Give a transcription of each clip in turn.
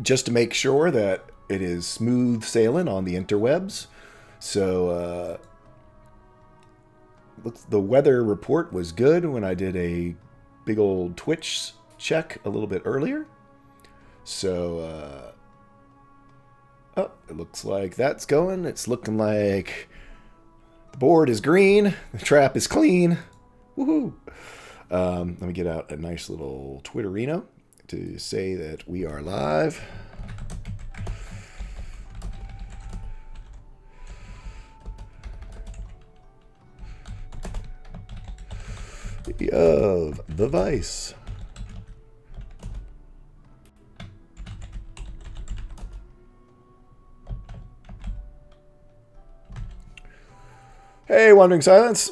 just to make sure that it is smooth sailing on the interwebs. So the weather report was good when I did a big old Twitch check a little bit earlier. So oh, it looks like that's going. It's looking like the board is green, the trap is clean. Woohoo! Let me get out a nice little Twitterino to say that we are live. Of the Vice. Hey, Wandering Silence.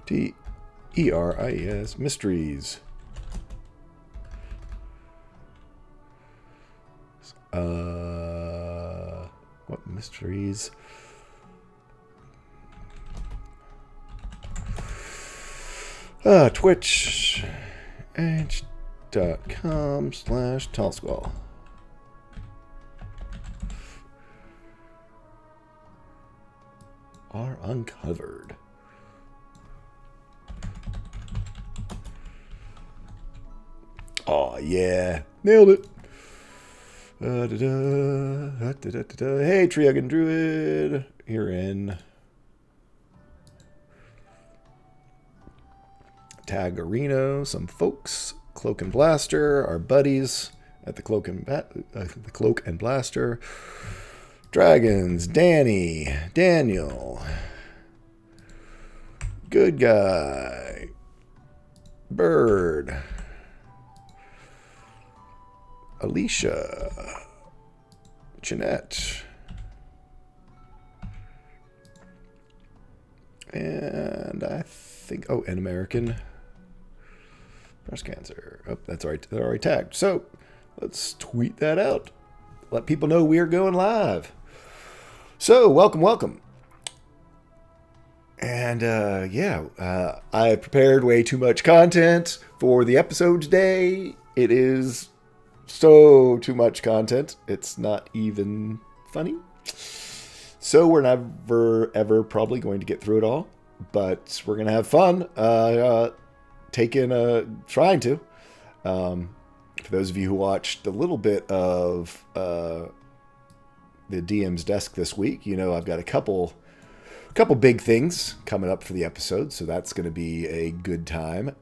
T-E-R-I-E-S, Mysteries. What mysteries? Twitch.com/Tallskull. Are uncovered. Oh, yeah. Nailed it. Hey, Triagon Druid. You're in. Tagarino, some folks. Cloak and Blaster, our buddies at the Cloak and Blaster. Dragons, Danny, Daniel. Good Guy. Bird. Alicia, Jeanette, and I think, oh, an American. Breast cancer. Oh, that's already, they're already tagged. So let's tweet that out. Let people know we are going live. So welcome, welcome. And yeah, I prepared way too much content for the episode today. It is so too much content. It's not even funny. So we're never, ever probably going to get through it all. But we're going to have fun trying to. For those of you who watched a little bit of the DM's desk this week, you know I've got a couple big things coming up for the episode. So that's going to be a good time.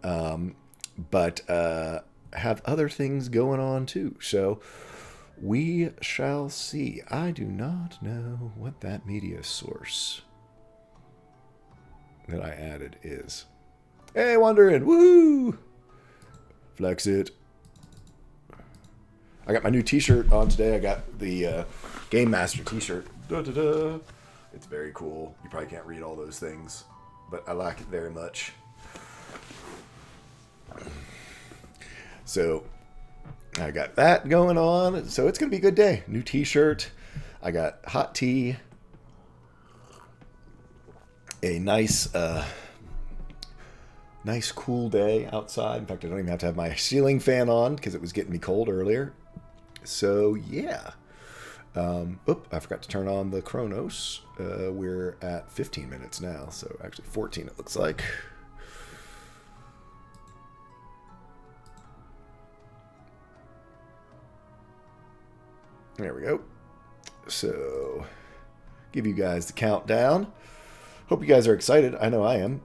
But have other things going on too. So we shall see. I do not know what that media source that I added is. Hey, Wandering! Woohoo! Flex it. I got my new t-shirt on today. I got the Game Master t-shirt. Da-da-da. It's very cool. You probably can't read all those things, but I like it very much. So I got that going on. So it's going to be a good day. New t-shirt. I got hot tea. A nice cool day outside. In fact, I don't even have to have my ceiling fan on because it was getting me cold earlier. So yeah. I forgot to turn on the Chronos. We're at 15 minutes now. So actually 14 it looks like. There we go. So, give you guys the countdown. Hope you guys are excited. I know I am.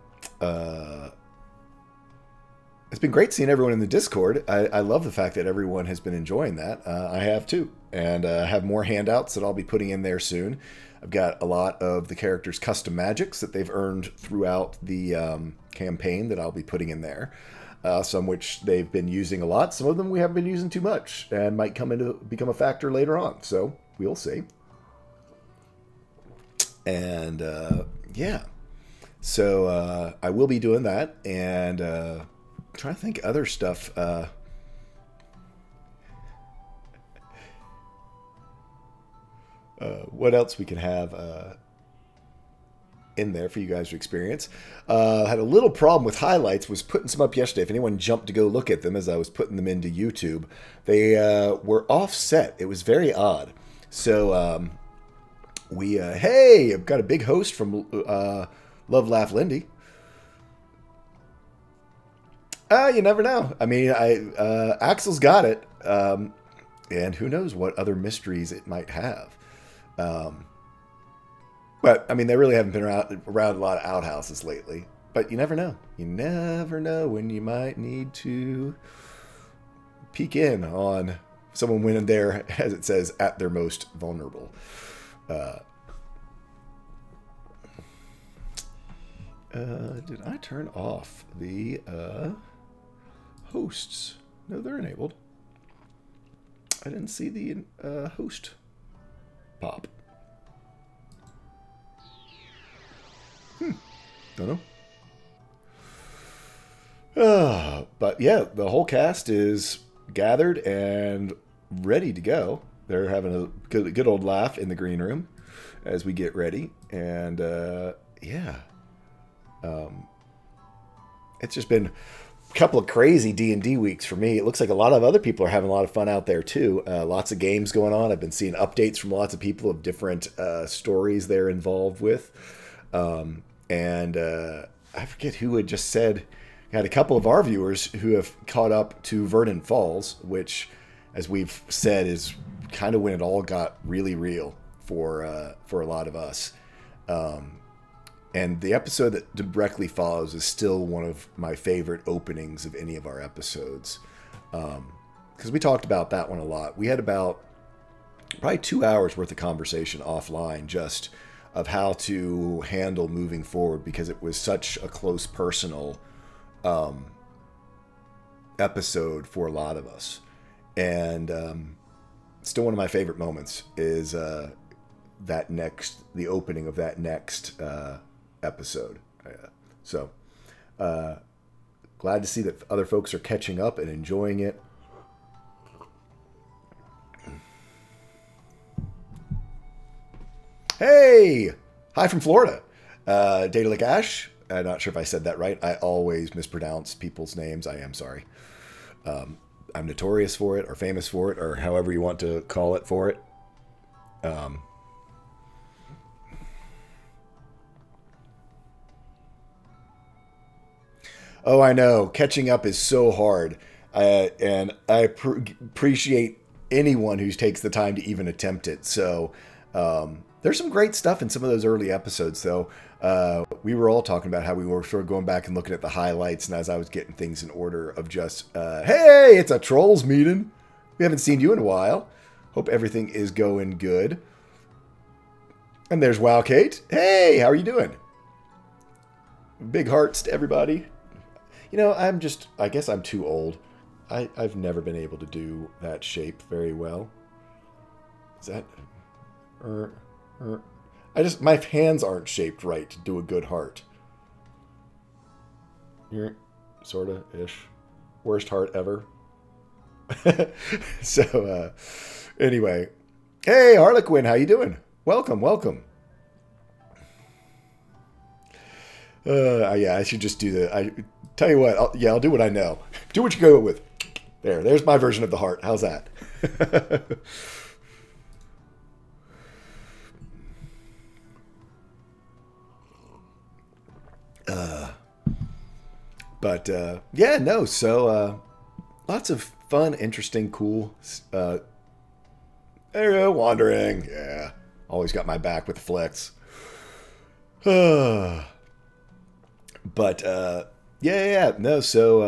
It's been great seeing everyone in the Discord. I love the fact that everyone has been enjoying that. I have too. And I have more handouts that I'll be putting in there soon. I've got a lot of the characters' custom magics that they've earned throughout the campaign that I'll be putting in there. Some which they've been using a lot. Some of them we haven't been using too much and might become a factor later on. So we'll see. And yeah. So I will be doing that. And trying to think other stuff. what else we can have in there for you guys to experience. Had a little problem with highlights, was putting some up yesterday. If anyone jumped to go look at them as I was putting them into YouTube, they were offset. It was very odd. So hey, I've got a big host from Love Laugh Lindy. You never know. I mean, Axel's got it, and who knows what other mysteries it might have. But, I mean, they really haven't been around a lot of outhouses lately. But you never know. You never know when you might need to peek in on someone when they're, as it says, at their most vulnerable. Did I turn off the hosts? No, they're enabled. I didn't see the host pop. Don't know. But yeah, the whole cast is gathered and ready to go. They're having a good old laugh in the green room as we get ready. And yeah, it's just been a couple of crazy D&D weeks for me. It looks like a lot of other people are having a lot of fun out there too. Lots of games going on. I've been seeing updates from lots of people of different stories they're involved with. And I forget who had just said, had a couple of our viewers who have caught up to Verdant Falls, which, as we've said, is kind of when it all got really real for a lot of us. And the episode that directly follows is still one of my favorite openings of any of our episodes. Because we talked about that one a lot. We had about probably 2 hours worth of conversation offline just of how to handle moving forward, because it was such a close personal episode for a lot of us. And still one of my favorite moments is the opening of that next episode. So glad to see that other folks are catching up and enjoying it. Hey! Hi from Florida. Data Like Ash. I'm not sure if I said that right. I always mispronounce people's names. I am sorry. I'm notorious for it, or famous for it, or however you want to call it for it. Oh, I know. Catching up is so hard. And I appreciate anyone who takes the time to even attempt it. So, there's some great stuff in some of those early episodes, though. We were all talking about how we were sort of going back and looking at the highlights, and as I was getting things in order of just, hey, it's a Trolls meeting. We haven't seen you in a while. Hope everything is going good. And there's Wow Kate. Hey, how are you doing? Big hearts to everybody. You know, I guess I'm too old. I've never been able to do that shape very well. Is that... my hands aren't shaped right to do a good heart. Sorta ish. Worst heart ever. So anyway, hey Harlequin, how you doing? Welcome. Yeah, I should just do the. I tell you what. I'll do what I know. Do what you go with. There's my version of the heart. How's that? Yeah, no, so lots of fun, interesting, cool there you go, wandering. Yeah, always got my back with the flex. But yeah, no, so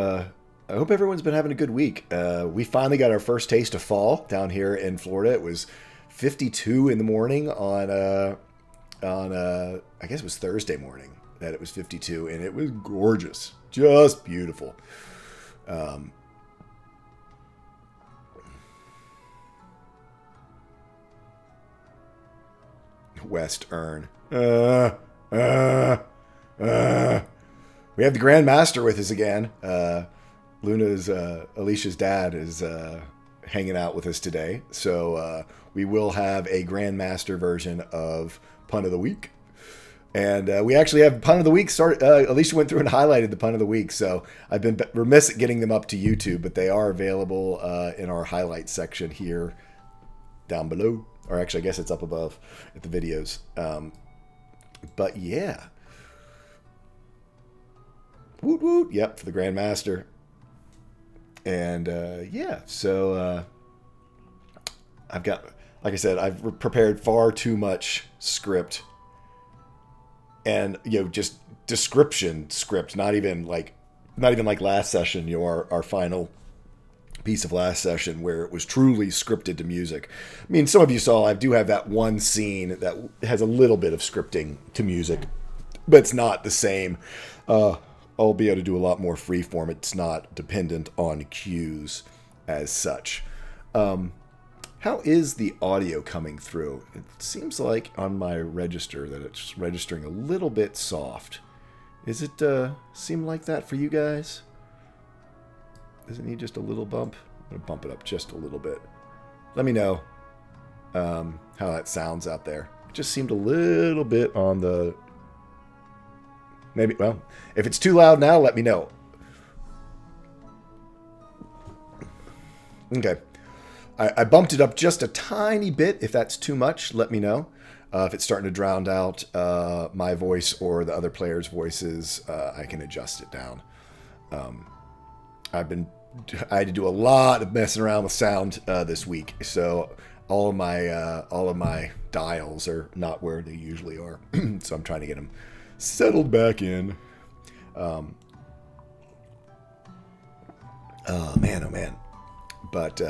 I hope everyone's been having a good week. We finally got our first taste of fall down here in Florida. It was 52 in the morning on I guess it was Thursday morning that it was 52, and it was gorgeous, just beautiful. West Earn. We have the Grand Master with us again. Luna's Alicia's dad is hanging out with us today. So we will have a Grandmaster version of Pun of the Week. And we actually have Pun of the Week. Alicia went through and highlighted the Pun of the Week. So I've been remiss at getting them up to YouTube, but they are available in our highlight section here down below. Or actually, I guess it's up above at the videos. But yeah. Woot woot. Yep, for the Grandmaster. And yeah, so I've got, like I said, I've prepared far too much script. And, you know, just description script, not even like last session, you know, our final piece of last session where it was truly scripted to music. I mean, some of you saw I do have that one scene that has a little bit of scripting to music, but it's not the same. I'll be able to do a lot more freeform. It's not dependent on cues as such. How is the audio coming through? It seems like on my register that it's registering a little bit soft. Is it seem like that for you guys? Does it need just a little bump? I'm going to bump it up just a little bit. Let me know how that sounds out there. It just seemed a little bit on the... Maybe, well, if it's too loud now, let me know. Okay. I bumped it up just a tiny bit. If that's too much, let me know. If it's starting to drown out my voice or the other players' voices, I can adjust it down. I had to do a lot of messing around with sound this week, so all of my dials are not where they usually are. So I'm trying to get them settled back in. Oh man. But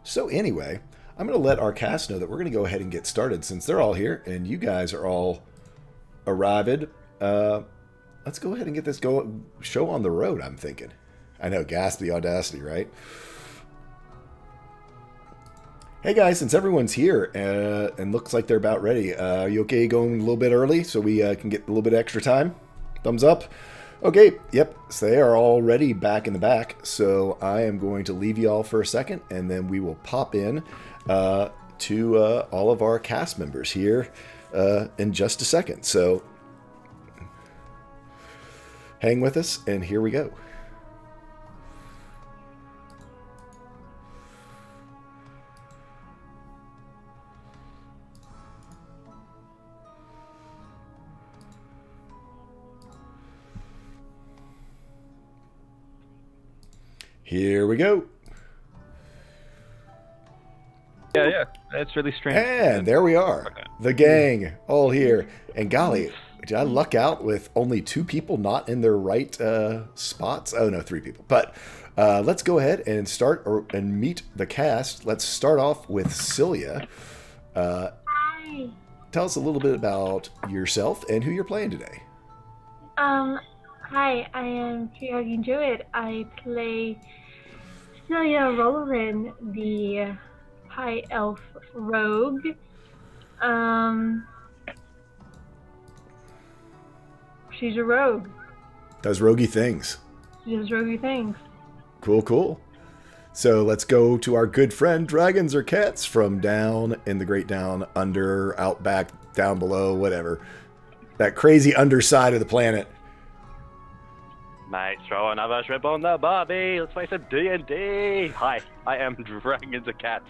so anyway, I'm going to let our cast know that we're going to go ahead and get started since they're all here and you guys are all arrived. Let's go ahead and get this show on the road, I'm thinking. I know, gasp the audacity, right? Hey guys, since everyone's here and looks like they're about ready, are you okay going a little bit early so we can get a little bit extra time? Thumbs up. Okay, yep, so they are already back in the back, so I am going to leave you all for a second, and then we will pop in to all of our cast members here in just a second. So hang with us, and here we go. Here we go. Yeah, that's really strange. And there we are. The gang, all here. And golly, did I luck out with only 2 people not in their right spots? Oh, no, 3 people. But let's go ahead and start and meet the cast. Let's start off with Celia. Hi. Tell us a little bit about yourself and who you're playing today. Hi, I am Triagin Jewett. I play Celia Rolorin, the High Elf Rogue. She's a rogue. Does roguey things. She does roguey things. Cool. So let's go to our good friend Dragons or Cats from down in the Great Down Under, out back, down below, whatever. That crazy underside of the planet. Mate, throw another shrimp on the barbie. Let's play some D&D. Hi, I am Dragons of Cats,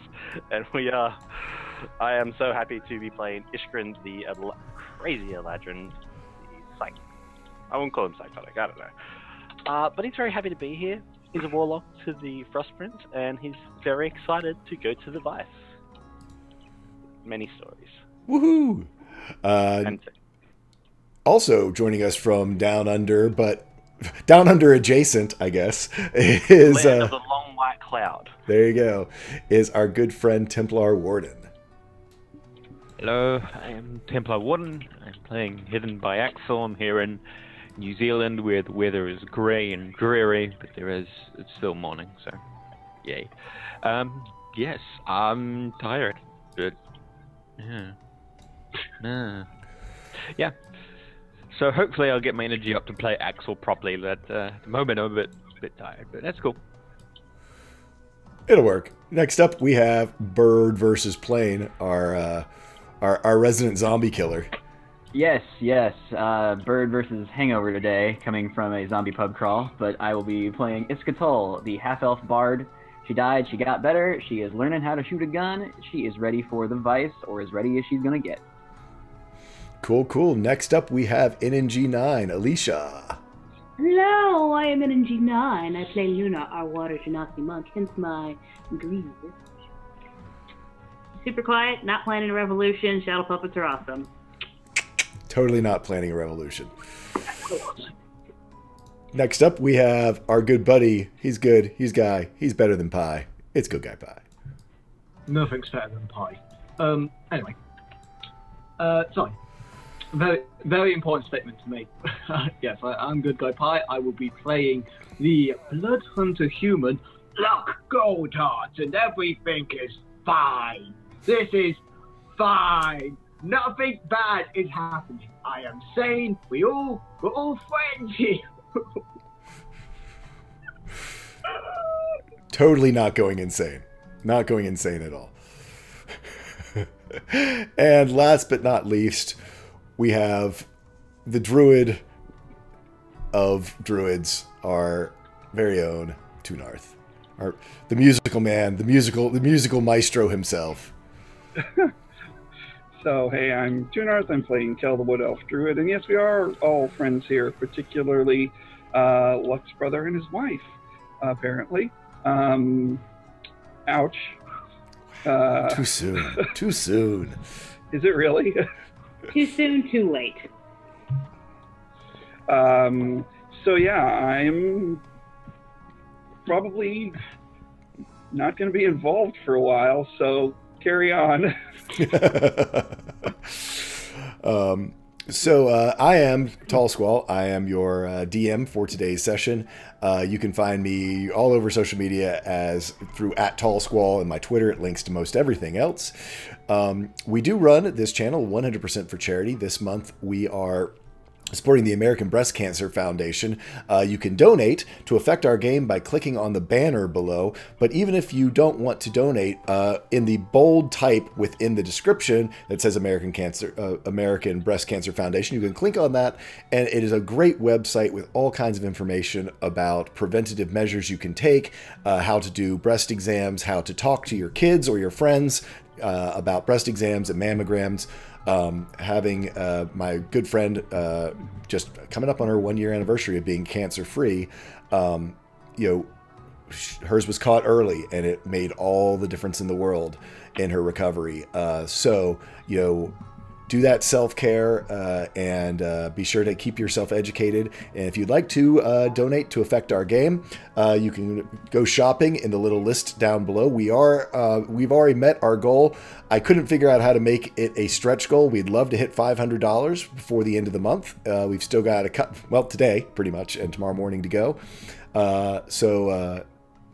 and I am so happy to be playing Ishgrin, the crazy Eladrin, the psychic. I won't call him psychotic, I don't know. But he's very happy to be here. He's a warlock to the Frost Prince, and he's very excited to go to the Vice. Many stories. Woohoo! Also joining us from down under, but down under adjacent, I guess, is Land of the Long White Cloud. There you go. Is our good friend Templar Warden. Hello, I am Templar Warden. I'm playing Hidden by Axel. I'm here in New Zealand where the weather is grey and dreary, but it's still morning, so yay. Yes, I'm tired, but yeah. So hopefully I'll get my energy up to play Axel properly, but at the moment I'm a bit tired, but that's cool. It'll work. Next up, we have Bird versus Plane, our resident zombie killer. Yes. Bird versus Hangover today, coming from a zombie pub crawl, but I will be playing Iskatul, the half-elf bard. She died, she got better, she is learning how to shoot a gun, she is ready for the vice, or as ready as she's gonna get. Cool. Next up, we have NNG9, Alicia. Hello, I am NNG9. I play Luna, our water genasi monk, hence my green. Super quiet, not planning a revolution. Shadow puppets are awesome. Totally not planning a revolution. Next up, we have our good buddy. He's good. He's Guy. He's better than Pie. It's Good Guy Pie. Nothing's better than pie. Anyway. Sorry. Very important statement to make. Yes, I'm Good Guy Pie. I will be playing the Blood Hunter human, Luck Goldheart, and everything is fine. This is fine. Nothing bad is happening. I am sane. We're all friends here. Totally not going insane. Not going insane at all. And last but not least, we have the druid of druids, our very own Tunarth. The musical man, the musical maestro himself. So, hey, I'm Tunarth. I'm playing Kel the Wood Elf Druid, and yes, we are all friends here, particularly Luck's brother and his wife, apparently. Ouch. Too soon. Too soon. Is it really? Too soon, too late. So yeah, I'm probably not going to be involved for a while, so carry on. So I am Tall Squall. I am your DM for today's session. You can find me all over social media as through @TallSquall, and my Twitter. It links to most everything else. We do run this channel 100% for charity. This month we are supporting the American Breast Cancer Foundation. You can donate to affect our game by clicking on the banner below. But even if you don't want to donate, in the bold type within the description that says American Breast Cancer Foundation, you can click on that, and it is a great website with all kinds of information about preventative measures you can take, how to do breast exams, how to talk to your kids or your friends about breast exams and mammograms. Having my good friend just coming up on her 1-year anniversary of being cancer-free, hers was caught early, and it made all the difference in the world in her recovery. So do that self-care and be sure to keep yourself educated. And if you'd like to donate to affect our game, you can go shopping in the little list down below. we've already met our goal. I couldn't figure out how to make it a stretch goal. We'd love to hit $500 before the end of the month. We've still got today pretty much, and tomorrow morning to go. So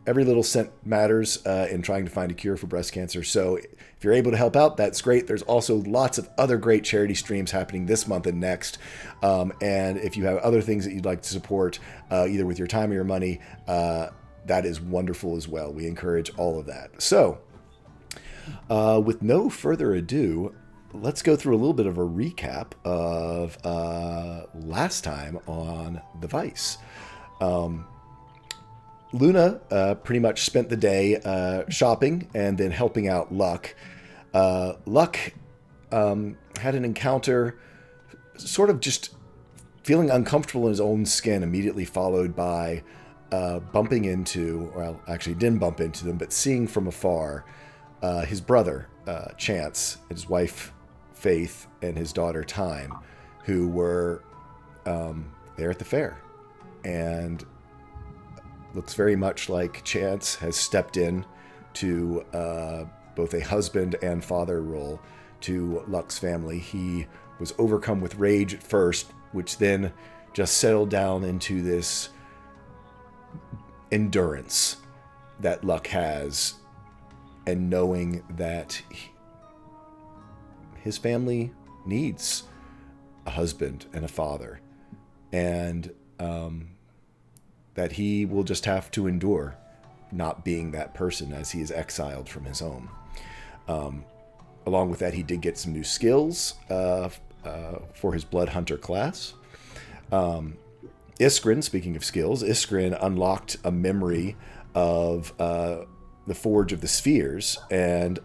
every little cent matters in trying to find a cure for breast cancer. So if you're able to help out, that's great. There's also lots of other great charity streams happening this month and next. And if you have other things that you'd like to support, either with your time or your money, that is wonderful as well. We encourage all of that. So with no further ado, let's go through a little bit of a recap of last time on The Vice. Luna pretty much spent the day shopping and then helping out Luck. Luck had an encounter, sort of just feeling uncomfortable in his own skin, immediately followed by bumping into, well, actually didn't bump into them, but seeing from afar his brother, Chance, and his wife, Faith, and his daughter, Time, who were there at the fair. And looks very much like Chance has stepped in to both a husband and father role to Luck's family. He was overcome with rage at first, which then just settled down into this endurance that Luck has, and knowing that his family needs a husband and a father, and that he will just have to endure not being that person as he is exiled from his home. Along with that, he did get some new skills for his Blood Hunter class. Iskrin, speaking of skills, Iskrin unlocked a memory of the Forge of the Spheres, and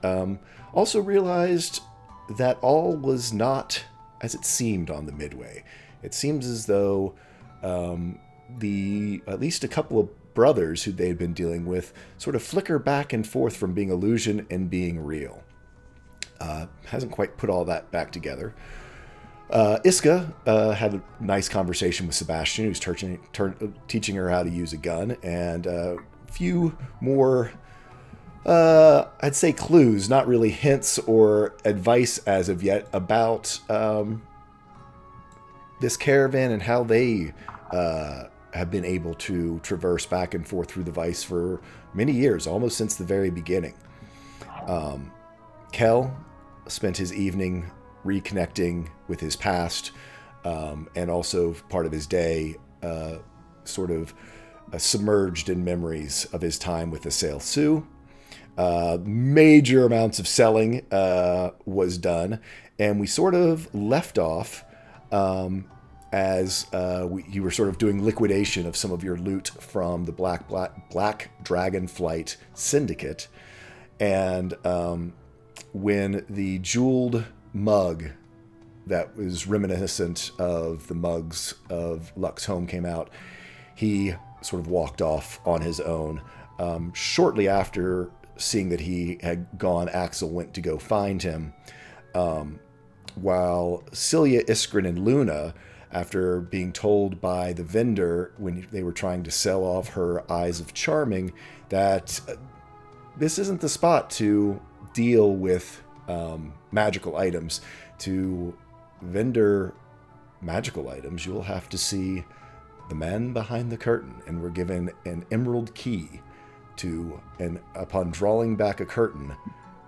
also realized that all was not as it seemed on the Midway. It seems as though at least a couple of brothers who they'd been dealing with sort of flicker back and forth from being illusion and being real. Hasn't quite put all that back together. Iska had a nice conversation with Sebastian, who's teaching her how to use a gun, and a few more, I'd say clues, not really hints or advice as of yet, about this caravan and how they have been able to traverse back and forth through the Vice for many years, almost since the very beginning. Kel spent his evening reconnecting with his past, and also part of his day sort of submerged in memories of his time with the Sail Sioux. Major amounts of selling was done, and we sort of left off as you were sort of doing liquidation of some of your loot from the Black Dragon Flight Syndicate, and when the jeweled mug that was reminiscent of the mugs of Luck's home came out, he sort of walked off on his own. Shortly after seeing that he had gone, Axel went to go find him, while Celia, Iskrin, and Luna, after being told by the vendor when they were trying to sell off her Eyes of Charming that this isn't the spot to deal with magical items. To vendor magical items, you'll have to see the man behind the curtain, and we're given an emerald key to, and upon drawing back a curtain,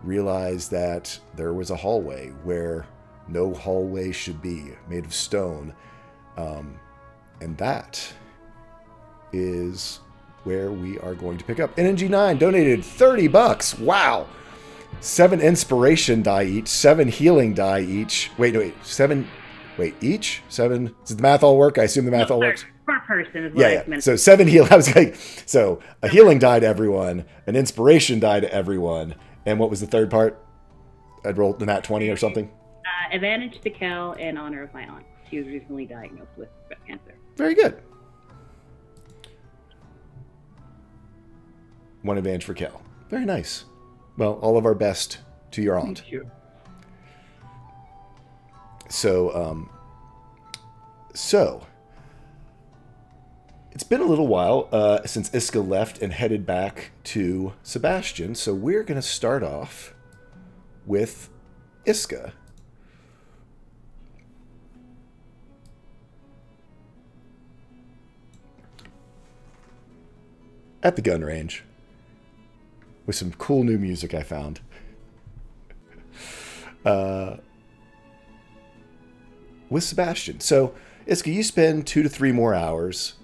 realize that there was a hallway where no hallway should be, made of stone, and that is where we are going to pick up. NNG9 donated $30. Wow. 7 inspiration die each, 7 healing die each. Each? 7? Does the math all work? I assume the math all works. Per person is what I meant. So 7 heal. I was like, so a healing die to everyone, an inspiration die to everyone, and what was the third part? I'd rolled the nat 20 or something. Advantage to Kel in honor of my aunt. She was recently diagnosed with breast cancer. Very good. 1 advantage for Kel. Very nice. Well, all of our best to your aunt. Thank you. So it's been a little while since Iska left and headed back to Sebastian, so we're going to start off with Iska. At the gun range, with some cool new music I found. With Sebastian. So, Iska, you spend 2 to 3 more hours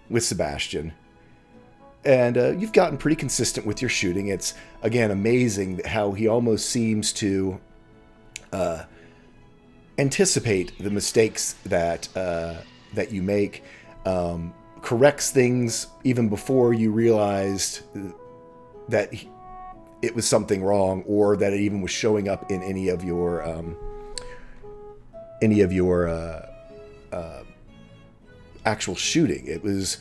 with Sebastian. And you've gotten pretty consistent with your shooting. It's, again, amazing how he almost seems to anticipate the mistakes that that you make. Corrects things even before you realized that it was something wrong, or that it even was showing up in any of your actual shooting. It was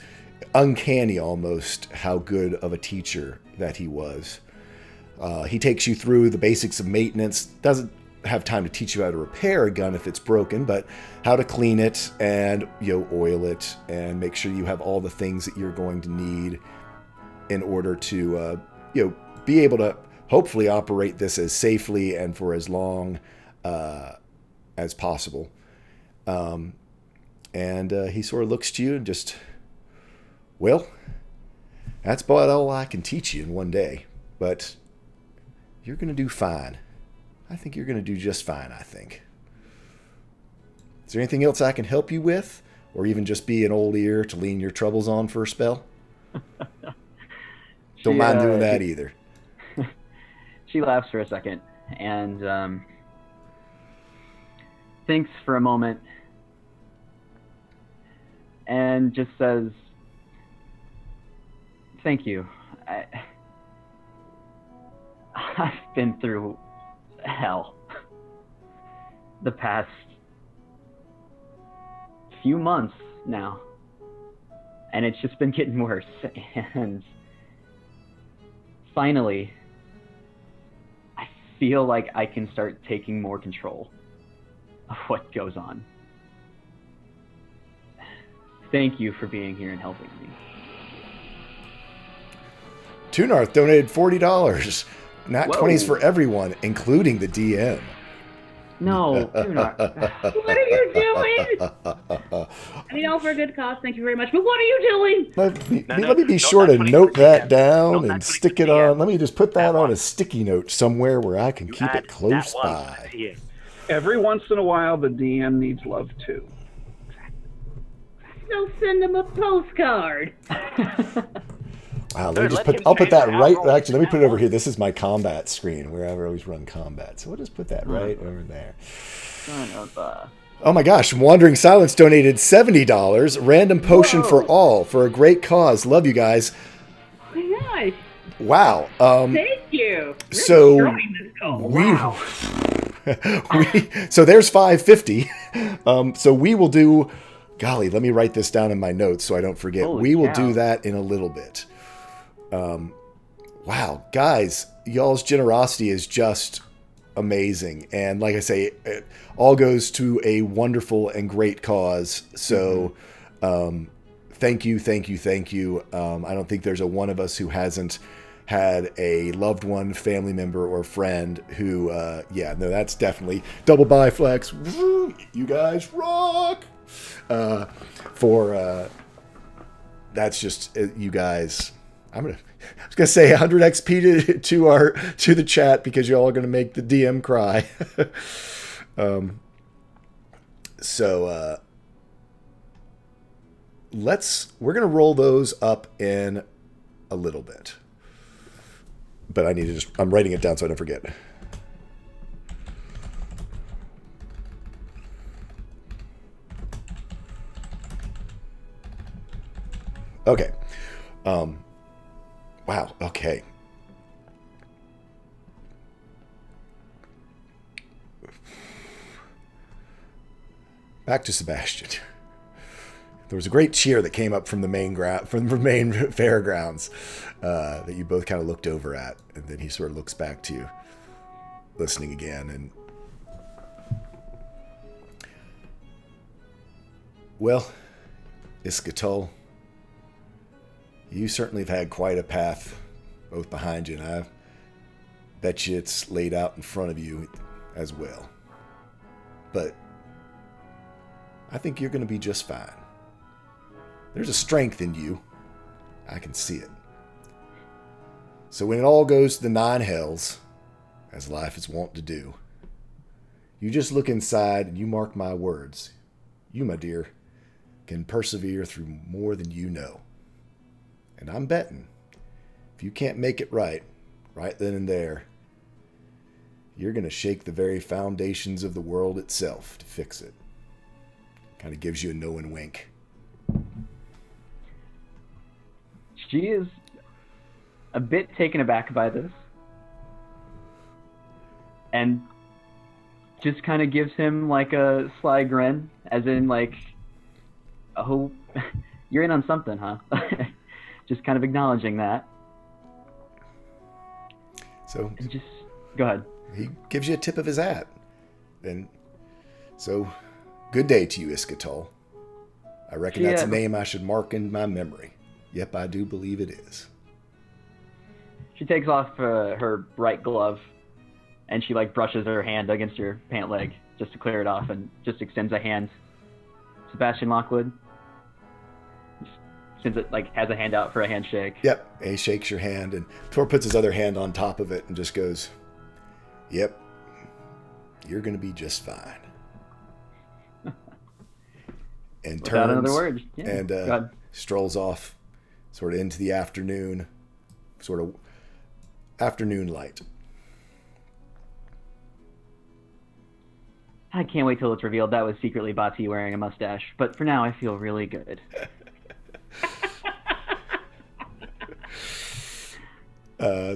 uncanny almost how good of a teacher that he was. He takes you through the basics of maintenance, doesn't have time to teach you how to repair a gun if it's broken, but how to clean it and, oil it and make sure you have all the things that you're going to need in order to, be able to hopefully operate this as safely and for as long as possible. And he sort of looks to you and just, well, that's about all I can teach you in one day, but you're going to do fine. I think you're going to do just fine, I think. Is there anything else I can help you with? Or even just be an old ear to lean your troubles on for a spell? Don't mind doing that either. She laughs for a second and thinks for a moment and just says, "Thank you. I've been through hell the past few months now, and it's just been getting worse. And finally, I feel like I can start taking more control of what goes on. Thank you for being here and helping me." Tunarth donated $40. Nat 20s for everyone, including the DM. No, do not. What are you doing? I mean, all for a good cause. Thank you very much. But what are you doing? Let me be sure to note that down and stick it on. Let me just put that on a sticky note somewhere where I can keep it close by. Every once in a while, the DM needs love too. So send them a postcard. Let me just I'll put that right. Actually, let me put it over here. This is my combat screen where I always run combat. So we'll just put that right over there. Oh my gosh! Wandering Silence donated $70. Random potion for all for a great cause. Love you guys. Nice. Wow. Thank you. So Wow. So there's 550. So we will do. Golly, let me write this down in my notes so I don't forget. We will do that in a little bit. Wow, guys, y'all's generosity is just amazing. And like I say, it all goes to a wonderful and great cause. So thank you, thank you, thank you. I don't think there's a one of us who hasn't had a loved one, family member, or friend who, that's definitely double buy flex. You guys rock. That's just you guys. I was gonna say 100 XP to the chat because y'all are gonna make the DM cry. We're gonna roll those up in a little bit, but I'm writing it down so I don't forget. Okay. Wow. Okay. Back to Sebastian. There was a great cheer that came up from the main fairgrounds that you both kind of looked over at, and then he sort of looks back to you, listening again, and well, Iskatul, you certainly have had quite a path both behind you, and I bet you it's laid out in front of you as well. But I think you're going to be just fine. There's a strength in you. I can see it. So when it all goes to the nine hells, as life is wont to do, you just look inside and you mark my words. You, my dear, can persevere through more than you know. And I'm betting, if you can't make it right then and there, you're going to shake the very foundations of the world itself to fix it. Kind of gives you a knowing wink. She is a bit taken aback by this, and just kind of gives him like a sly grin, as in like, oh, you're in on something, huh? Just kind of acknowledging that. So, and just go ahead. He gives you a tip of his hat. And so, good day to you, Iskatul. I reckon that's a name I should mark in my memory. Yep, I do believe it is. She takes off her right glove, and she like brushes her hand against your pant leg just to clear it off, and just extends a hand. Sebastian Lockwood. Since it like has a hand out for a handshake. Yep, he shakes your hand, and Tor puts his other hand on top of it and just goes, "Yep, you're going to be just fine." And Without another word. And strolls off, sort of into the afternoon, sort of afternoon light. I can't wait till it's revealed that was secretly Bati wearing a mustache. But for now, I feel really good.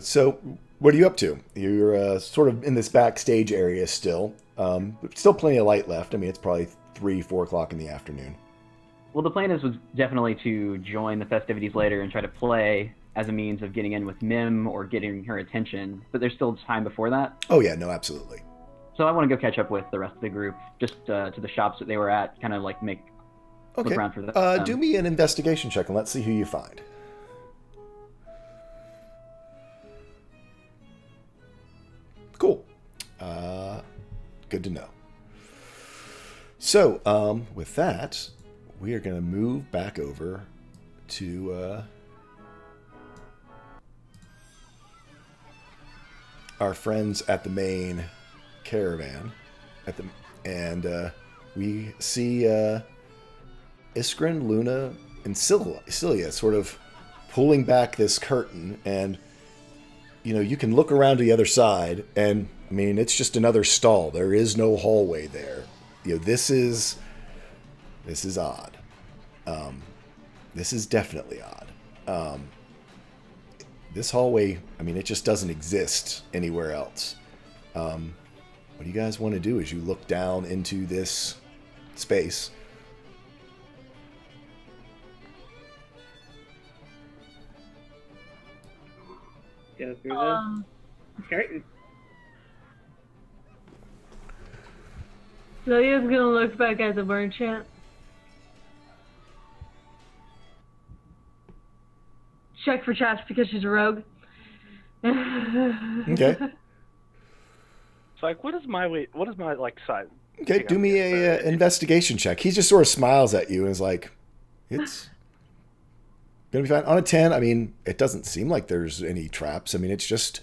So what are you up to? You're sort of in this backstage area still. Still plenty of light left. I mean, it's probably 3, 4 o'clock in the afternoon. Well, the plan was definitely to join the festivities later and try to play as a means of getting in with Mim or getting her attention. But there's still time before that. Oh, yeah, no, absolutely. So I want to go catch up with the rest of the group, just to the shops that they were at, kind of like look around for them. Do me an investigation check and let's see who you find. Cool. Good to know. So, with that, we are going to move back over to our friends at the main caravan, and we see Iskren, Luna, and Cilia sort of pulling back this curtain, and you can look around to the other side, and I mean it's just another stall. There is no hallway there. This is odd. This is definitely odd. This hallway, I mean, it just doesn't exist anywhere else. What you guys want to do is you look down into this space. Go through the curtain. Celia's gonna look back at the merchant. Check for traps because she's a rogue. Okay. It's like, what is my like side? Okay, do me a investigation check. He just sort of smiles at you and is like, it's gonna be fine. On a 10, I mean, it doesn't seem like there's any traps. I mean, it's just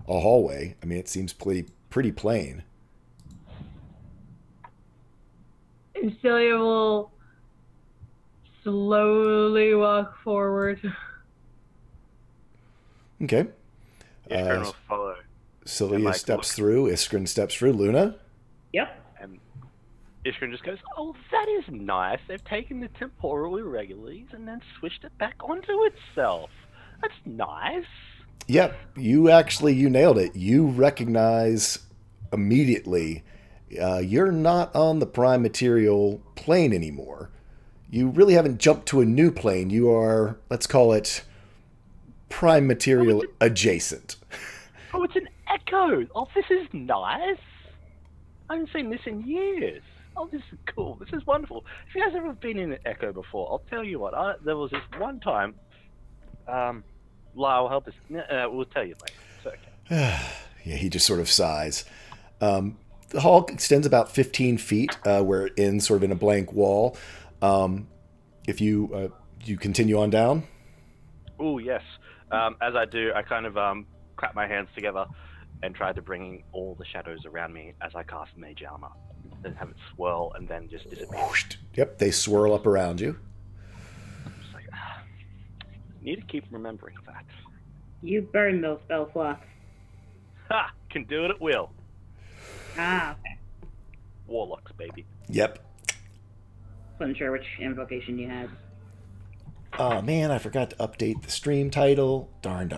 a hallway. I mean, it seems pretty plain. And Celia will slowly walk forward. Okay. Iskren will follow. Celia steps through. Iskren steps through. Luna? Yep. And Iskren just goes, "Oh, that is nice. They've taken the temporal irregularities and then switched it back onto itself. That's nice." Yep. You nailed it. You recognize immediately you're not on the prime material plane anymore. You really haven't jumped to a new plane. You are, let's call it, prime material adjacent. Oh, it's an echo. Oh, this is nice. I haven't seen this in years. Oh, this is cool. This is wonderful. If you guys ever been in an echo before, I'll tell you what. There was this one time. Lyle, help us. We'll tell you later. It's okay. Yeah, he just sort of sighs. The hall extends about 15 feet, where it ends sort of in a blank wall. If you continue on down. Oh, yes. As I do, I kind of clap my hands together and try to bring all the shadows around me as I cast Mage Armor. Then have it swirl and then just disappear. Whoosh. Yep, they swirl up around you. Just like, need to keep remembering that. You burn those spell slots. Ha! Can do it at will. Ah, okay. Warlocks, baby. Yep. Wasn't sure which invocation you had. Oh man, I forgot to update the stream title. Darn.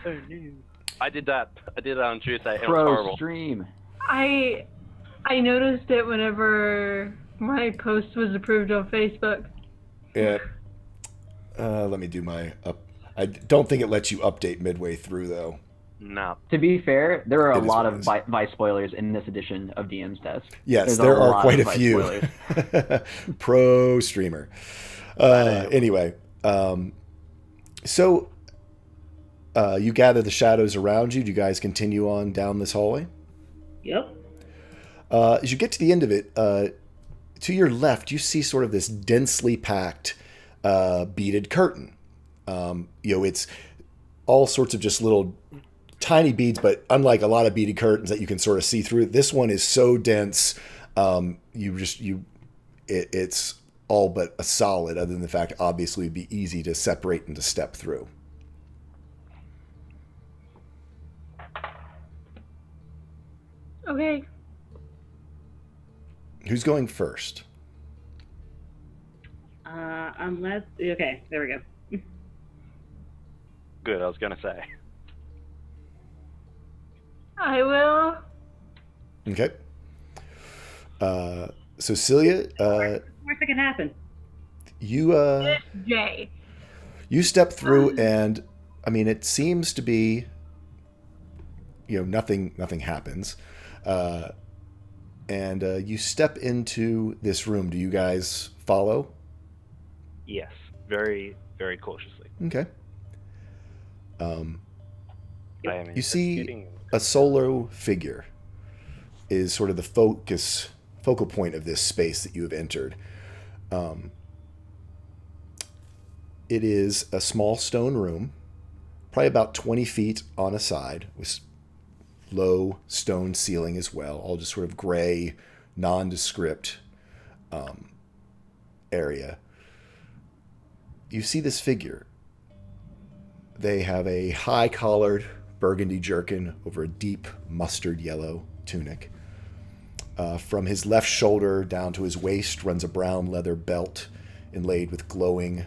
Oh no. I did that. I did that on Tuesday. It was Pro horrible. stream. I noticed it whenever my post was approved on Facebook. Yeah. Let me do my up. I don't think it lets you update midway through though. No. To be fair, there are a It is lot what of it is. Vice spoilers in this edition of DM's Desk. Yes, There's there are lot quite of a Vice few. spoilers. Pro streamer. Anyway, so you gather the shadows around you. Do you guys continue on down this hallway? Yep. As you get to the end of it, to your left, you see sort of this densely packed beaded curtain. It's all sorts of just little tiny beads, but unlike a lot of beaded curtains that you can sort of see through, this one is so dense. It's all but a solid, other than the fact, obviously, it'd be easy to separate and to step through. Okay. Who's going first? Unless okay, there we go. Good, I was gonna say. I will. Okay. So Celia, Worst that can happen. you Jay. you step through, and I mean, it seems to be, nothing happens, and you step into this room. Do you guys follow? Yes, very, very cautiously. Okay. I am You see investigating. a solo figure is sort of the focal point of this space that you have entered. It is a small stone room, probably about 20 feet on a side, with low stone ceiling as well, all just sort of gray, nondescript area. You see this figure. They have a high-collared burgundy jerkin over a deep mustard yellow tunic. From his left shoulder down to his waist runs a brown leather belt inlaid with glowing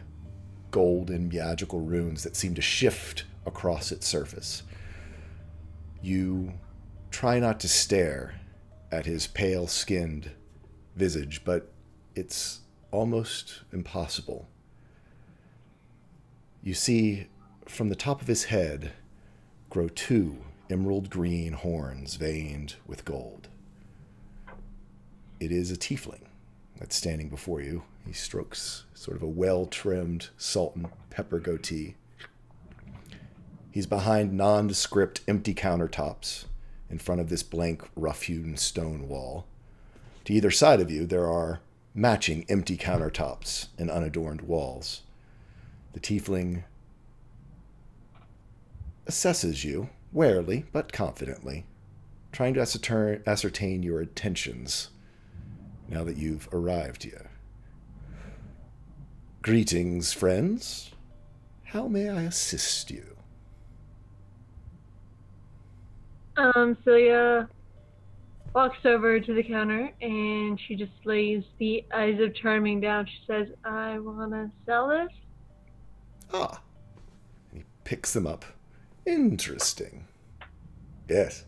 gold and magical runes that seem to shift across its surface. You try not to stare at his pale-skinned visage, but it's almost impossible. You see, from the top of his head grow 2 emerald green horns veined with gold. It is a tiefling that's standing before you. He strokes sort of a well-trimmed salt and pepper goatee. He's behind nondescript empty countertops in front of this blank rough-hewn stone wall. To either side of you, there are matching empty countertops and unadorned walls. The tiefling assesses you, warily but confidently, trying to ascertain your intentions now that you've arrived here. Greetings, friends. How may I assist you? Celia walks over to the counter and she just lays the Eyes of Charming down. She says, I want to sell this. Ah. And he picks them up. Interesting. Yes.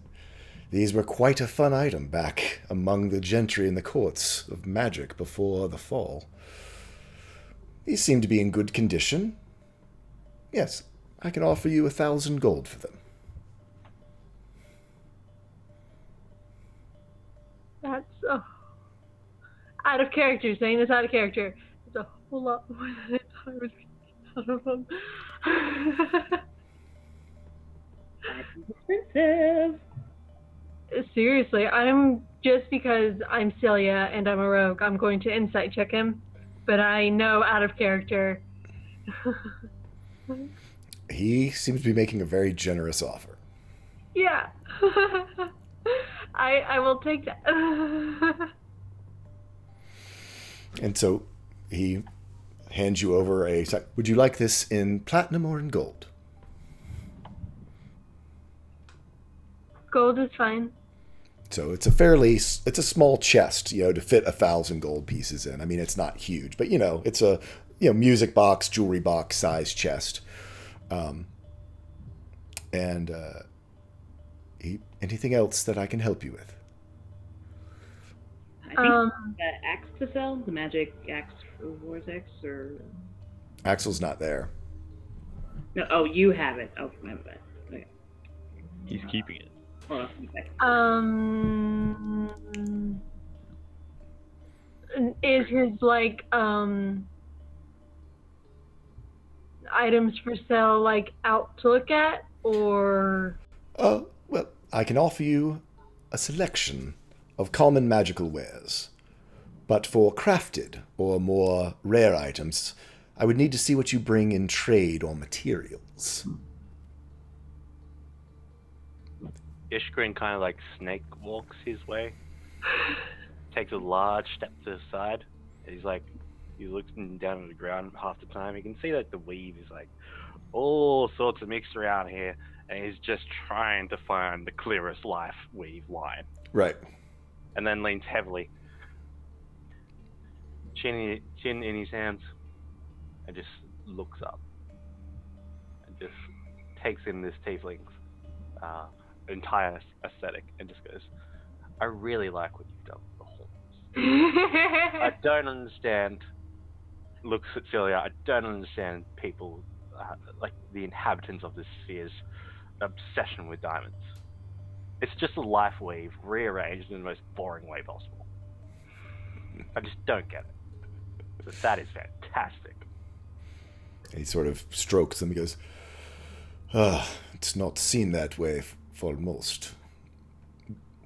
These were quite a fun item back among the gentry in the courts of magic before the fall. These seem to be in good condition. Yes, I can offer you 1,000 gold for them. That's out of character. Saying this out of character. It's a whole lot more than I was out of them. That's expensive. Seriously, just because I'm Celia and I'm a rogue, I'm going to insight check him. But I know out of character. He seems to be making a very generous offer. Yeah. I will take that. And so he hands you over would you like this in platinum or in gold? Gold is fine. So it's a small chest, to fit 1,000 gold pieces in. I mean, it's not huge, but it's a, music box, jewelry box size chest. Anything else that I can help you with? I think that axe to sell, the magic axe for Vortex, or Axel's not there. no? Oh, you have it. Oh, my bad. Okay. He's keeping it. Hold on. Is his items for sale out to look at, or? Well, I can offer you a selection of common magical wares, but for crafted or more rare items, I would need to see what you bring in trade or materials. Ishgrin kind of snake walks his way, takes a large step to the side. He's he looks down at the ground half the time. You can see that the weave is all sorts of mixed around here, and he's just trying to find the clearest weave line. Right. and then leans heavily, chin in his hands, and just looks up, and just takes in this tiefling's entire aesthetic, and just goes, "I really like what you've done with the horns. I don't understand." Looks at Celia. I don't understand people, like the inhabitants of this sphere's obsession with diamonds. It's just a life weave rearranged in the most boring way possible. I just don't get it. But that is fantastic. And he sort of strokes them. He goes, it's not seen that way for most.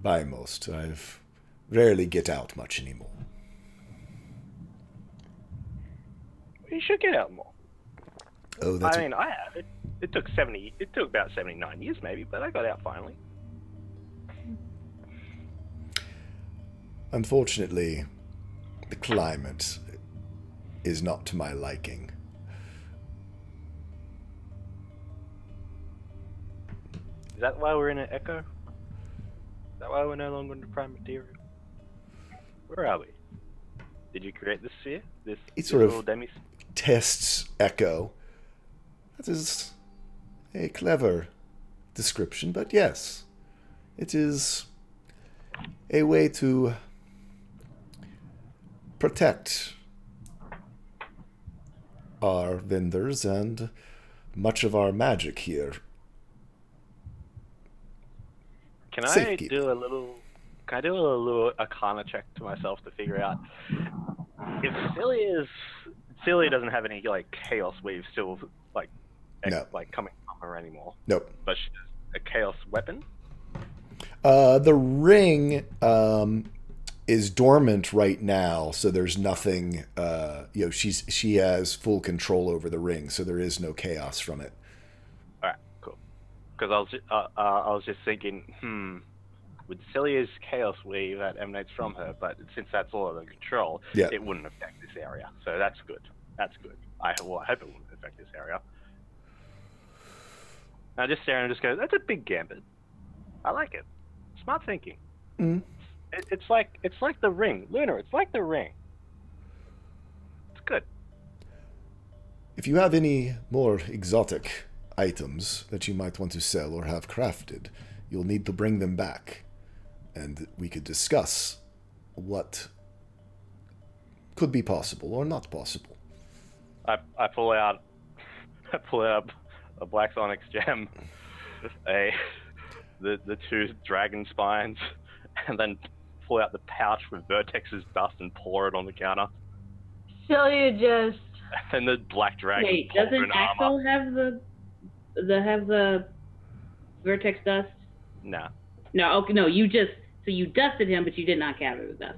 By most. I've rarely get out much anymore. You should get out more. Oh, that's... I mean, I have. It took about 79 years maybe, but I got out finally. Unfortunately, the climate is not to my liking. Is that why we're in an echo? Is that why we're no longer in the prime material? Where are we? Did you create this sphere? This sort of little demi? Tests echo. That is a clever description, but yes, it is a way to protect our vendors and much of our magic here. Can I do a little Arcana check to myself to figure out if Celia doesn't have any like chaos weave still like coming from her anymore? Nope. But she has a chaos weapon. The ring is dormant right now, so there's nothing. She has full control over the ring, so there is no chaos from it. All right, cool. Because I was just thinking, with Celia's chaos weave that emanates from her, but since that's all under control, it wouldn't affect this area. So that's good. That's good. I hope it wouldn't affect this area. Now just stare and just go, that's a big gambit. I like it. Smart thinking. Mm. It's like the ring. Luna, it's like the ring. It's good. If you have any more exotic items that you might want to sell or have crafted, you'll need to bring them back. And we could discuss what could be possible or not possible. I pull out a black onyx gem, the two dragon spines, and then pull out the pouch with Vertex's dust and pour it on the counter. Celia just... And the black dragon. Wait, doesn't Axel have the Vertex dust? No. No, okay, no, so you dusted him, but you did not cover with dust.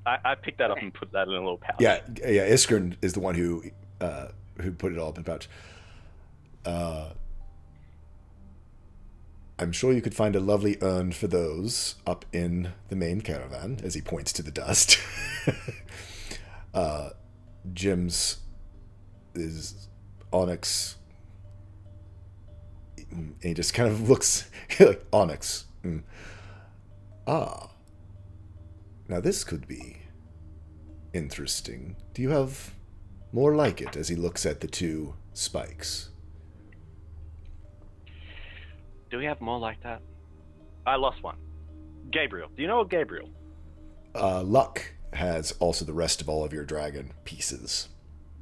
I picked that up and put that in a little pouch. Yeah. Iskern is the one who put it all up in a pouch. I'm sure you could find a lovely urn for those up in the main caravan, as he points to the dust. Jim's is onyx. And he just kind of looks like onyx. Ah. Now this could be interesting. Do you have more like it, as he looks at the two spikes? Do we have more like that? I lost one. Gabriel. Do you know a Gabriel? Luck has also the rest of all of your dragon pieces.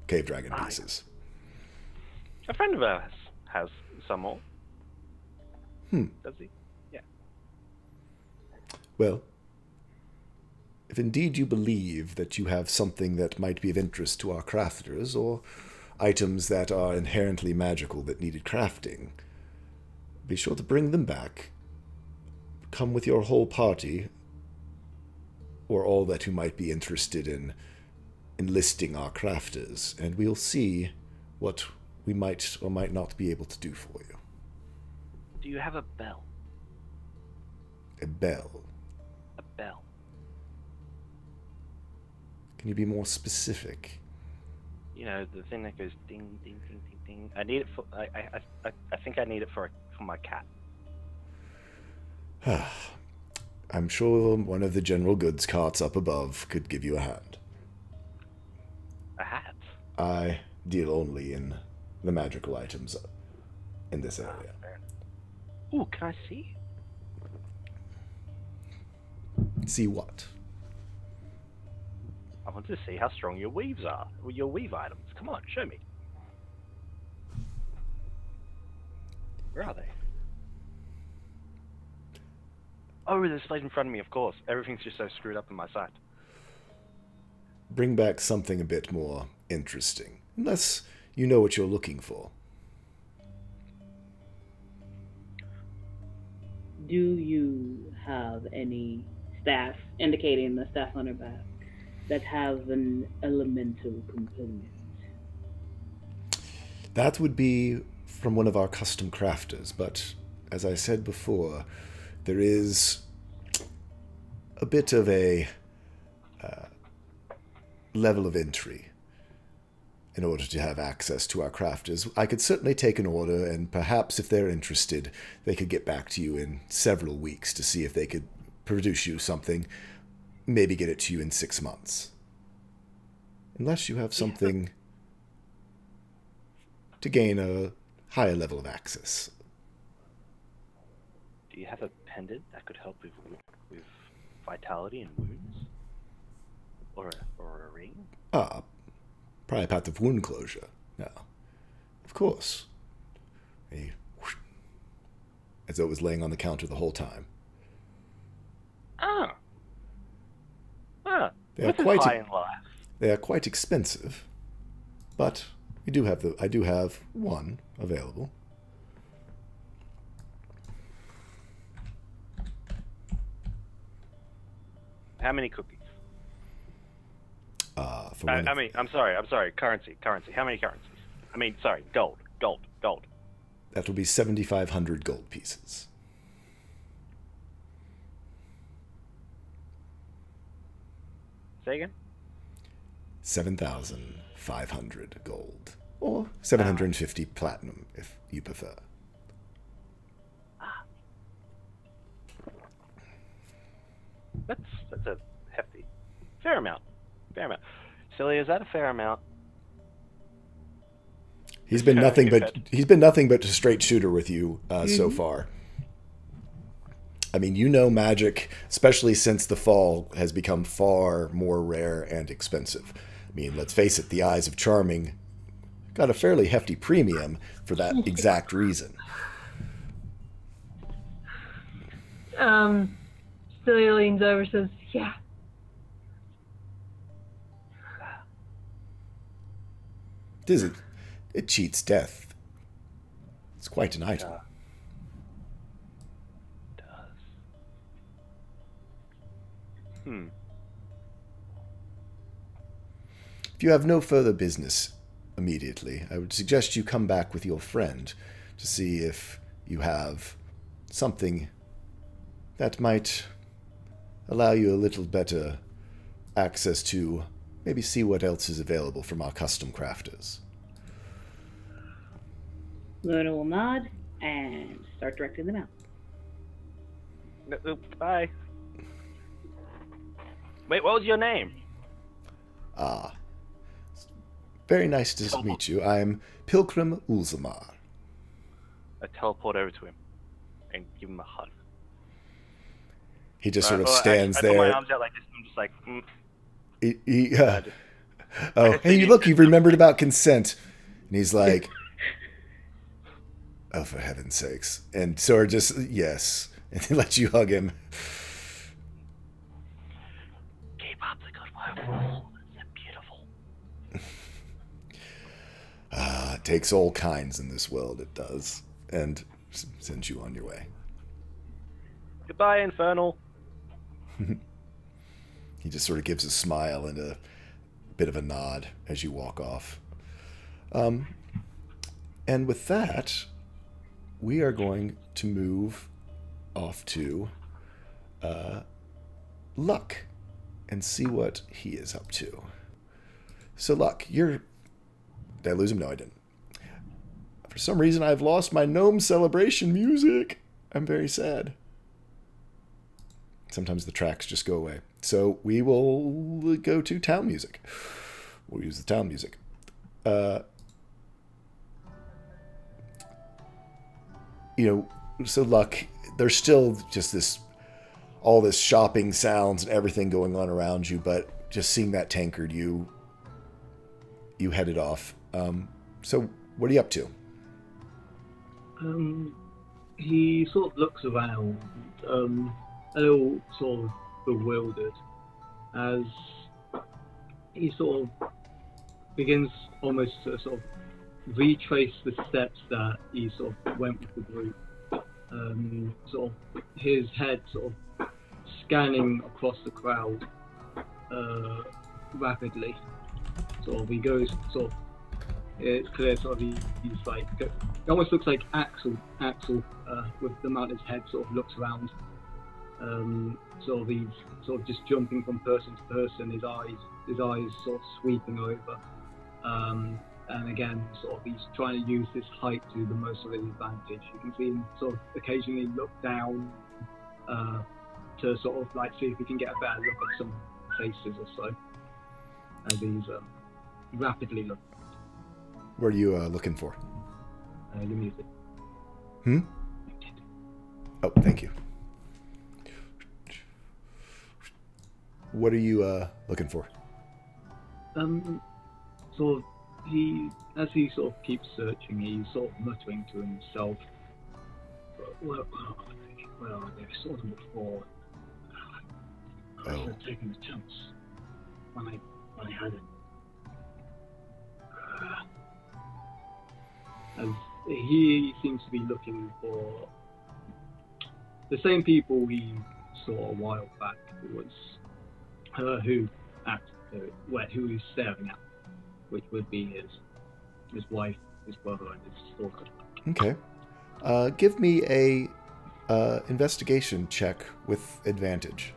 Cave dragon pieces. A friend of ours has some more. Does he? Yeah. Well, if indeed you believe that you have something that might be of interest to our crafters, or items that are inherently magical that needed crafting, be sure to bring them back. Come with your whole party, or all that who might be interested in enlisting our crafters, and we'll see what we might or might not be able to do for you. Do you have a bell? A bell? A bell. Can you be more specific? You know, the thing that goes ding, ding, ding, ding, ding. I need it for. I think I need it for my cat. I'm sure one of the general goods carts up above could give you a hand. A hat. I deal only in the magical items in this area. Ooh, can I see? See what? I want to see how strong your weaves are. Your weave items. Come on, show me. Where are they? Oh, they're displayed in front of me, of course. Everything's just so screwed up in my sight. Bring back something a bit more interesting. Unless you know what you're looking for. Do you have any staff, indicating the staff on her back, that have an elemental component? That would be from one of our custom crafters, but as I said before, there is a bit of a level of entry in order to have access to our crafters. I could certainly take an order, and perhaps if they're interested, they could get back to you in several weeks to see if they could produce you something, maybe get it to you in 6 months. Unless you have something to gain a higher level of access. Do you have a pendant that could help with vitality and wounds? Or a ring? Probably a path of wound closure. No. Of course. As though it was laying on the counter the whole time. They are quite high in life. They are quite expensive, but I do have one available. How many cookies? I'm sorry. Currency. How many currencies? Gold. That will be 7,500 gold pieces. Say again? 7,500 gold. Or 750 platinum, if you prefer. That's a hefty, fair amount. Silly, is that a fair amount? He's been nothing but a straight shooter with you so far. I mean, you know, magic, especially since the fall, has become far more rare and expensive. I mean, let's face it, the Eyes of Charming got a fairly hefty premium for that exact reason. Celia leans over and says, yeah. It cheats death. It's quite an item. It does. If you have no further business immediately, I would suggest you come back with your friend to see if you have something that might allow you a little better access to maybe see what else is available from our custom crafters. Luna will nod and start directing them out. Bye. Wait, what was your name? Very nice to meet you. I'm Pilgrim Ulzamar. I teleport over to him and give him a hug. He just sort of stands there. I put my arms out like this, and I'm just like... Hey, look, you've remembered about consent. And he's like, oh, for heaven's sakes. And Sora just, yes. And he lets you hug him. Keep up the good work. It's beautiful. It takes all kinds in this world, it does. And sends you on your way. Goodbye, Infernal. He just sort of gives a smile and a bit of a nod as you walk off. And with that, we are going to move off to Luck and see what he is up to. So Luck, did I lose him? No, I didn't. For some reason, I've lost my gnome celebration music. I'm very sad. sometimes the tracks just go away. So we will go to town music. We'll use the town music. So Luck, there's still just all this shopping sounds and everything going on around you, but just seeing that tankard, you headed off. So what are you up to? He sort of looks around, a little sort of bewildered, as he sort of begins almost to sort of retrace the steps that he sort of went with the group. Sort of his head sort of scanning across the crowd rapidly. Sort of he goes sort of, it's clear sort of he's like, it almost looks like Axel with the amount his head sort of looks around. Sort of he's sort of just jumping from person to person, his eyes sort of sweeping over. And again, sort of he's trying to use this height to the most of his advantage. You can see him sort of occasionally look down to sort of like see if he can get a better look at some faces or so, as he's rapidly looking. What are you looking for? The music. Oh, thank you. What are you looking for? Sort of as he sort of keeps searching, he's sort of muttering to himself. Well, they've saw them before. I should have taken the chance when I had it. As he seems to be looking for the same people he saw a while back. It was who he's staring at, which would be his wife, his brother, and his stalker. Okay. Give me a investigation check with advantage.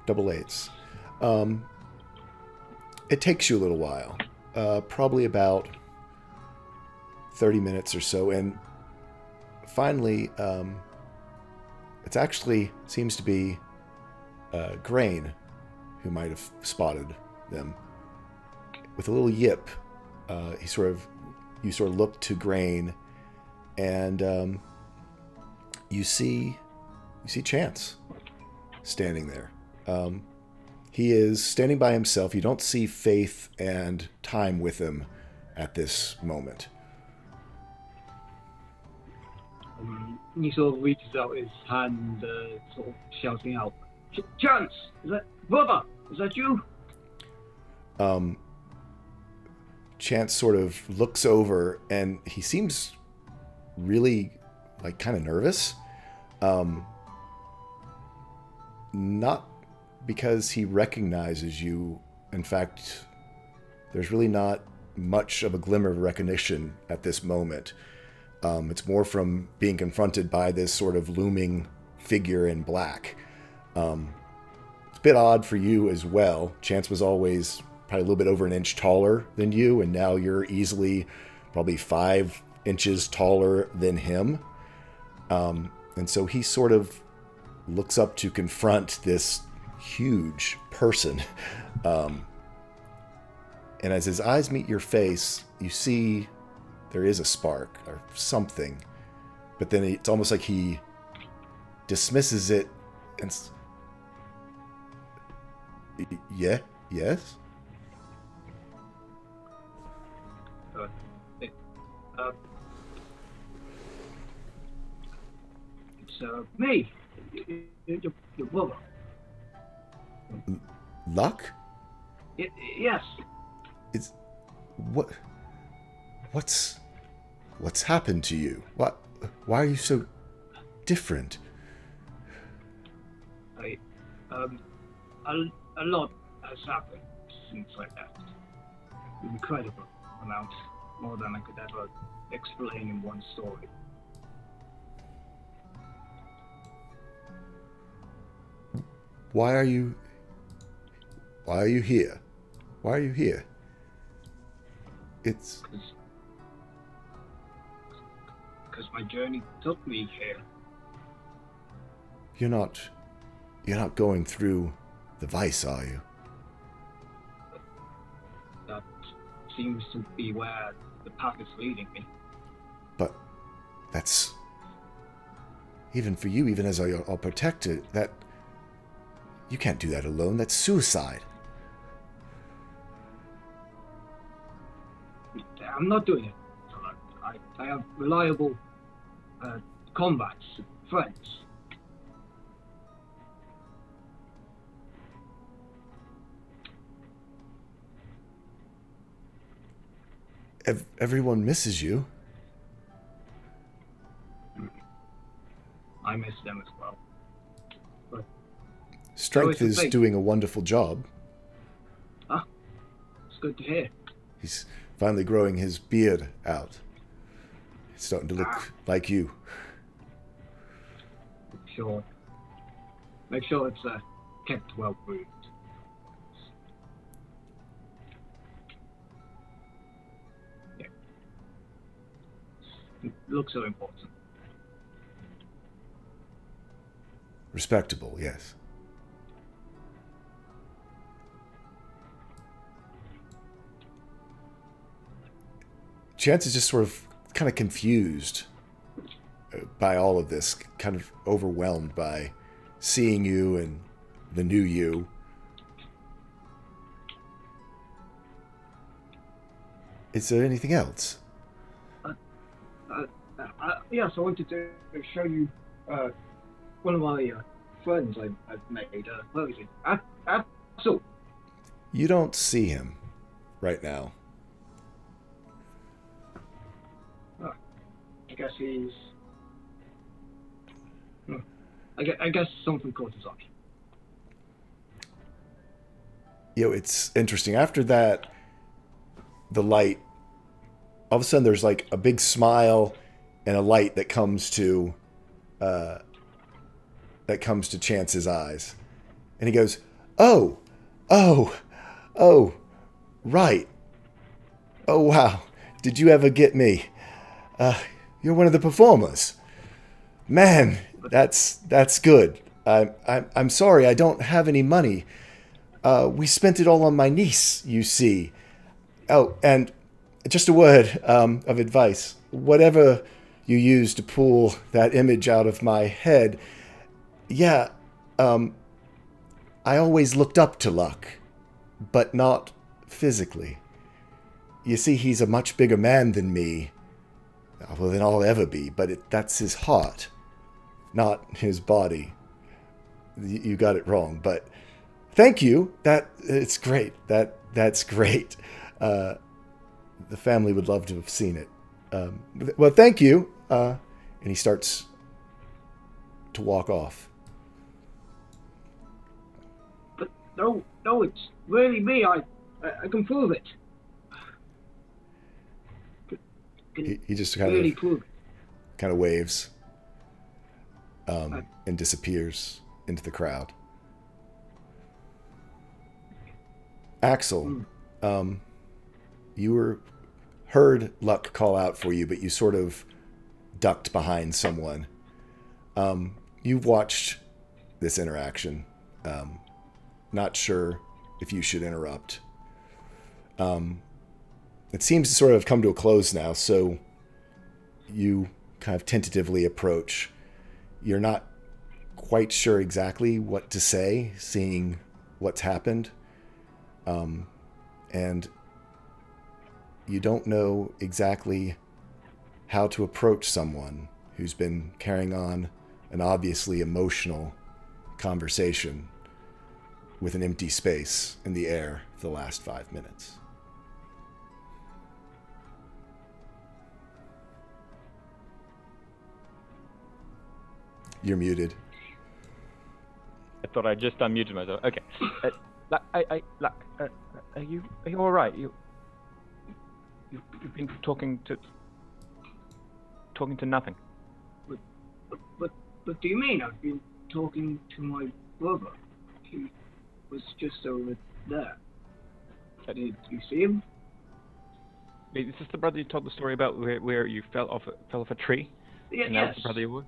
Double 8s. It takes you a little while, probably about 30 minutes or so, and finally, it actually seems to be Grain who might have spotted them. With a little yip, you sort of look to Grain, and you see Chance standing there. He is standing by himself. You don't see Faith and Time with him at this moment. He sort of reaches out his hand, sort of shouting out, "Chance! Is that brother? Is that you?" Chance sort of looks over, and he seems really, like, kind of nervous. Not because he recognizes you. In fact, there's really not much of a glimmer of recognition at this moment. It's more from being confronted by this sort of looming figure in black. It's a bit odd for you as well. Chance was always probably a little bit over an inch taller than you, and now you're easily probably 5 inches taller than him. And so he sort of looks up to confront this huge person. And as his eyes meet your face, you see there is a spark or something, but then it's almost like he dismisses it and yes. It's me, your brother. Luck? Yes. It's what's happened to you? Why are you so different? A lot has happened since I left. Incredible amount, more than I could ever explain in one story. Why are you here? Why are you here? It's... because my journey took me here. You're not going through the vice, are you? That seems to be where the path is leading me. But that's... Even for you, even as our protector, that... You can't do that alone. That's suicide. I'm not doing it. I have reliable combats, friends. Everyone misses you. I miss them as well. But Strength is doing a wonderful job. Ah, it's good to hear. He's finally growing his beard out. It's starting to look like you. Sure. Make sure it's kept well groomed. Yeah. It looks so important. Respectable, yes. Chance is just sort of kind of confused by all of this, kind of overwhelmed by seeing you and the new you. Is there anything else? Yes, I wanted to show you one of my friends I've made. Where is he? So. You don't see him right now. I guess he's... I guess something caught his eye. You know, it's interesting. After that, the light... All of a sudden, there's like a big smile and a light that comes to Chance's eyes. And he goes, oh, right. Oh, wow. Did you ever get me? You're one of the performers. Man, that's good. I'm sorry, I don't have any money. We spent it all on my niece, you see. Oh, and just a word of advice. Whatever you use to pull that image out of my head, yeah, I always looked up to Luck, but not physically. You see, he's a much bigger man than me. Well, than I'll ever be, but that's his heart, not his body. You got it wrong, but thank you. It's great. That's great. The family would love to have seen it. Well, thank you. And he starts to walk off. But no, it's really me. I can prove it. He just kind of waves and disappears into the crowd. Axel, you heard Luck call out for you, but you sort of ducked behind someone. You've watched this interaction. Not sure if you should interrupt. It seems to sort of come to a close now, so you kind of tentatively approach. You're not quite sure exactly what to say, seeing what's happened. And you don't know exactly how to approach someone who's been carrying on an obviously emotional conversation with an empty space in the air for the last 5 minutes. You're muted. I thought I just unmuted myself. Okay. Are you all right? You've been talking to nothing. What do you mean? I've been talking to my brother. He was just over there. Did you see him? Wait, is this the brother you told the story about where you fell off a tree? An yes. elder brother you were?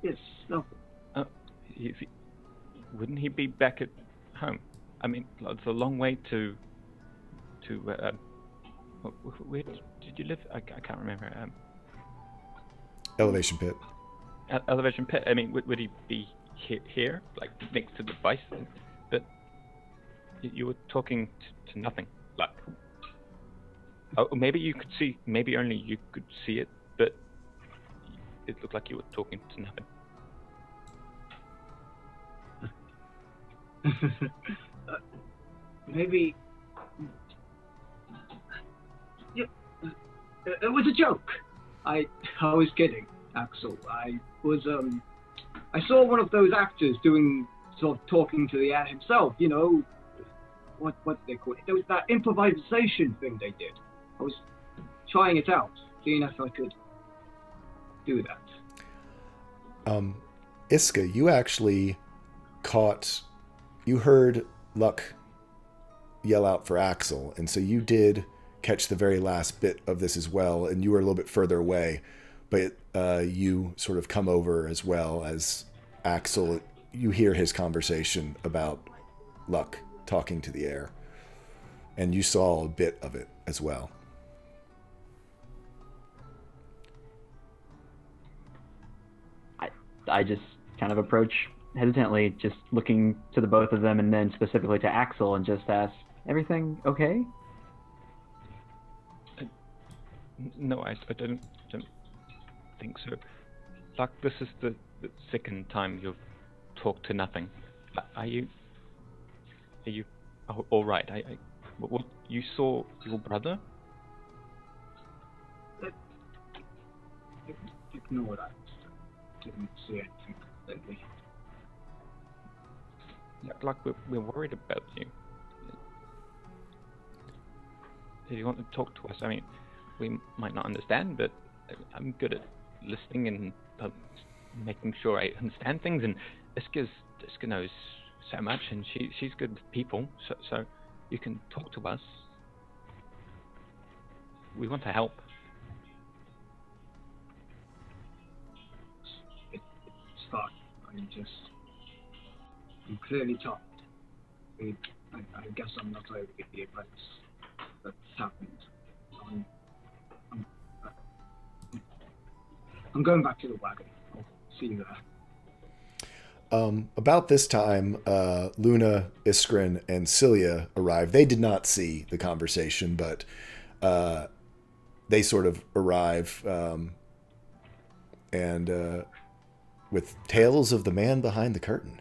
Yes. No. Wouldn't he be back at home? I mean, it's a long way to where did you live? I can't remember. Elevation pit. Elevation pit. I mean, would he be here, like next to the bison? But you were talking to nothing. Like, oh, maybe you could see. Maybe only you could see it, but it looked like you were talking to nothing. Maybe. Yeah, it was a joke. I was kidding, Axel. I saw one of those actors doing sort of talking to the air himself. You know, what do they call it? There was that improvisation thing they did. I was trying it out, seeing if I could do that. Iska, you actually you heard Luck yell out for Axel, and so you did catch the very last bit of this as well, and you were a little bit further away, but you sort of come over as well as Axel. You hear his conversation about Luck talking to the air, and you saw a bit of it as well. I just kind of approach hesitantly, just looking to the both of them and then specifically to Axel, and just ask, everything okay? No, I don't think so. Like, this is the second time you've talked to nothing. Are you all right? What you saw your brother? Ignore that. Didn't see anything lately. Like we're worried about you. If you want to talk to us, I mean, we might not understand, but I'm good at listening and making sure I understand things. And Iska knows so much, and she's good with people, so you can talk to us. We want to help. It's fine. I'm clearly tired. I guess I'm not over the events that's happened. I'm going back to the wagon. I'll see you there. About this time, Luna, Iskrin, and Cilia arrive. They did not see the conversation, but they sort of arrive and with tales of the man behind the curtain.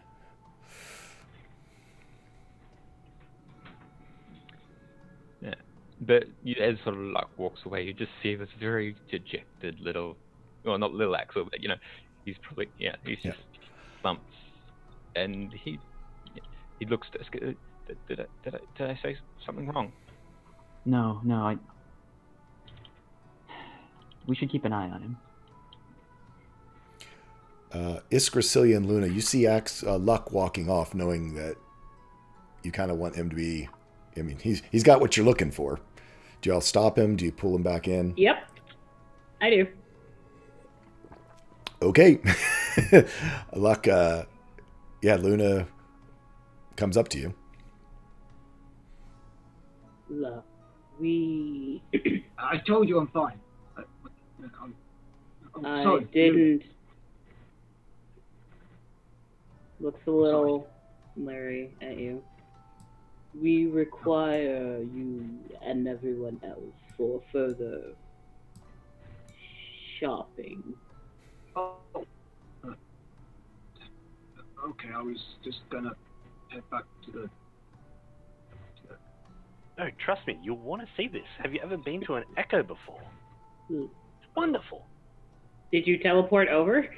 Yeah, but as sort of Luck walks away, you just see this very dejected little, well, not little Axel, but he's probably he's just slumped, and he looks to Iska. Did I say something wrong? No, we should keep an eye on him. Iskra, Cilia, and Luna, you see Luck walking off, knowing that you kind of want him to be. I mean, he's got what you're looking for. Do y'all stop him? Do you pull him back in? Yep, I do. Okay. Luck, Luna comes up to you. Look, I told you I'm fine. I'm sorry. Didn't. Looks a little Larry at you. We require you and everyone else for further shopping. Oh. Okay, I was just gonna head back to the... No, trust me, you'll want to see this. Have you ever been to an Echo before? It's wonderful. Did you teleport over?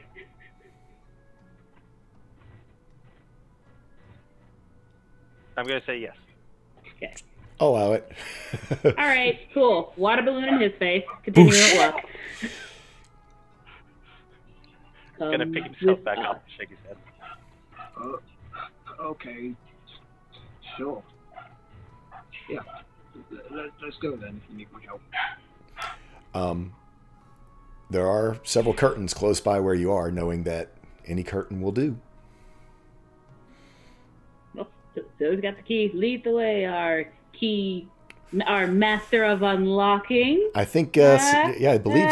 I'm going to say yes. Okay. I'll allow it. All right, cool. Water balloon in his face. Continue at Luck. He's going to pick himself back up and shake his head. Okay. Sure. Yeah. Let's go then if you need my help. there are several curtains close by where you are, knowing that any curtain will do. Well, Zoe's got the key. Lead the way, our master of unlocking. I think, I believe,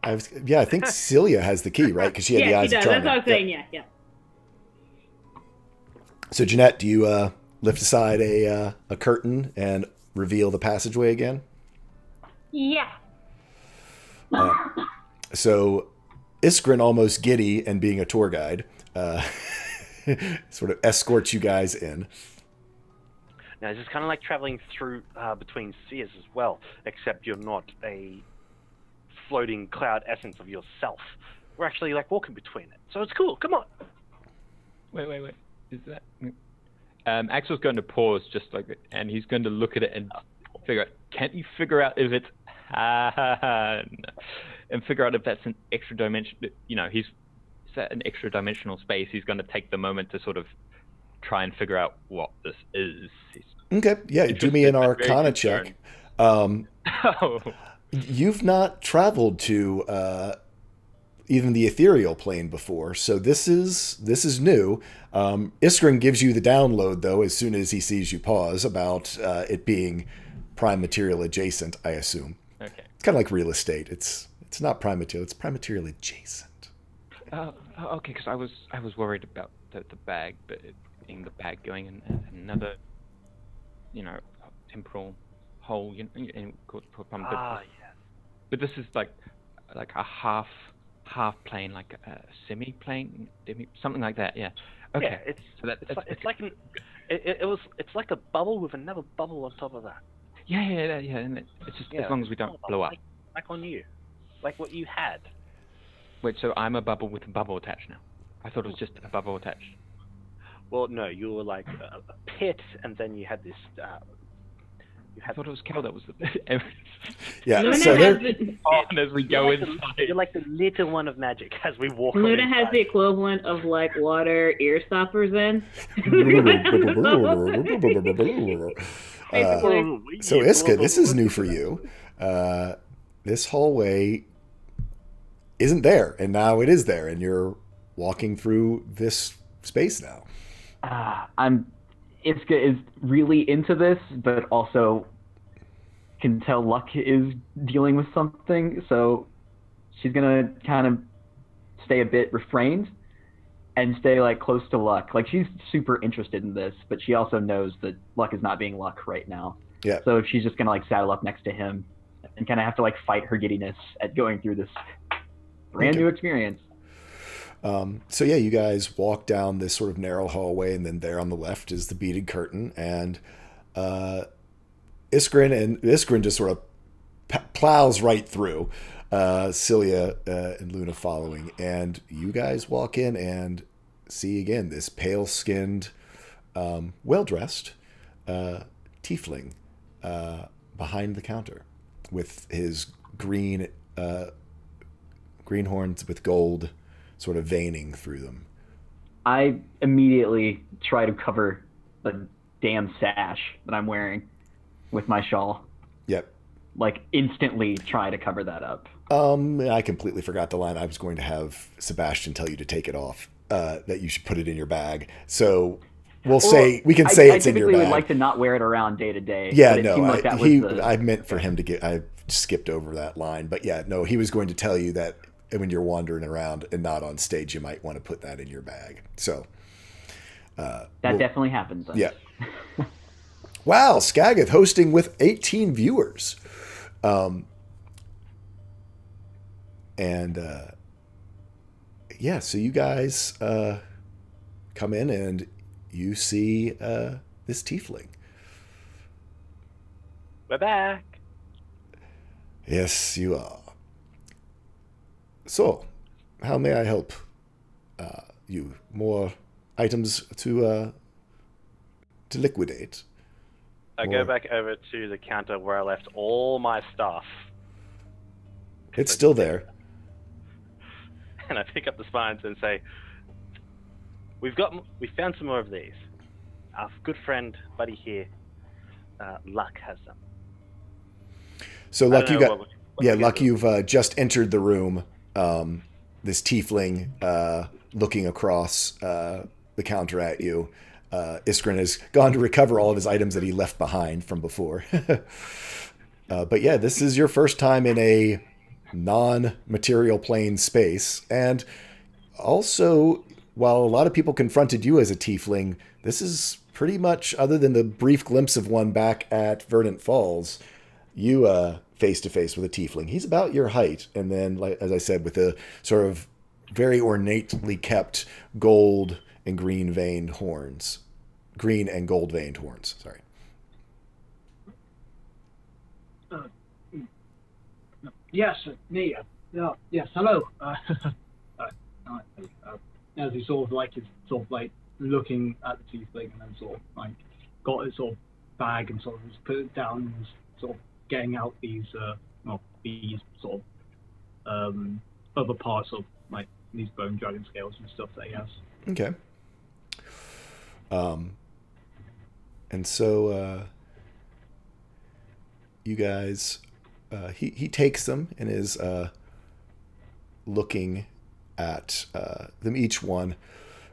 I think Celia has the key, right? Because she had the eyes of Charmin. That's what I was saying. Yeah. So, Jeanette, do you lift aside a curtain and reveal the passageway again? Yeah. So, Iskrin, almost giddy and being a tour guide, sort of escorts you guys in. Now, it's just kind of like traveling through between spheres as well, except you're not a floating cloud essence of yourself. We're actually like walking between it, so it's cool. Come on. Wait. Is that? Axel's going to pause just like, and he's going to look at it and figure out. Can't you figure out if it's and figure out if that's an extra dimension? You know, is that an extra dimensional space? He's going to take the moment to sort of try and figure out what this is. Okay, yeah, do me an Arcana check. You've not traveled to even the ethereal plane before, so this is new. Iskrin gives you the download, though, as soon as he sees you pause, about it being prime material adjacent, I assume. Okay. It's kind of like real estate. It's not prime material, it's prime material adjacent. Okay, because I was worried about the bag, but it being the bag going in another, temporal hole, yes. But this is like a half plane, like a semi plane, something like that. Yeah. Okay. Yeah, it's like a bubble with another bubble on top of that. Yeah. And it's just as long as we don't blow up. Like on you, like what you had. Wait, so I'm a bubble with a bubble attached now? I thought it was just a bubble attached. Well, no, you were like a pit, and then you had this. I thought it was Cal that was the. Yeah, Luna so has as we go inside. You're like the little one of magic as we walk. Luna has the equivalent of like water ear stoppers in. So Iska, this is new for you. This hallway isn't there, and now it is there, and you're walking through this space now. Iska is really into this, but also can tell Luck is dealing with something, so she's gonna kind of stay a bit refrained and stay like close to Luck. Like, she's super interested in this, but she also knows that Luck is not being Luck right now. Yeah. So she's just gonna like saddle up next to him and kind of have to like fight her giddiness at going through this brand new experience. So yeah, you guys walk down this sort of narrow hallway, and then there on the left is the beaded curtain, and Iskrin just sort of plows right through, Celia and Luna following, and you guys walk in and see again this pale-skinned, well-dressed tiefling behind the counter with his green horns with gold sort of veining through them. I immediately try to cover the damn sash that I'm wearing with my shawl. Yep. Like, instantly try to cover that up. I completely forgot the line. I was going to have Sebastian tell you to take it off, that you should put it in your bag. So we can say it's in your bag. I typically would like to not wear it around day to day. Yeah, but no, I meant for him to get, I skipped over that line, but yeah, no, he was going to tell you that when you're wandering around and not on stage, you might want to put that in your bag. So that definitely happens. Then. Yeah. Wow, Skagith hosting with 18 viewers. So you guys come in and you see this tiefling. We're back. Yes, you are. So, how may I help you? More items to liquidate? I go back over to the counter where I left all my stuff. It's still there. And I pick up the spines and say, we found some more of these. Our good friend, buddy here, Luck has them. So, Luck, you got... Yeah, Luck, you've just entered the room. This tiefling looking across the counter at you. Iskrin has gone to recover all of his items that he left behind from before. But yeah, this is your first time in a non-material plane space. And also, while a lot of people confronted you as a tiefling, this is pretty much, other than the brief glimpse of one back at Verdant Falls, you face-to-face with a tiefling. He's about your height. And then, like, as I said, with a sort of very ornately kept gold and green veined horns. Green and gold veined horns, sorry. Yes, me. Yes, hello. As he sort of like is sort of like looking at the tiefling and then sort of like got his sort of bag and sort of just put it down and sort of getting out these sort of other parts of like these bone dragon scales and stuff that he has. Okay. And so you guys, he takes them and is looking at them each one,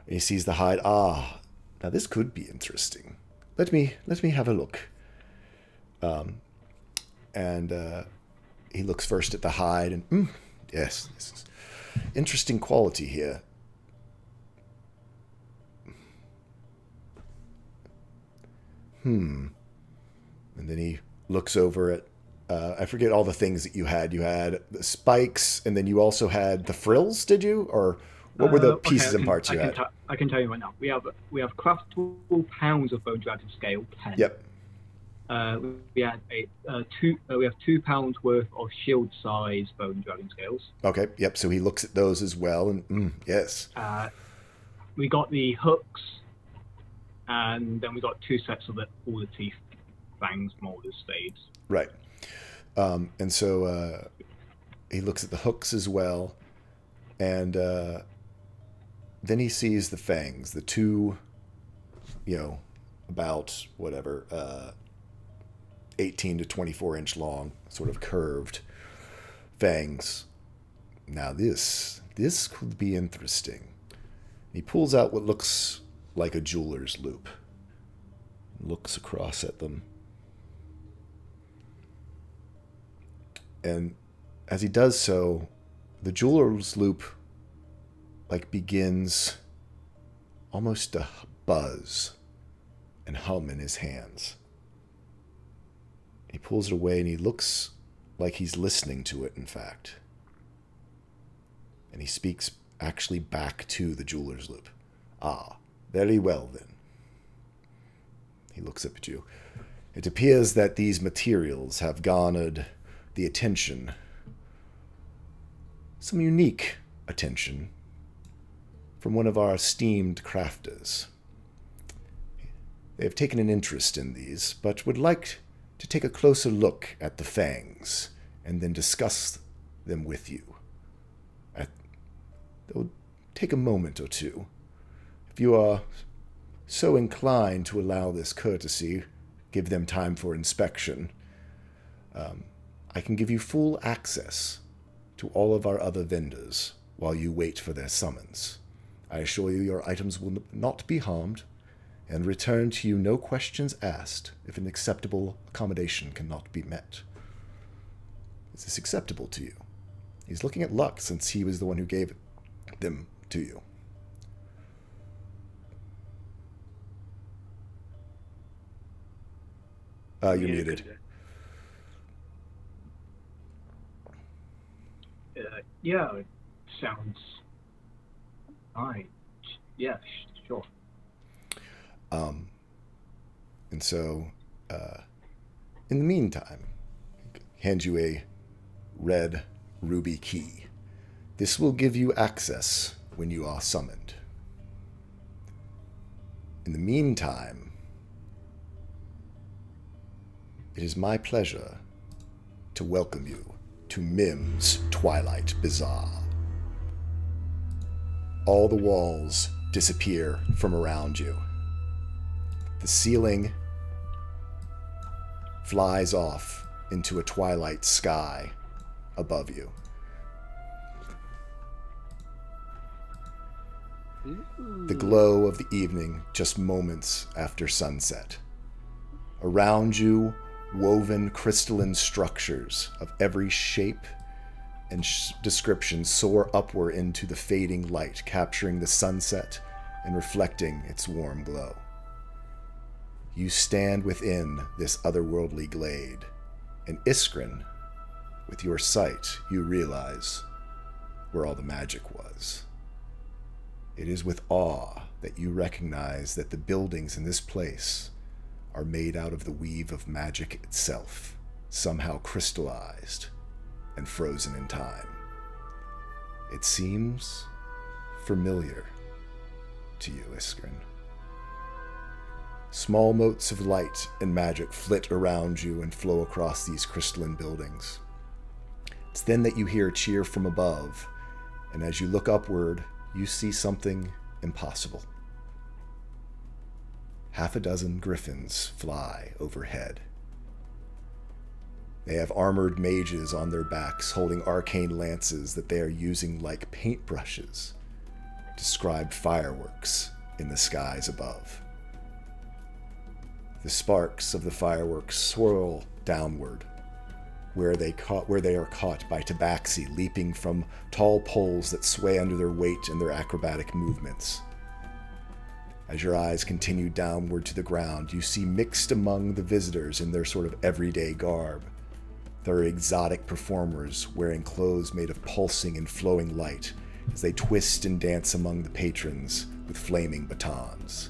and he sees the hide. Ah, now this could be interesting. Let me have a look. And he looks first at the hide, and yes, this is interesting quality here. And then he looks over at, I forget all the things that you had. You had the spikes, and then you also had the frills, did you? Or what were the pieces and parts you had? I can tell you right now. We have craftable pounds of bone dragon scale, 10. Yep. We had we have 2 pounds worth of shield size bone dragon scales. Okay. Yep. So he looks at those as well, and yes. We got the hooks, and then we got 2 sets of all the teeth, fangs, molders, spades. Right. And so he looks at the hooks as well, and then he sees the fangs, the 2, about whatever, 18 to 24 inch long, sort of curved fangs. Now this could be interesting. He pulls out what looks like a jeweler's loop, looks across at them. And as he does so, the jeweler's loop begins almost to buzz and hum in his hands. He pulls it away and he looks like he's listening to it, in fact. And he speaks actually back to the jeweler's loop. Ah, very well then. He looks up at you. It appears that these materials have garnered the attention, some unique attention, from one of our esteemed crafters. They have taken an interest in these, but would like to take a closer look at the fangs and then discuss them with you. It will take a moment or two. If you are so inclined to allow this courtesy, give them time for inspection, I can give you full access to all of our other vendors while you wait for their summons. I assure you your items will not be harmed, and return to you no questions asked if an acceptable accommodation cannot be met. Is this acceptable to you? He's looking at Luck, since he was the one who gave them to you. You're muted. Yeah, it sounds fine. Yeah, sure. And so, in the meantime, hand you a red ruby key. This will give you access when you are summoned. In the meantime, it is my pleasure to welcome you to Mim's Twilight Bazaar. All the walls disappear from around you. The ceiling flies off into a twilight sky above you. The glow of the evening just moments after sunset. Around you, woven crystalline structures of every shape and description soar upward into the fading light, capturing the sunset and reflecting its warm glow. You stand within this otherworldly glade, and Iskrin, with your sight, you realize where all the magic was. It is with awe that you recognize that the buildings in this place are made out of the weave of magic itself, somehow crystallized and frozen in time. It seems familiar to you, Iskrin. Small motes of light and magic flit around you and flow across these crystalline buildings. It's then that you hear a cheer from above, and as you look upward, you see something impossible. Half a dozen griffins fly overhead. They have armored mages on their backs, holding arcane lances that they are using like paintbrushes to scribe fireworks in the skies above. The sparks of the fireworks swirl downward, where they are caught by tabaxi leaping from tall poles that sway under their weight and their acrobatic movements. As your eyes continue downward to the ground, you see mixed among the visitors in their sort of everyday garb. There are exotic performers wearing clothes made of pulsing and flowing light as they twist and dance among the patrons with flaming batons.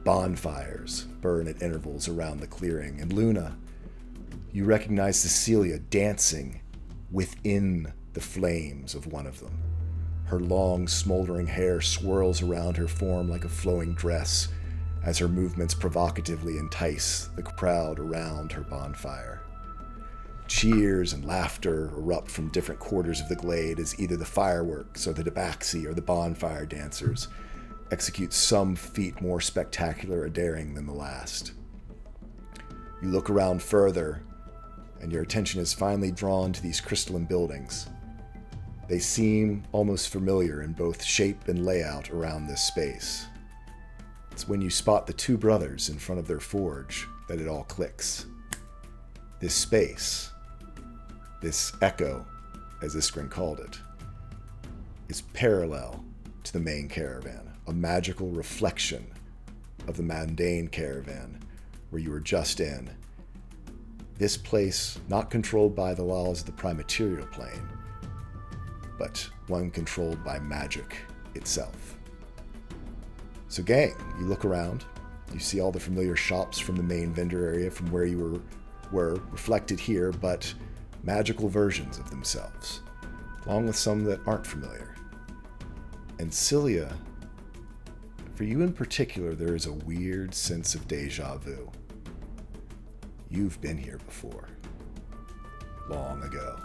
Bonfires burn at intervals around the clearing, and Luna, you recognize Cecilia dancing within the flames of one of them. Her long, smoldering hair swirls around her form like a flowing dress as her movements provocatively entice the crowd around her bonfire. Cheers and laughter erupt from different quarters of the glade as either the fireworks or the tabaxi or the bonfire dancers execute some feat more spectacular or daring than the last. You look around further, and your attention is finally drawn to these crystalline buildings. They seem almost familiar in both shape and layout around this space. It's when you spot the two brothers in front of their forge that it all clicks. This space, this echo, as Iskrin called it, is parallel to the main caravan, a magical reflection of the mundane caravan where you were just in. This place not controlled by the laws of the prime-material plane, but one controlled by magic itself. So gang, you look around, you see all the familiar shops from the main vendor area from where you were reflected here, but magical versions of themselves, along with some that aren't familiar. And Cilia, for you in particular, there is a weird sense of deja vu. You've been here before, long ago.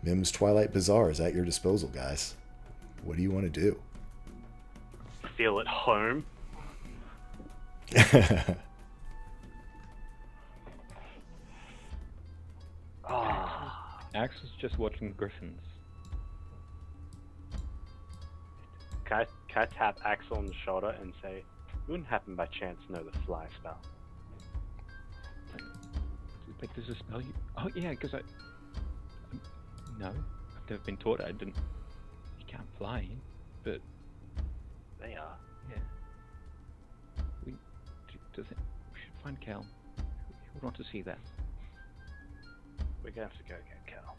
Mim's Twilight Bazaar is at your disposal, guys. What do you want to do? Feel at home. Axe is just watching griffins. Can I tap Axel on the shoulder and say, "You wouldn't happen by chance know the fly spell?" But there's a spell you... Oh yeah, because no, I've never been taught it. I didn't... You can't fly, but... They are. Yeah. We should find Cal. We would want to see that. We're gonna have to go get Cal.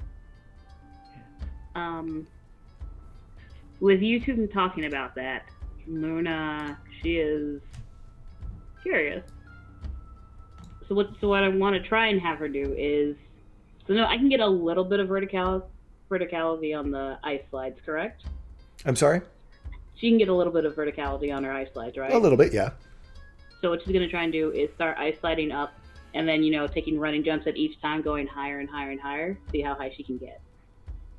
Yeah. With you two talking about that, Luna, she is curious. So what I want to try and have her do is, so no, I can get a little bit of verticality on the ice slides, correct? I'm sorry? She can get a little bit of verticality on her ice slides, right? A little bit, yeah. So what she's going to try and do is start ice sliding up, and then, taking running jumps at each time, going higher and higher and higher, see how high she can get.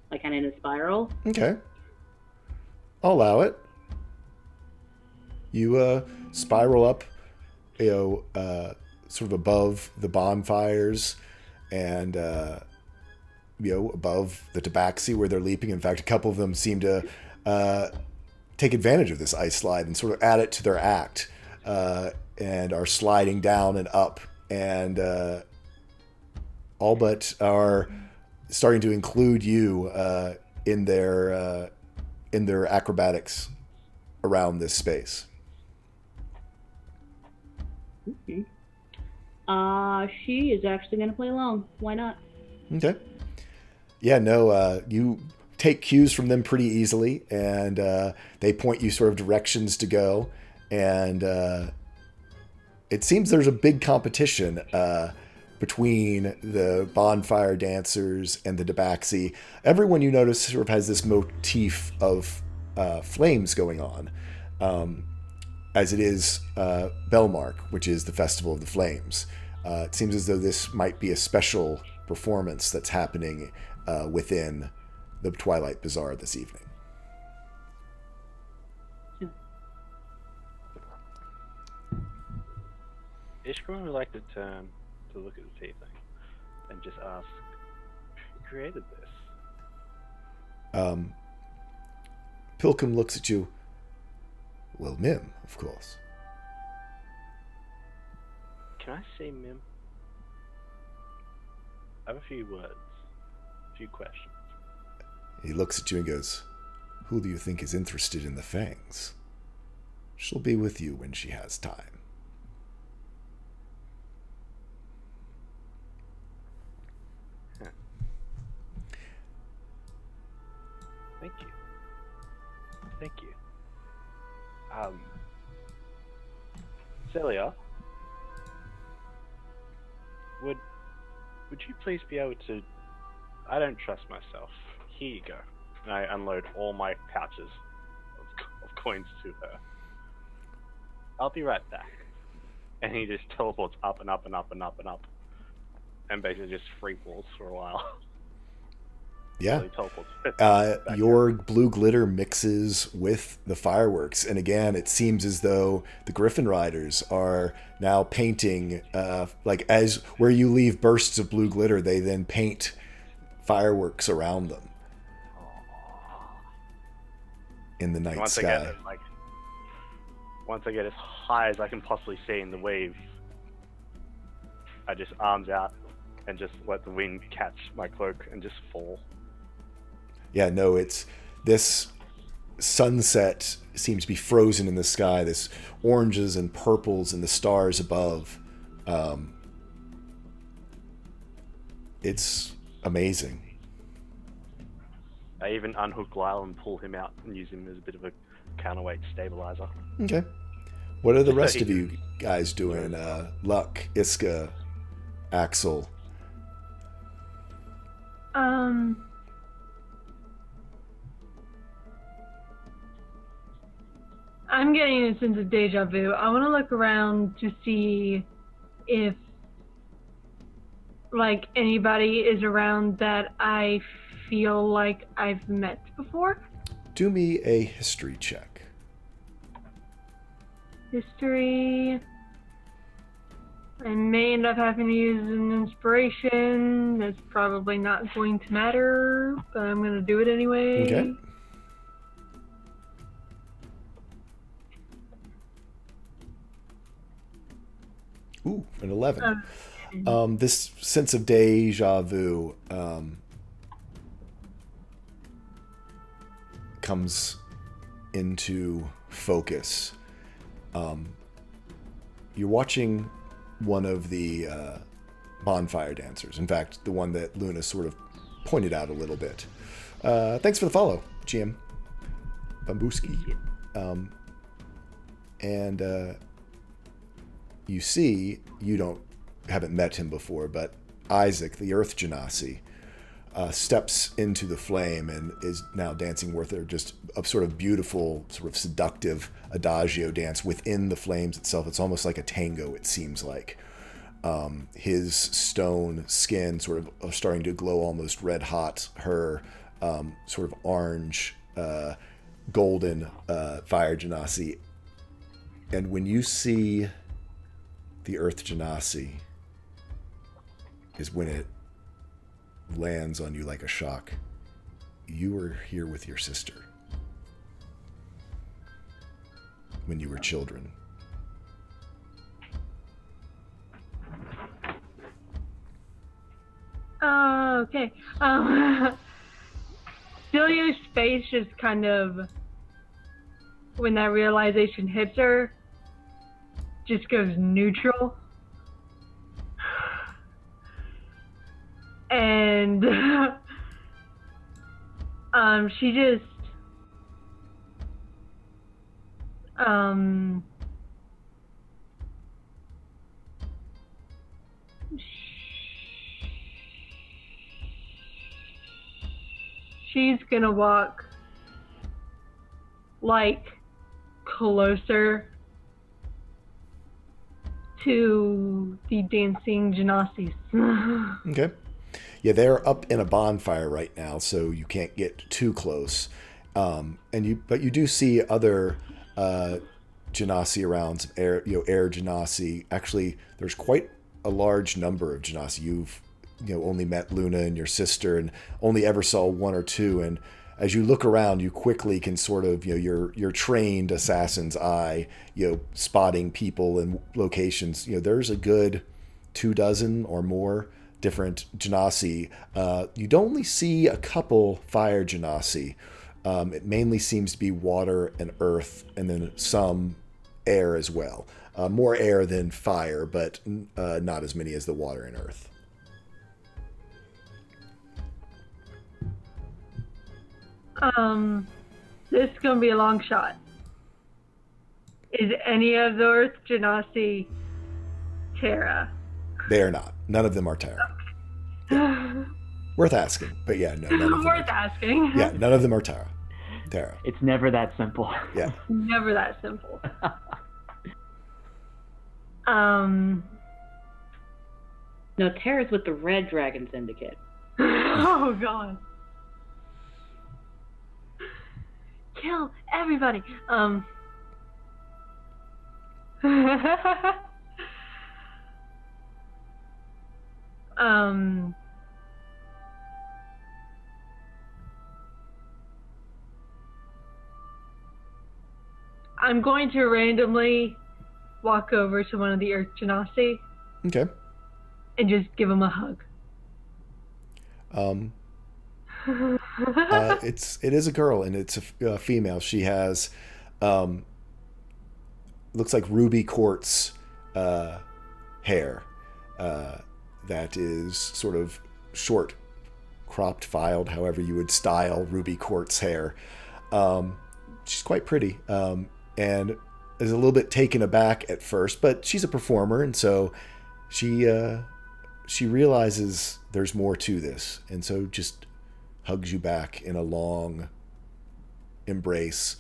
Like kind of in a spiral. Okay. I'll allow it. You spiral up, sort of above the bonfires and above the tabaxi where they're leaping. In fact, a couple of them seem to take advantage of this ice slide and sort of add it to their act, and are sliding down and up, and all but are starting to include you in their acrobatics around this space. Okay. She is actually going to play along. Why not? Okay. Yeah, no, you take cues from them pretty easily, and they point you sort of directions to go, and it seems there's a big competition between the bonfire dancers and the tabaxi. Everyone, you notice, sort of has this motif of flames going on, as it is Belmark, which is the Festival of the Flames. It seems as though this might be a special performance that's happening within the Twilight Bazaar this evening. Ishkran would like to turn to look at the tea thing and just ask, who created this? Pilcum looks at you. Well, Mim, of course. Can I say Mim? I have a few words, a few questions. He looks at you and goes, who do you think is interested in the fangs? She'll be with you when she has time. Thank you. Thank you. Celia, would you please be able to... I don't trust myself. Here you go. And I unload all my pouches of coins to her. I'll be right back. And he just teleports up and up and up and up and up. And basically just free falls for a while. Yeah. So he teleports your blue glitter mixes with the fireworks. And again, it seems as though the Griffin Riders are now painting, like as where you leave bursts of blue glitter, they then paint fireworks around them in the night sky. Once I get as high as I can possibly see in the wave, I just arms out and just let the wind catch my cloak and just fall. Yeah, no, it's this sunset seems to be frozen in the sky, this oranges and purples and the stars above. It's amazing. I even unhook Lyle and pull him out and use him as a bit of a counterweight stabilizer. Okay. What are the rest of you guys doing? Luck, Iska, Axel. I'm getting a sense of deja vu. I want to look around to see if, like, anybody is around that I feel like I've met before. Do me a history check. History. I may end up having to use an inspiration. That's probably not going to matter, but I'm going to do it anyway. Okay. Ooh, an 11. This sense of deja vu comes into focus. You're watching one of the bonfire dancers. In fact, the one that Luna sort of pointed out a little bit. Thanks for the follow, GM Bambuski. And you see, you haven't met him before, but Isaac, the Earth Genasi, steps into the flame and is now dancing with her, just a sort of beautiful, sort of seductive adagio dance within the flames itself. It's almost like a tango, it seems like. His stone skin sort of starting to glow almost red hot. Her sort of orange, golden fire genasi. And when you see the Earth Genasi is when it lands on you like a shock. You were here with your sister when you were children. Okay. Celia's face just kind of, when that realization hits her, just goes neutral. And she just she's gonna walk like closer to the dancing Genasis. Okay. Yeah, they're up in a bonfire right now, so you can't get too close. But you do see other Genasi around, some air Genasi. Actually, there's quite a large number of Genasi. You've only met Luna and your sister, and only ever saw one or two. And as you look around, you quickly can sort of your trained assassin's eye, spotting people and locations. There's a good 24 or more different Genasi. You don't only see a couple fire Genasi. It mainly seems to be water and earth, and then some air as well. More air than fire, but not as many as the water and earth. This is gonna be a long shot. Is any of the Earth Genasi Terra? They are not. None of them are Terra. Yeah. Worth asking, but yeah, no. None of them Worth asking. Yeah, none of them are Terra. It's never that simple. Yeah. Never that simple. No, Terra's with the Red Dragon Syndicate. Oh god. Kill everybody. I'm going to randomly walk over to one of the Earth Genasi. Okay. And just give him a hug. It is a girl, and it's a female. She has looks like ruby quartz hair that is sort of short, cropped, filed, however you would style ruby quartz hair. She's quite pretty, and is a little bit taken aback at first, but she's a performer, and so she realizes there's more to this, and so just hugs you back in a long embrace.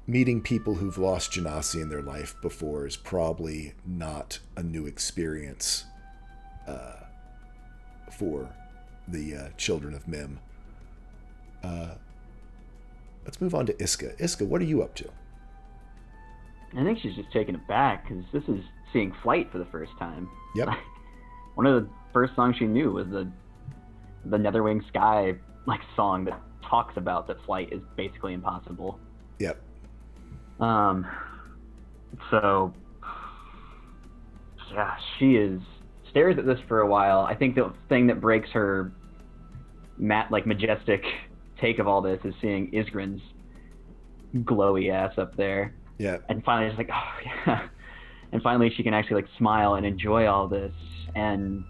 Meeting people who've lost Genasi in their life before is probably not a new experience for the children of Mim. Let's move on to Iska. Iska, what are you up to? I think she's just taken aback because this is seeing Flight for the first time. Yep. One of the first songs she knew was the Netherwing Sky song that talks about that flight is basically impossible. Yep. So yeah, she stares at this for a while. I think the thing that breaks her majestic take of all this is seeing Isgrin's glowy ass up there. Yeah. And finally it's oh yeah. And finally she can actually smile and enjoy all this, and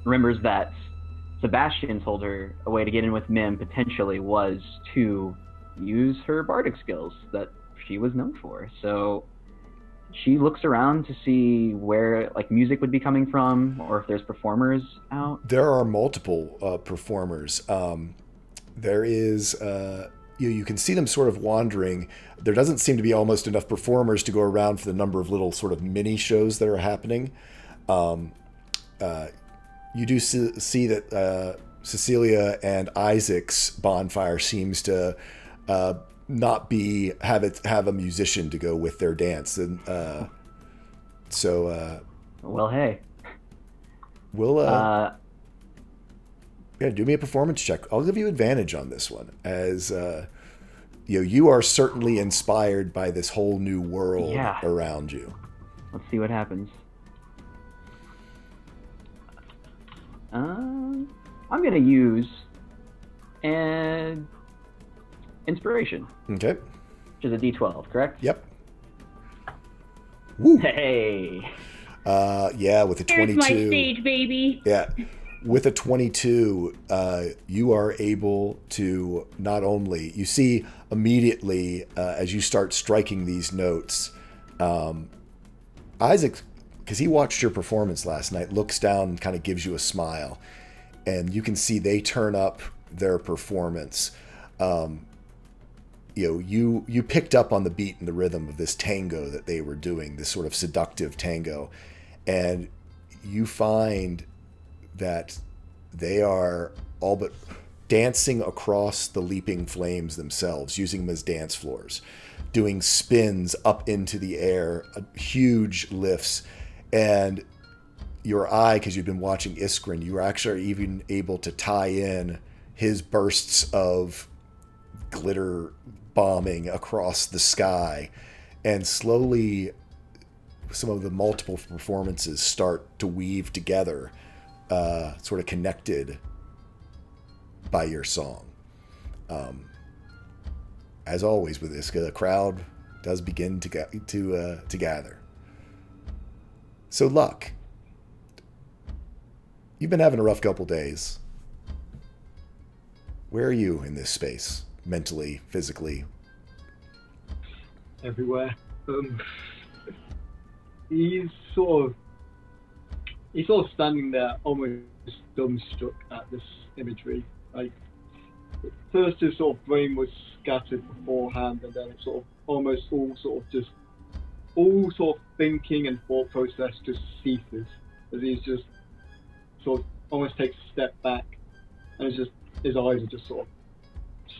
remembers that Sebastian told her a way to get in with Mim potentially was to use her bardic skills that she was known for. So she looks around to see where music would be coming from, or if there's performers out. There are multiple performers. There is you can see them sort of wandering. There doesn't seem to be almost enough performers to go around for the number of little sort of mini shows that are happening. You do see that Cecilia and Isaac's bonfire seems to not be have a musician to go with their dance, and Well, hey. we'll yeah, do me a performance check. I'll give you advantage on this one, as you are certainly inspired by this whole new world Yeah. around you. Let's see what happens. I'm gonna use an inspiration, Okay. which is a D12, correct? Yep. Woo. Hey. Yeah, with a Here's 22. my stage, baby. Yeah. With a 22, you are able to not only, you see immediately as you start striking these notes, Isaac, because he watched your performance last night, looks down and kind of gives you a smile. And you can see they turn up their performance. You picked up on the beat and the rhythm of this tango that they were doing, this sort of seductive tango. And you find that they are all but dancing across the leaping flames themselves, using them as dance floors, doing spins up into the air, huge lifts. And your eye, because you've been watching Iskrin, you were actually even able to tie in his bursts of glitter bombing across the sky. And slowly, some of the multiple performances start to weave together, sort of connected by your song. As always with this, the crowd does begin to gather. So, Luck, you've been having a rough couple days. Where are you in this space, mentally, physically? Everywhere. He's sort of standing there, almost dumbstruck at this imagery. Like, first his sort of brain was scattered beforehand, and then it sort of almost all sort of thinking and thought process just ceases, as he's just sort of almost takes a step back, and it's just his eyes are just sort of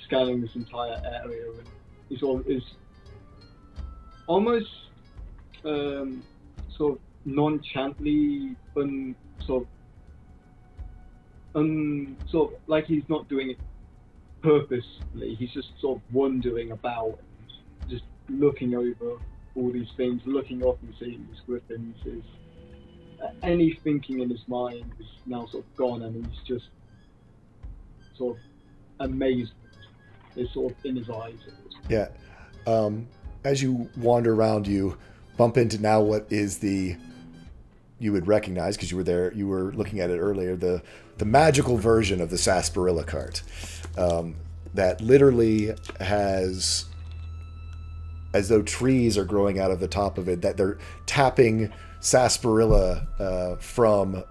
scanning this entire area, and he sort of is almost sort of nonchalantly sort of like he's not doing it purposely. He's just sort of wondering about and just looking over all these things, looking up and seeing these griffins. Any thinking in his mind is now sort of gone, and he's just sort of amazed. It's sort of in his eyes. Yeah. As you wander around, you bump into now what is you would recognize, because you were there, you were looking at it earlier, the magical version of the sarsaparilla cart, that literally has, as though trees are growing out of the top of it, that they're tapping sarsaparilla from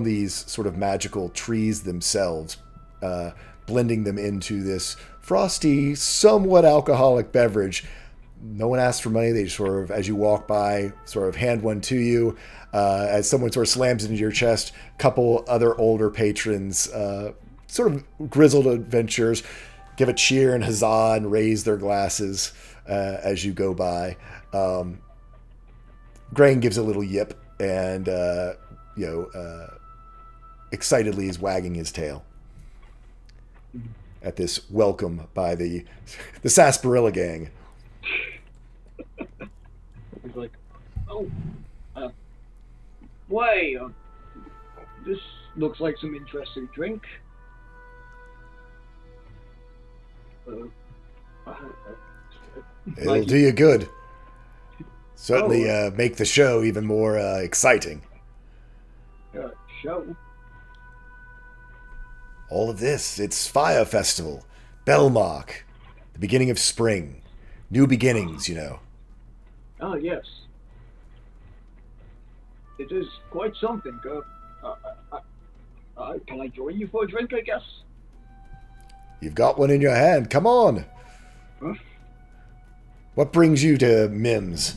these sort of magical trees themselves, blending them into this frosty, somewhat alcoholic beverage. No one asks for money. They just sort of, as you walk by, sort of hand one to you. As someone sort of slams it into your chest, a couple other older patrons, sort of grizzled adventurers, give a cheer and huzzah and raise their glasses as you go by. Grain gives a little yip and, excitedly is wagging his tail at this welcome by the sarsaparilla gang. He's like, oh, why, this looks like some interesting drink. It'll do you good. Certainly make the show even more exciting. Show? All of this, it's Fire Festival, Bellmark, the beginning of spring, new beginnings, Ah, yes. It is quite something. Can I join you for a drink, I guess? You've got one in your hand. Come on. Huh? What brings you to Mims?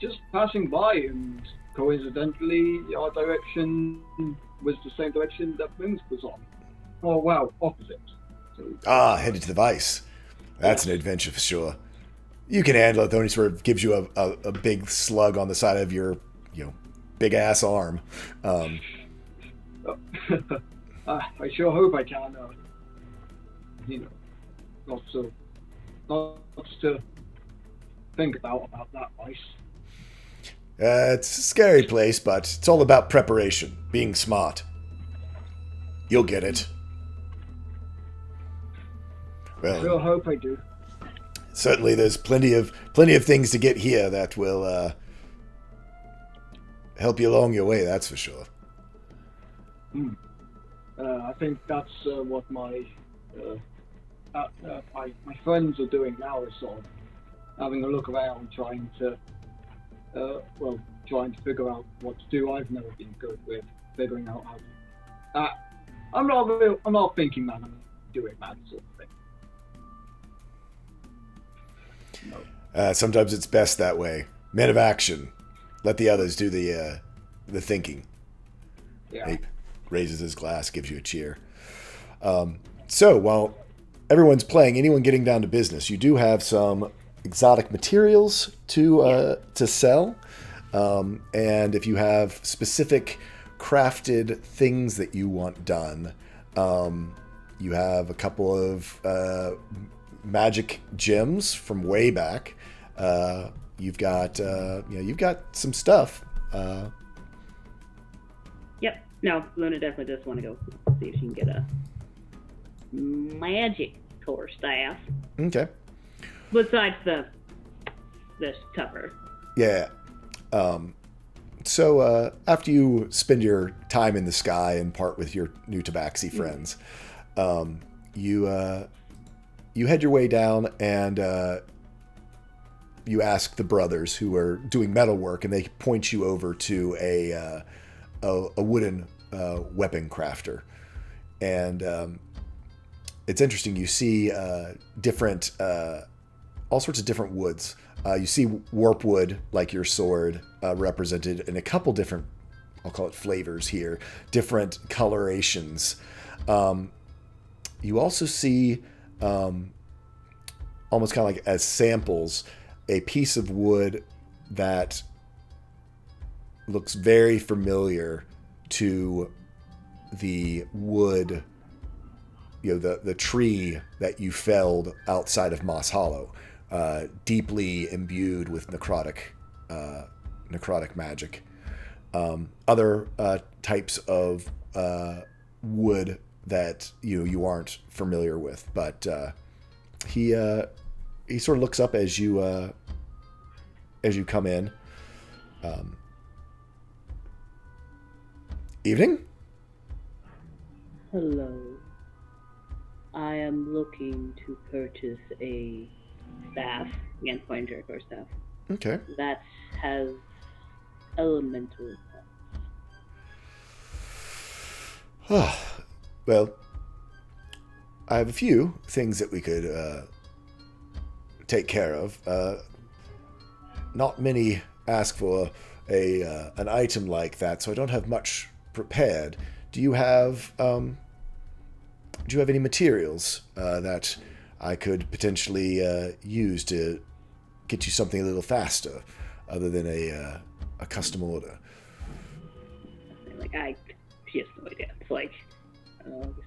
Just passing by, and coincidentally, our direction was the same direction that Minsk was on. Oh, wow, opposite. So, Headed to the Vice. That's an adventure for sure. You can handle it, though. He sort of gives you a big slug on the side of your, big ass arm. I sure hope I can. Lots to think about that place. It's a scary place, but it's all about preparation, being smart. You'll get it. Well, I sure hope I do. Certainly, there's plenty of things to get here that will help you along your way. That's for sure. I think that's what my friends are doing now, is sort of having a look around, trying to figure out what to do. I've never been good with figuring out how to. I'm not thinking man. I'm doing man sort of thing. No. Sometimes it's best that way. Men of action. Let the others do the thinking. Yeah. He raises his glass, gives you a cheer. So while everyone's playing, anyone getting down to business, you do have some exotic materials to sell, and if you have specific crafted things that you want done, you have a couple of magic gems from way back. You've got some stuff. Yep. No, Luna definitely does want to go see if she can get a magic core staff. Okay. Besides the cover. Yeah. So after you spend your time in the sky and part with your new tabaxi friends, you head your way down and you ask the brothers who are doing metal work, and they point you over to a wooden weapon crafter. And it's interesting. You see different, all sorts of different woods. You see warp wood, like your sword, represented in a couple different, I'll call it flavors here, different colorations. You also see, almost kind of like as samples, a piece of wood that looks very familiar to the wood, the tree that you felled outside of Moss Hollow, deeply imbued with necrotic magic. Other types of wood that you aren't familiar with, but he sort of looks up as you come in. Evening? Hello. I am looking to purchase a staff, again pointing to a core staff, Okay. that has elemental effects. Well, I have a few things that we could take care of. Not many ask for an item like that, so I don't have much prepared. Do you have any materials that I could potentially use to get you something a little faster, other than a custom order? Like, she has no idea. It's like,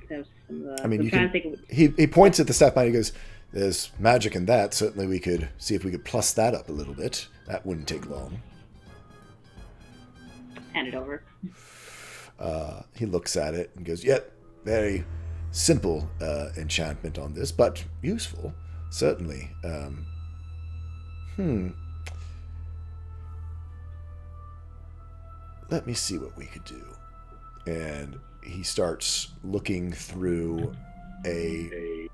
there's some, I mean, I'm you trying can, to think of, he points at the staff mine. He goes, "There's magic in that. Certainly, we could see if we could plus that up a little bit. That wouldn't take long." hand it over. He looks at it and goes, "Yep, very simple enchantment on this, but useful, certainly. Let me see what we could do." And he starts looking through a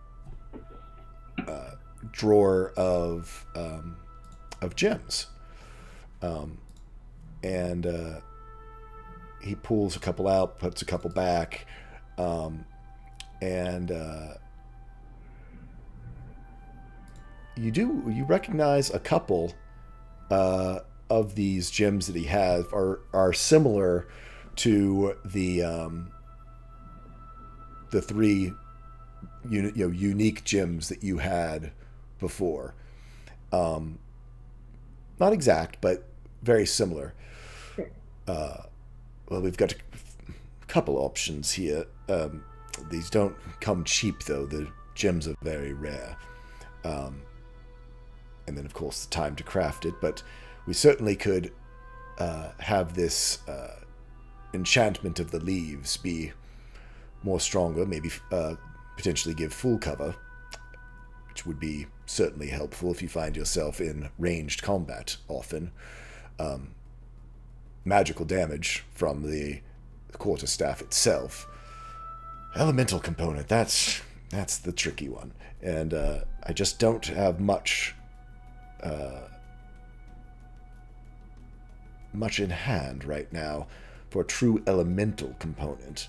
drawer of gems, and he pulls a couple out, puts a couple back, and you recognize a couple of these gems that he has are similar to the three unique gems that you had before. Not exact, but very similar. Well, we've got a couple options here. These don't come cheap, though. The gems are very rare. And then, of course, the time to craft it. But we certainly could have this enchantment of the leaves be more stronger, maybe potentially give full cover, which would be certainly helpful if you find yourself in ranged combat often. Magical damage from the quarterstaff itself. Elemental component, that's the tricky one. And I just don't have much in hand right now for a true elemental component.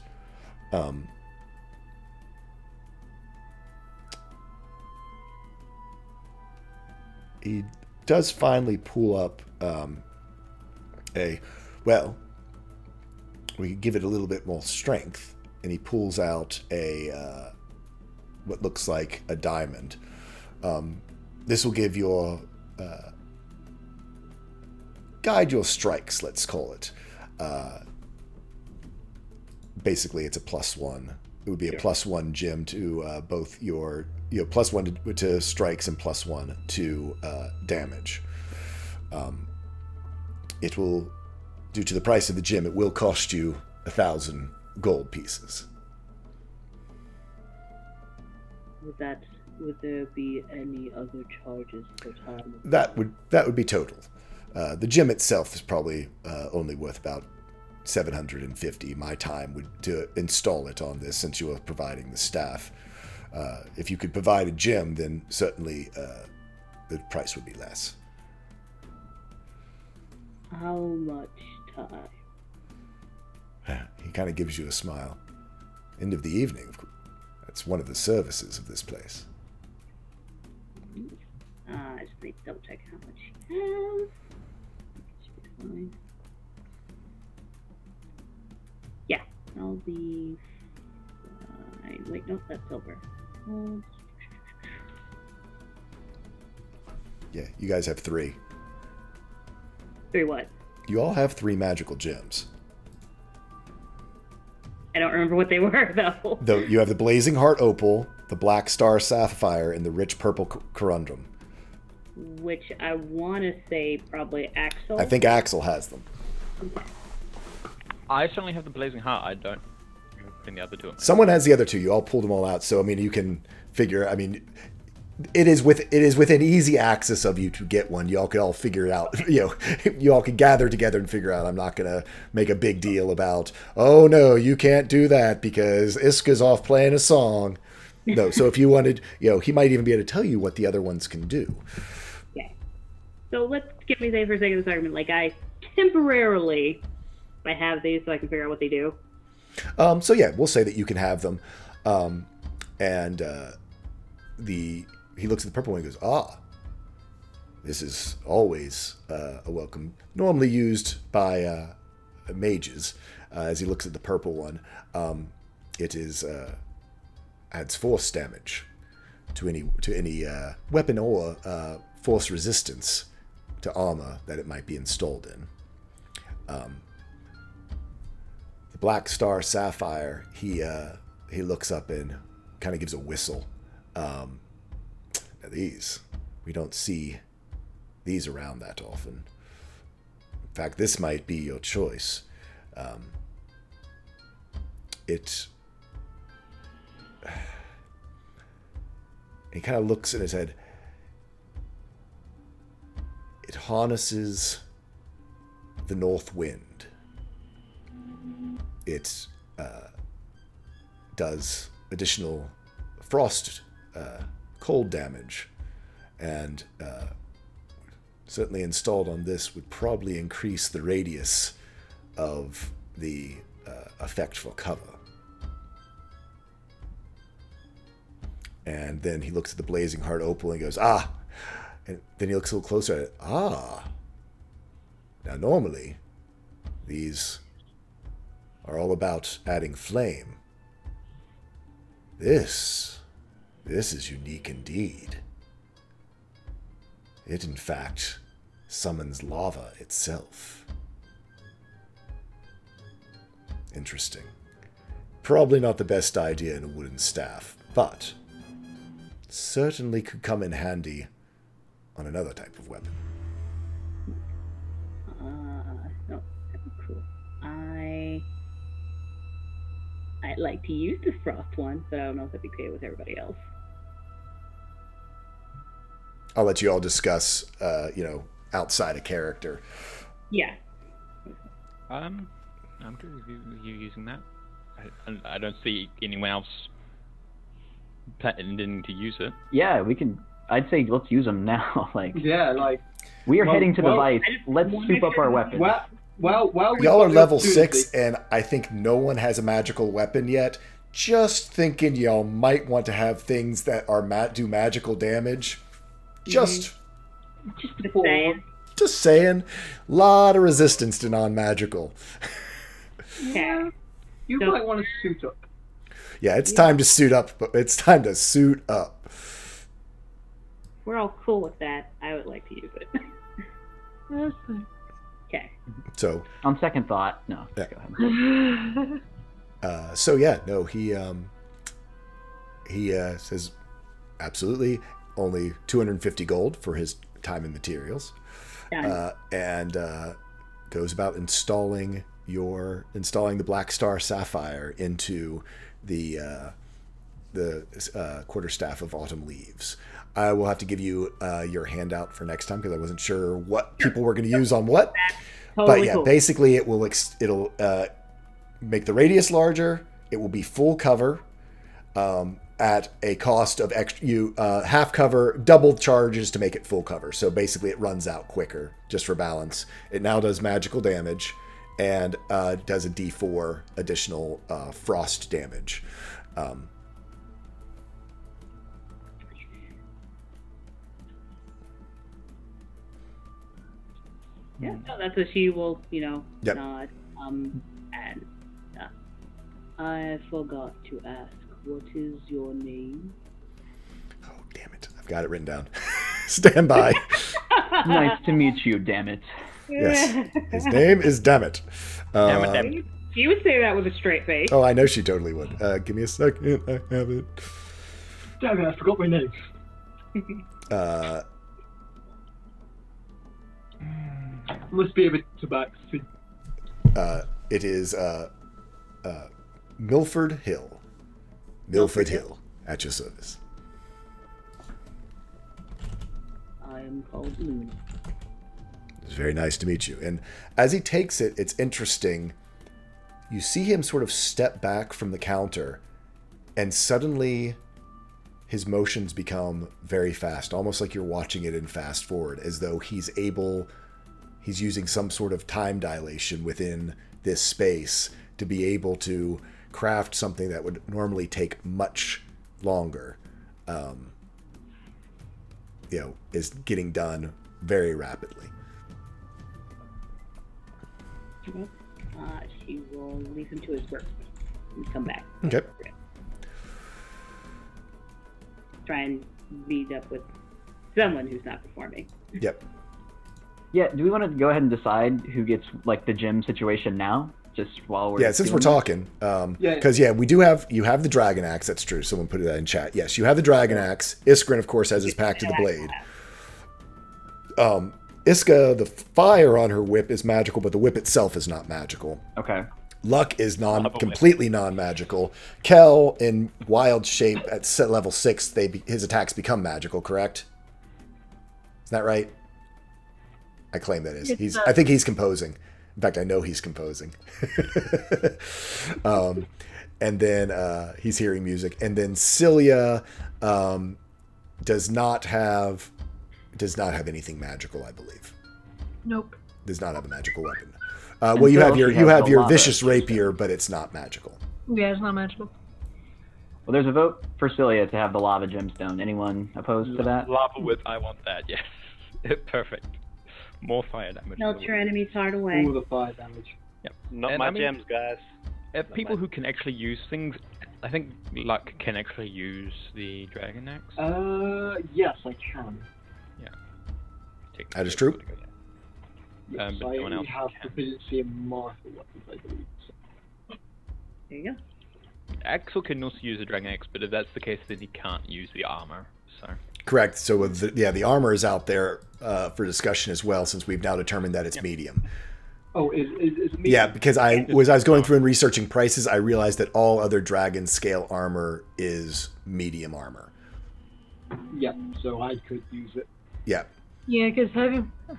He does finally pull up we give it a little bit more strength, and he pulls out a what looks like a diamond. This will give your guide your strikes, let's call it. Basically, it's a +1. It would be a +1 gem to both your +1 to strikes and +1 to damage. It will, due to the price of the gem, it will cost you 1,000 gold pieces. Would there be any other charges per time? That would be total. The gem itself is probably only worth about 750. My time would to install it on this, since you are providing the staff. If you could provide a gem, then certainly the price would be less. How much time? He kind of gives you a smile. End of the evening. That's one of the services of this place. I just need to double check how much he has. Should be fine. Yeah, I'll be fine. Wait, no, that's silver. Yeah, you guys have 3. 3 what? You all have 3 magical gems. I don't remember what they were, though. Though you have the Blazing Heart Opal, the Black Star Sapphire, and the Rich Purple Corundum. Which I want to say probably Axel. I think Axel has them. Okay. I certainly have the Blazing Heart. I don't. In the other two. Someone has the other 2. You all pulled them all out. So I mean, you can figure. I mean, it is within easy access of you to get one. Y'all could all figure it out. You all could gather together and figure out. I'm not gonna make a big deal about. Oh no, you can't do that because Iska's off playing a song. No. So if you wanted, he might even be able to tell you what the other ones can do. Okay. So let's get me say for the sake of this argument, like I have these so I can figure out what they do. So yeah, we'll say that you can have them, and he looks at the purple one and goes, this is always a welcome. Normally used by mages. As he looks at the purple one, it is adds force damage to any weapon or force resistance to armor that it might be installed in. The Black Star Sapphire, he looks up and kind of gives a whistle. Now these, we don't see these around that often. In fact, this might be your choice. He kind of looks in his head. It harnesses the north wind. It does additional frost, cold damage, and certainly installed on this would probably increase the radius of the effect for cover. And then he looks at the Blazing Heart Opal and goes, and then he looks a little closer at it. Now normally, these are all about adding flame. This is unique indeed. It, in fact, summons lava itself. Interesting. Probably not the best idea in a wooden staff, but certainly could come in handy on another type of weapon. No, cool. I'd like to use the frost one, but I don't know if that'd be okay with everybody else. I'll let you all discuss, outside of character. Yeah. I'm good with you using that. I don't see anyone else intending to use it. Yeah, we can. I'd say let's use them now. We are heading to the vice. Let's soup up our weapons. Well, y'all are level 6, and I think no one has a magical weapon yet. Just thinking y'all might want to have things that are do magical damage. Just saying. Lot of resistance to non-magical. Yeah. You might want to suit up. Yeah, it's time to suit up. But it's time to suit up. We're all cool with that. I would like to use it. That's fine. Okay. So on second thought, no. Yeah. Go ahead. He says absolutely only 250 gold for his time and materials, and goes about installing the Black Star Sapphire into the quarterstaff of Autumn Leaves. I will have to give you your handout for next time because I wasn't sure what people were going to use on what. Totally but yeah, cool. basically it'll make the radius larger. It will be full cover at a cost of half cover, double charges to make it full cover. So basically it runs out quicker just for balance. It now does magical damage and does a D4 additional frost damage. Yeah, no, that's what she will, Yep. nod. And I forgot to ask, what is your name? Oh, damn it. I've got it written down. Stand by. Nice to meet you, damn it. Yes. His name is Dammit. Damn it. She would say that with a straight face. Oh, I know she totally would. Give me a second. I have it. Damn it, I forgot my name. Must be a bit tobacco. It is Milford Hill. Milford Hill, at your service. I am called Luna. It's very nice to meet you. And as he takes it, it's interesting. You see him sort of step back from the counter, and suddenly his motions become very fast, almost like you're watching it in fast forward, as though he's using some sort of time dilation within this space to be able to craft something that would normally take much longer. Is getting done very rapidly. She will leave him to his work and come back. Okay. Try and meet up with someone who's not performing. Yep. Yeah, do we want to go ahead and decide who gets the gym situation now? Just while we're since we're talking, because you have the dragon axe. That's true. Someone put that in chat. Yes, you have the dragon axe. Iskrin, of course, has his pact to the blade. Iska, the fire on her whip is magical, but the whip itself is not magical. Okay. Luck is completely non-magical. Kel, in wild shape at level 6, his attacks become magical. Correct? Is that right? I claim that is. I think he's composing. In fact, I know he's composing. And then he's hearing music. And then Cilia does not have anything magical, I believe. Nope. Does not have a magical weapon. You have your vicious rapier, but it's not magical. Yeah, it's not magical. Well, there's a vote for Cilia to have the lava gemstone. Anyone opposed to that? Lava whip, I want that, yes. Perfect. More fire damage. Melt your enemies hard away. All the fire damage. Yep. Not my gems, guys. If people who can actually use things, I think Luck can actually use the Dragon Axe. Yes, I can. That is true. Yes, but no one I else have can. proficiency in martial weapons, I believe. So. There you go. Axel can also use the Dragon Axe, but if that's the case, then he can't use the armor. So Correct. So with the armor is out there for discussion as well, since we've now determined that it's medium. Oh, is it medium? Yeah, because I was going through and researching prices, I realized that all other dragon scale armor is medium armor. Yeah, so I could use it. Yeah. Yeah, because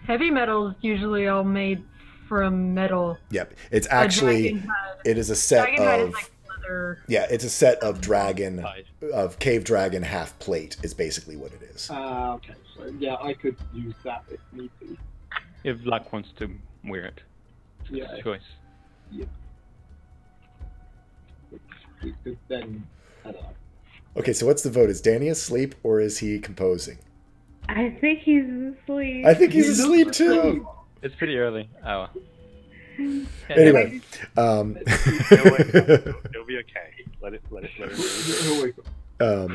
heavy metal is usually all made from metal. Yep. It's actually it is a set Dragonhide of is like leather. yeah, it's a set of cave dragon half plate is basically what it is. Okay, so yeah, I could use that if need be. if Luck wants to wear it, it's Yeah. his choice. Yeah. We could then, I don't know. Okay, so what's the vote? Is Danny asleep or is he composing? I think he's asleep. I think he's asleep too. It's pretty early. Oh. Anyway, It'll be okay. Let it. He'll wake up.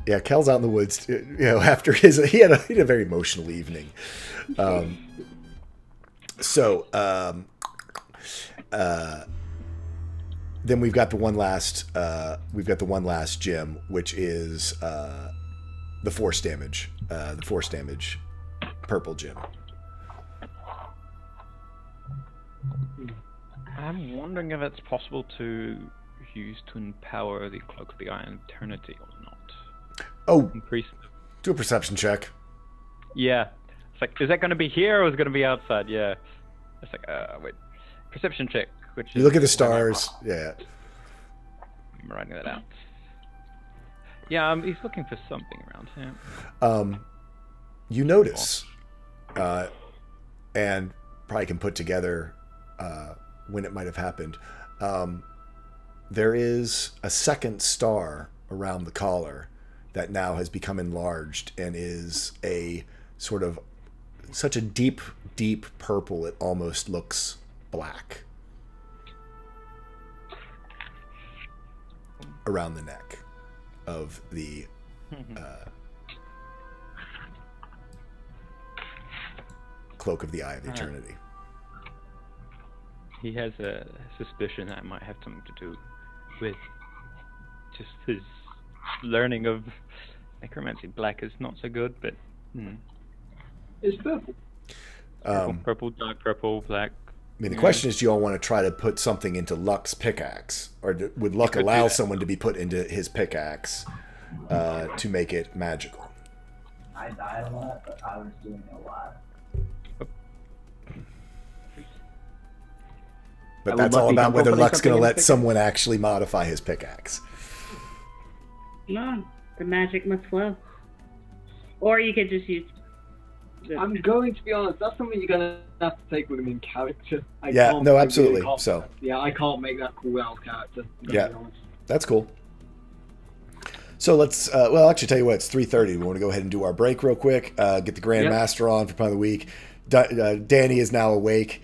Yeah, Kel's out in the woods. You know, after he had a very emotional evening. Then we've got the one last gem, which is the force damage. The force damage purple gem. I'm wondering if it's possible to use to empower the Cloak of the Eye of Eternity or not. Oh, Increase. do a perception check. Yeah. It's like, is that going to be here or is it going to be outside? Yeah. It's like, wait. Perception check, which You is... look at the stars. Yeah. I'm writing that out. Yeah, he's looking for something around here. You notice, and probably can put together when it might have happened. There is a second star around the collar that now has become enlarged and is a sort of such a deep, deep purple it almost looks black around the neck of the Cloak of the Eye of Eternity. He has a suspicion that it might have something to do with just his learning of necromancy. Black is not so good, but It's purple. purple, dark purple, black. I mean, the question is, do you all want to try to put something into Luck's pickaxe? Or would Luck allow someone to be put into his pickaxe to make it magical? I died a lot, but I was doing a lot. But that's all about whether Luck's going to let someone actually modify his pickaxe. No, the magic must flow. Or you could just use... I'm going to be honest, that's something you're going to have to take with him in character. I Yeah, can't no, really absolutely. call- So, Yeah, I can't make that call out of character. Yeah. that's cool. So let's, well, actually, tell you what, it's 3:30. We want to go ahead and do our break real quick, get the Grand Master on for Pun of the Week. Danny is now awake,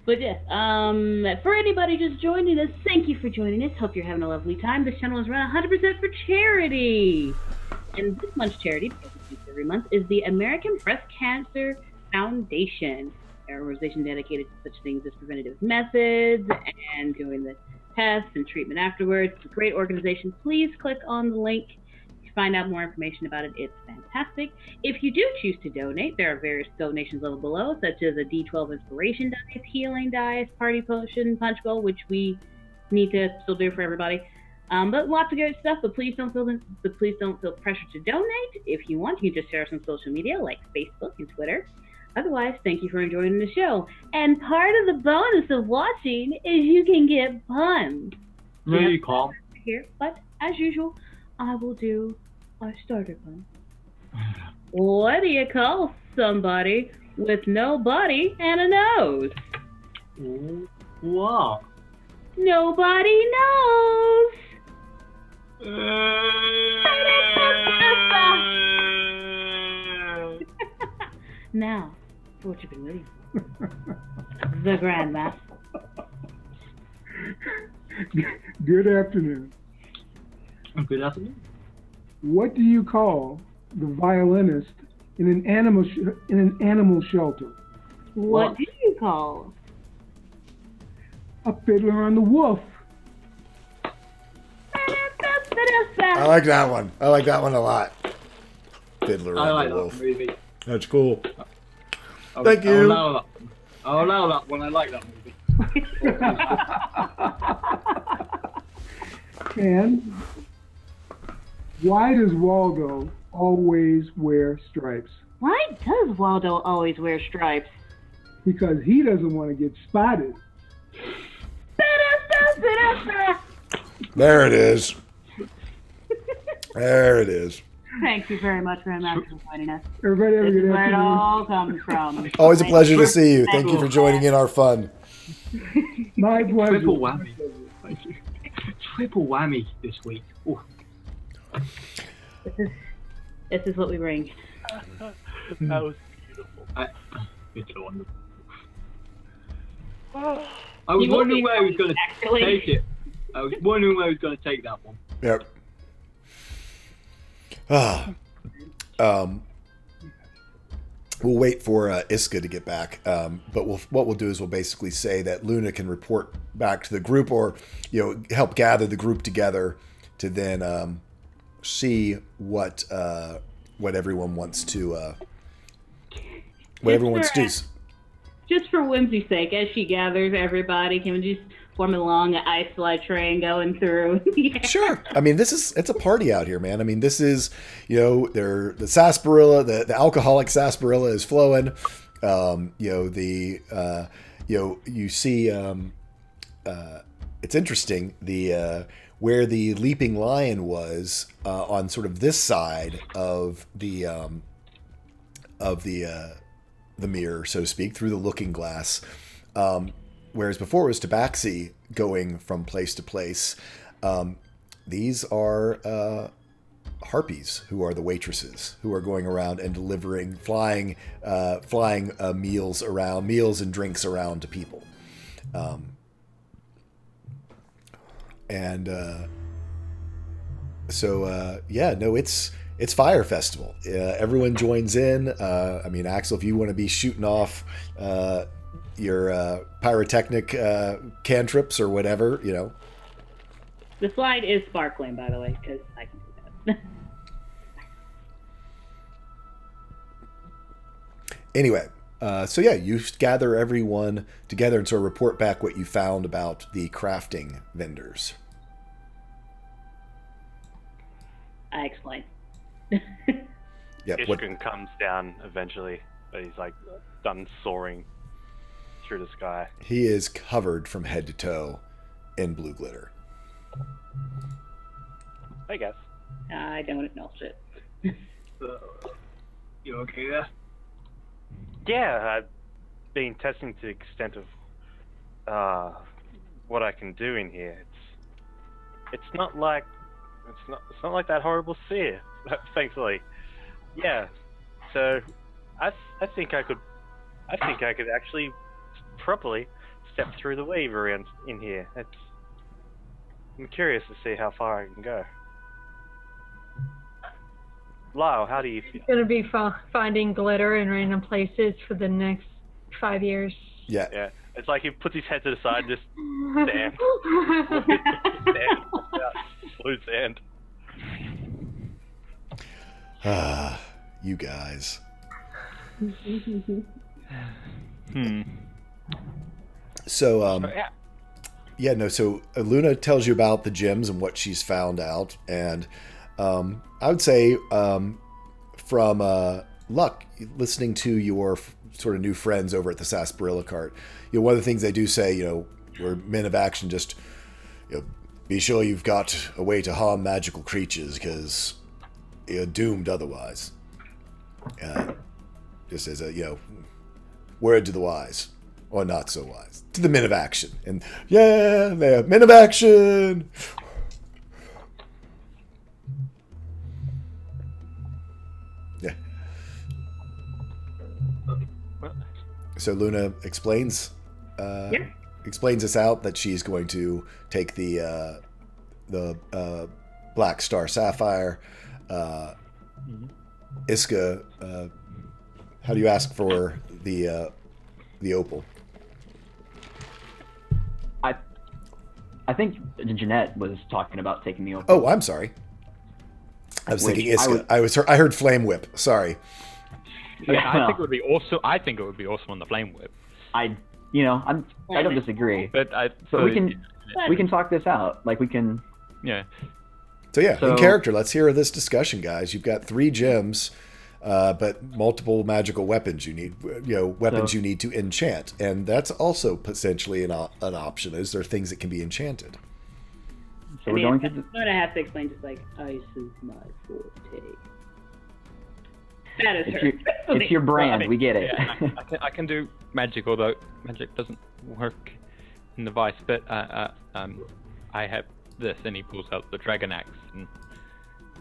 But yes, for anybody just joining us, thank you for joining us. Hope you're having a lovely time. This channel is run 100% for charity. And this month's charity, because it's every month, is the American Breast Cancer Foundation, an organization dedicated to such things as preventative methods and doing the tests and treatment afterwards. It's a great organization. Please click on the link to find out more information about it. It's fantastic. If you do choose to donate, there are various donations level below, such as a D12 inspiration dice, healing dice, party potion, punch bowl, which we need to still do for everybody. But lots of good stuff. But please don't feel pressure to donate. If you want, you can just share us on social media like Facebook and Twitter. Otherwise, thank you for enjoying the show. And part of the bonus of watching is you can get puns. No, you can't. Here, but as usual, I will do our starter pun. What do you call somebody with no body and a nose? Wow. Nobody knows. Now, What you been waiting for? The Grandmaster. Good afternoon. Good afternoon. What do you call the violinist in an animal shelter? What do you call? A fiddler on the wolf. I like that one. I like that one a lot. Fiddler I on like the that Wolf. movie. That's cool. Thank you. I'll allow that one. I like that movie. And why does Waldo always wear stripes? Why does Waldo always wear stripes? Because he doesn't want to get spotted. There it is. There it is. Thank you very much, Grandmaster, for joining us. Everybody have a This is good where it afternoon. all comes from. Always a pleasure to see you. Thank you for joining in our fun. My pleasure. Triple whammy. Thank you. Triple whammy this week. Ooh. This is what we bring. That was beautiful. It's wonderful. I was You will wondering be where he was going to actually. take it. I was wondering where he was going to take that one. Yep. We'll wait for Iska to get back, but what we'll do is we'll basically say that Luna can report back to the group, or help gather the group together to then see what everyone wants to do. Just for whimsy's sake, as she gathers everybody, can we just form along an ice slide train going through? Yeah. Sure. I mean, it's a party out here, man. I mean, this is, the sarsaparilla, the alcoholic sarsaparilla is flowing. You see, it's interesting, where the leaping lion was, on sort of this side of the mirror, so to speak, through the looking glass. Whereas before it was Tabaxi going from place to place. These are harpies, who are the waitresses, who are going around and delivering, flying meals and drinks around to people. It's Fire Festival. Everyone joins in. I mean, Axel, if you want to be shooting off your pyrotechnic cantrips or whatever, The slide is sparkling, by the way, because I can do that. Anyway, you gather everyone together and sort of report back what you found about the crafting vendors. I explain. Yeah, Ishkin comes down eventually, but he's like done soaring through the sky. He is covered from head to toe in blue glitter. I guess. I don't acknowledge it. You okay there? Yeah, I've been testing to the extent of what I can do in here. It's not like that horrible sphere, thankfully. Yeah, so I think I could actually properly step through the wave around in here. I'm curious to see how far I can go. Lyle, how do you feel? Going to be finding glitter in random places for the next 5 years. Yeah. Yeah, it's like he puts his head to the side and just sand. Blue sand. You guys. So, so Luna tells you about the gems and what she's found out, and I would say from Luck, listening to your sort of new friends over at the Sarsaparilla Cart, one of the things they do say, we're men of action, just be sure you've got a way to harm magical creatures, because you're doomed otherwise. Just as a word to the wise, or not so wise, to the men of action. And they're men of action. Yeah. So Luna explains explains this out that she's going to take the Black Star Sapphire. Iska, how do you ask for the opal? I think Jeanette was talking about taking the opal. Oh, I'm sorry. I was thinking Iska. I heard Flame Whip. Sorry. Yeah, I think it would be awesome. I think it would be awesome on the Flame Whip. I don't disagree. But we can talk this out. Like we can. Yeah. So in character, let's hear this discussion, guys. You've got 3 gems, but multiple magical weapons. You need, weapons you need to enchant, and that's also potentially an option. Is there things that can be enchanted? So we're going to. I'm gonna have to explain just like ice is my forte. That is her. It's your brand. We get it. Yeah, I can do magic, although magic doesn't work in the vice. But I have this, and he pulls out the dragon axe, and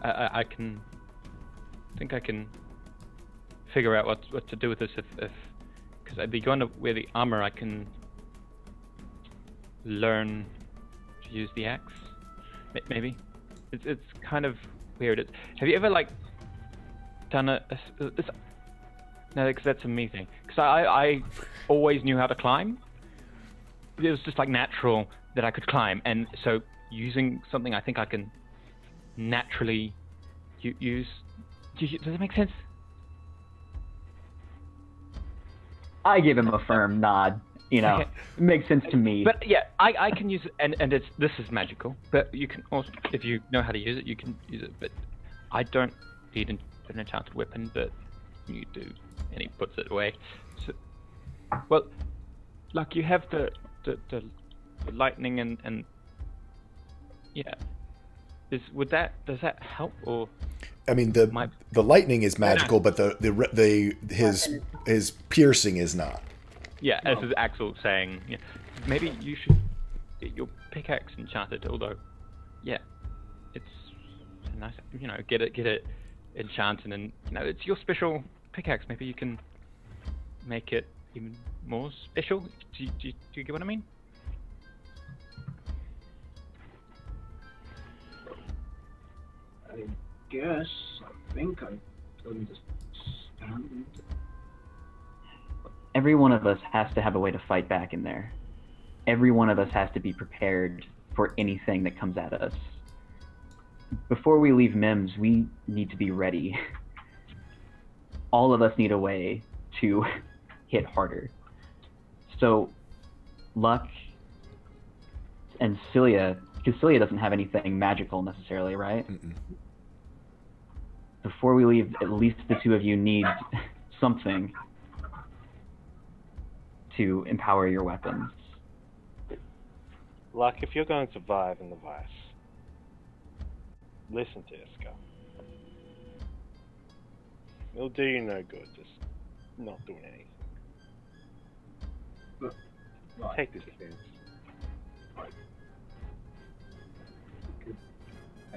I think I can figure out what to do with this if because I'd be going to wear the armor. I can learn to use the axe. Maybe it's kind of weird. Have you ever done no, because that's a me thing. Because I always knew how to climb. It was just natural that I could climb, and so using something I think I can naturally use. Does that make sense? I give him a firm nod. Okay. It makes sense to me. But yeah, I can use it, and this is magical. But you can also, if you know how to use it, you can use it. But I don't need an enchanted weapon, but you do, and he puts it away. So, well, you have the lightning and yeah. Does that help or? I mean the lightning is magical, but his piercing is not. Yeah, as is Axel saying, maybe you should get your pickaxe enchanted. Although, yeah, it's nice, get it enchanted, and it's your special pickaxe. Maybe you can make it even more special. Do you get what I mean? I guess. I think I understand. Every one of us has to have a way to fight back in there. Every one of us has to be prepared for anything that comes at us. Before we leave Mims, we need to be ready. All of us need a way to hit harder. So, Luck and Cilia, because Cilia doesn't have anything magical necessarily, right? Mm-mm. Before we leave, at least the 2 of you need something to empower your weapons. Luck, if you're going to survive in the vice, listen to Iska. It'll do you no good, just not doing anything. Right. Take this chance. Right.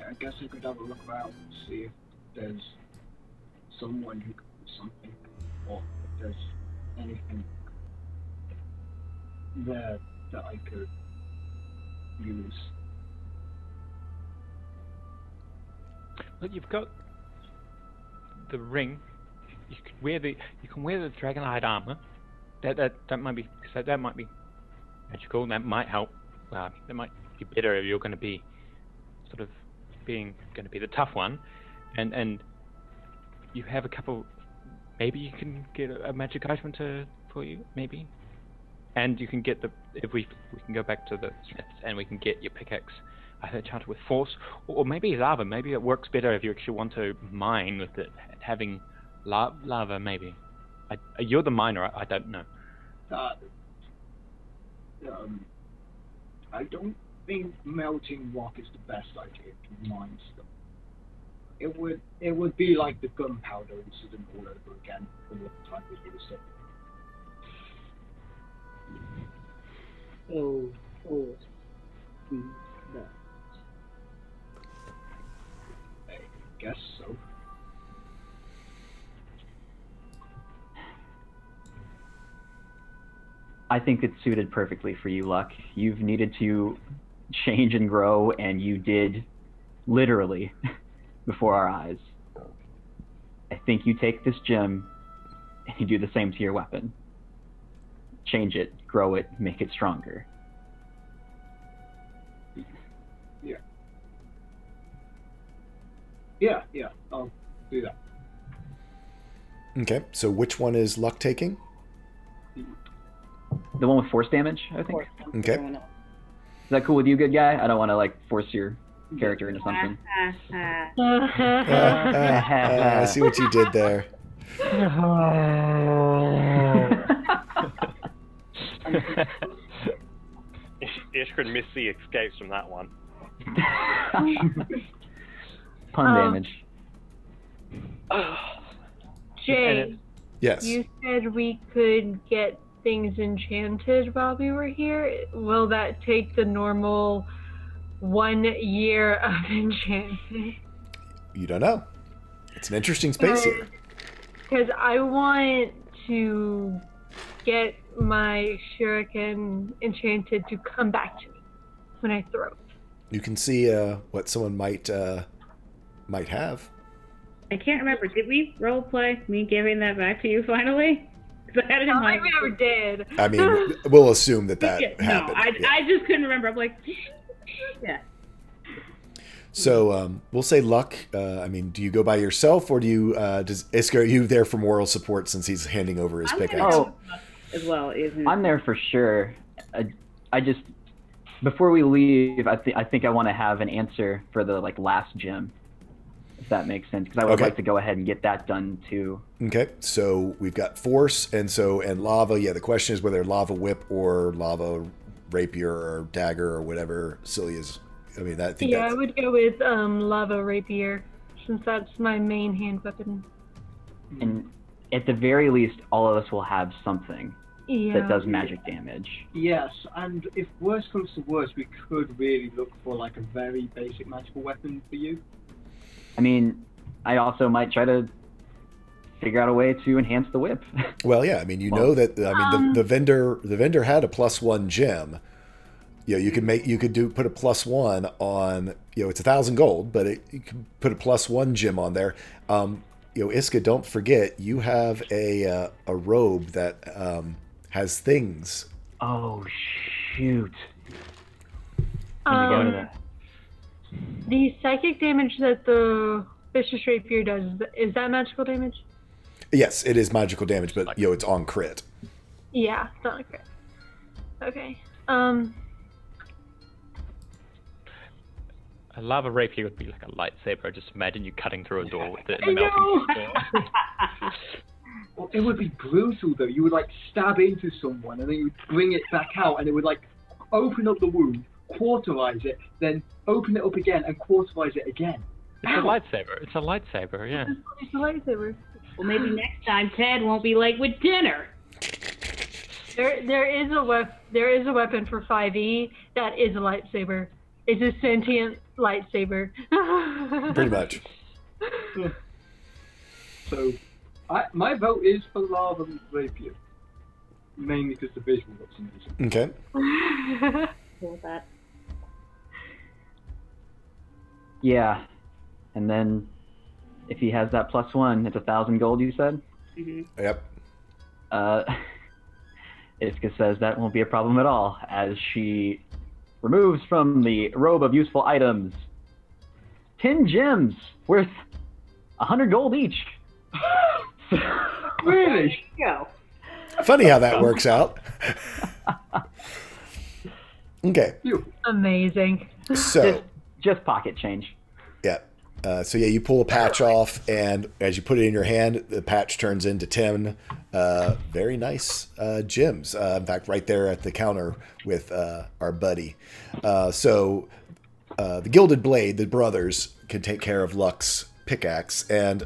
I guess I could have a look around and see if there's someone who could do something, or if there's anything there that I could use. Well, you've got the ring. You can wear the dragonhide armor. That might be magical. That might help. That might be better if you're going to be sort of going to be the tough one, and you have a couple. Maybe you can get a magic item for you. Maybe. And you can get if we can go back to the smiths and we can get your pickaxe either enchanted with force or maybe lava. Maybe it works better if you actually want to mine with it, having lava. Maybe. You're the miner. I don't know. I don't think melting rock is the best idea to mine stuff. It would be like the gunpowder incident all over again from the time we used it. That. I guess so. I think it's suited perfectly for you, Luck. You've needed to change and grow, and you did literally before our eyes. I think you take this gem and you do the same to your weapon. Change it, grow it, make it stronger. Yeah, I'll do that. Okay, so which one is Luck taking? The one with force damage, I think. Okay. Is that cool with you, good guy? I don't want to like force your character into something. I see what you did there. Ishkrin Missy escapes from that one. Pun damage. Jay, Yes. you said we could get things enchanted while we were here. Will that take the normal 1 year of enchantment? You don't know. It's an interesting space here. Because I want to get my shuriken enchanted to come back to me when I throw it. You can see what someone might have. I can't remember. Did we role play me giving that back to you finally? Because I had it in I my. don't think we ever did. I mean, we'll assume that Yeah, happened. No, I just couldn't remember. I'm like, yeah. So we'll say Luck. I mean, do you go by yourself, or do you? Does Iska, are you there for moral support since he's handing over his pickaxe? Oh, as well, isn't I'm there for sure. I just before we leave, I think I want to have an answer for the last gem, if that makes sense, because I would like to go ahead and get that done too. Okay, so we've got force, and lava. Yeah, the question is whether lava whip or lava rapier or dagger or whatever Celia's. I mean, I think. Yeah, I would go with lava rapier, since that's my main hand weapon. And at the very least, all of us will have something that does magic damage. Yes, and if worse comes to worse, we could really look for a very basic magical weapon for you. I mean, I also might try to figure out a way to enhance the whip. Well, yeah, I mean, know that. I mean, the vendor had a +1 gem. You could put a +1 on. It's 1,000 gold, but you can put a +1 gem on there. Iska, don't forget, you have a robe that has things. Oh shoot! The psychic damage that the vicious rapier does, is that magical damage? Yes, it is magical damage, but it's on crit. Yeah, it's not a crit. Okay. A lava rapier would be like a lightsaber. Just imagine you cutting through a door with it I and melting the door. Well, it would be brutal though. You would stab into someone and then you would bring it back out and it would open up the wound, cauterize it, then open it up again and cauterize it again. It's a lightsaber. It's a lightsaber, yeah. It's a lightsaber. Well, maybe next time Ted won't be late with dinner. There is a weapon for 5e that is a lightsaber. It's a sentient lightsaber. Pretty much. So, my vote is for lava rapier, mainly because the visual looks amazing. Okay. Cool with that. Yeah, and then if he has that +1, it's 1,000 gold. You said. Mm-hmm. Yep. Iska says that won't be a problem at all, as she removes from the robe of useful items 10 gems worth 100 gold each. Really? Go. Funny how that works out. Okay. Amazing. So just pocket change. Yeah. You pull a patch off, and as you put it in your hand, the patch turns into 10 very nice gems. In fact, right there at the counter with our buddy. The Gilded Blade, the brothers, can take care of Luck's pickaxe, and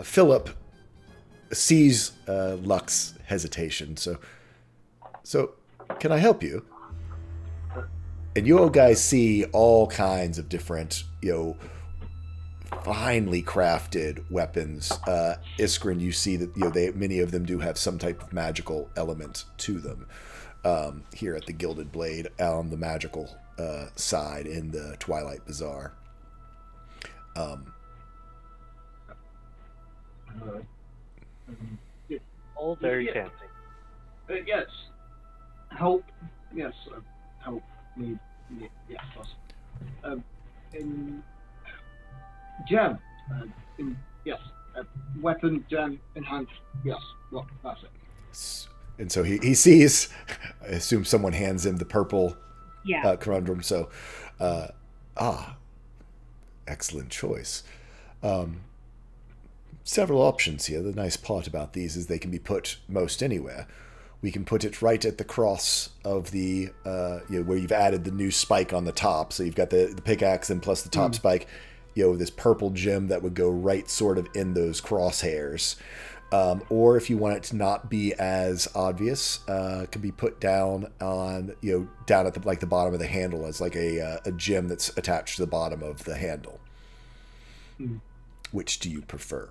Philip sees Luck's hesitation. So can I help you? And you all guys see all kinds of different, finely crafted weapons. Iskrin, you see that many of them do have some type of magical element to them. Here at the Gilded Blade on the magical side in the Twilight Bazaar. All very fancy. Yes. Help. Yes. Help. Need. Yes. In gem. Yes. Weapon, gem, enhanced. Yes. Well, that's it. And so he sees, I assume someone hands him the purple Yeah. conundrum. So, excellent choice. Several options here. The nice part about these is they can be put most anywhere. We can put it right at the cross of the, where you've added the new spike on the top. So you've got the pickaxe and plus the top spike, this purple gem that would go right sort of in those crosshairs. Or if you want it to not be as obvious, it can be put down on, down at the bottom of the handle as like a gem that's attached to the bottom of the handle. Which do you prefer?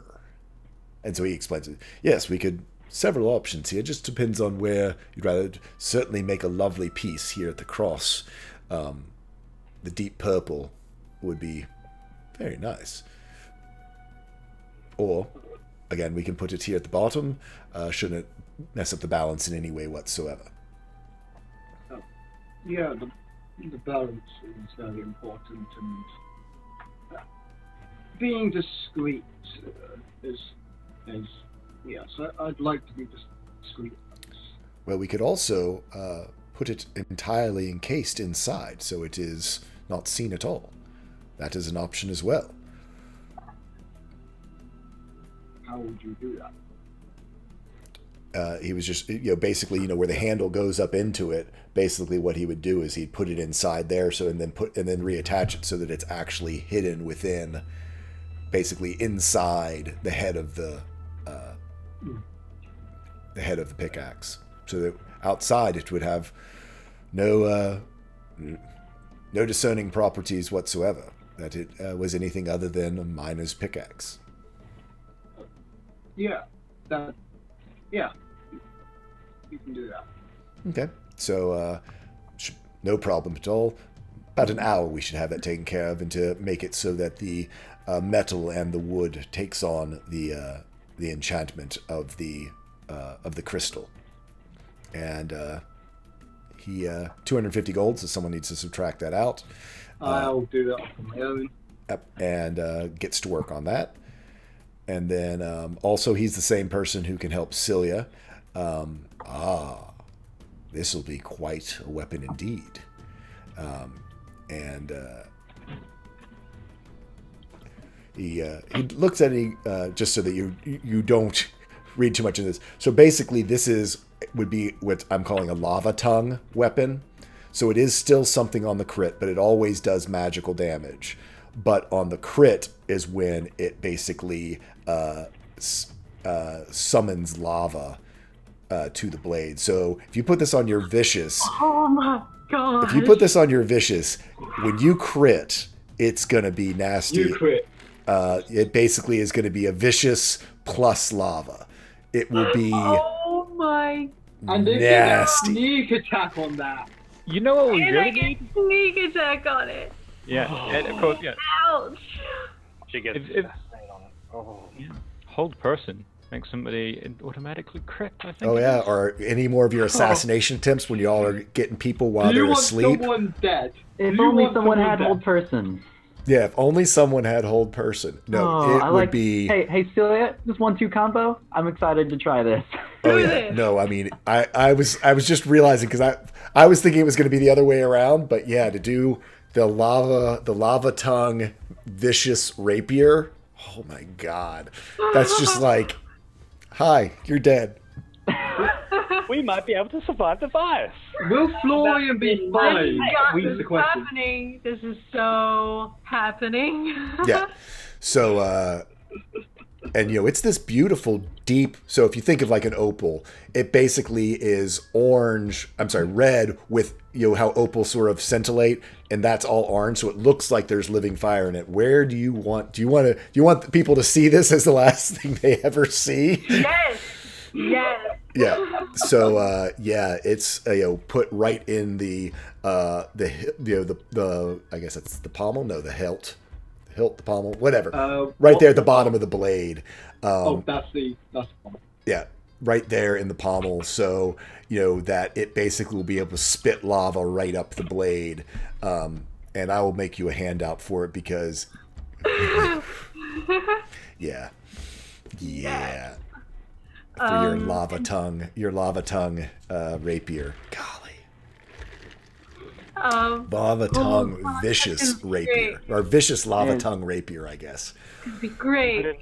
And so he explains it. Yes, we could, several options here. Just depends on where you'd rather. Certainly make a lovely piece here at the cross. The deep purple would be very nice. Or, again, we can put it here at the bottom. Shouldn't mess up the balance in any way whatsoever. Yeah, the balance is very important, and being discreet is yes. I'd like to be discreet. Well, we could also put it entirely encased inside, so it is not seen at all. That is an option as well. How would you do that? He was just, basically, where the handle goes up into it. Basically, what he would do is he'd put it inside there, and then reattach it so that it's actually hidden within, basically inside the head of the pickaxe. So that outside it would have no discerning properties whatsoever. That it was anything other than a miner's pickaxe. Yeah, you can do that. Okay, so no problem at all. About an hour we should have that taken care of, and to make it so that the metal and the wood takes on the enchantment of the crystal. And he 250 gold, so someone needs to subtract that out. I'll do that on my own. And gets to work on that. And then also he's the same person who can help Cilia. This will be quite a weapon indeed. He looks at it just so that you don't read too much of this. So basically this would be what I'm calling a lava tongue weapon. So it is still something on the crit, but it always does magical damage. But on the crit is when it basically summons lava to the blade. So if you put this on your vicious... Oh my god. If you put this on your vicious, when you crit, it's going to be nasty. You crit. It basically is going to be a vicious plus lava. It will be oh my and nasty. Sneak attack on that. You know what we and really I get need? sneak attack on it. Yeah, and of course, yeah. Ouch. She gets If- fascinated on it. Oh. Hold person makes somebody automatically crit, I think. Oh it yeah, is. or any more of your assassination attempts when you all are getting people while Do you they're want asleep. someone dead? If Do you only want someone had dead? hold person. Yeah, if only someone had hold person. No, Oh, it I would like. be. Hey, Celia, just 1-2 combo. I'm excited to try this. Oh Do yeah, this. no, I mean, I was just realizing because I was thinking it was going to be the other way around, but yeah, to do the lava tongue vicious rapier. Oh my god, that's just like, hi, you're dead. We might be able to survive the virus. Will Florian be Oh fine? my god, Weeks this the is question. happening. This is so happening. Yeah. So And, it's this beautiful, deep... So if you think of like an opal, it basically is red with, how opals sort of scintillate, and that's all orange, so it looks like there's living fire in it. Where do you want... Do you want people to see this as the last thing they ever see? Yes! Yes! Yeah. So, it's, put right in the I guess it's the pommel? No, the hilt. The pommel, whatever. Right there at the bottom of the blade. That's the pommel. Yeah, right there in the pommel. So, that it basically will be able to spit lava right up the blade. And I will make you a handout for it because... Yeah. For your lava tongue rapier. Golly. Lava tongue vicious rapier. Or vicious lava tongue rapier, I guess. It'd be great. Good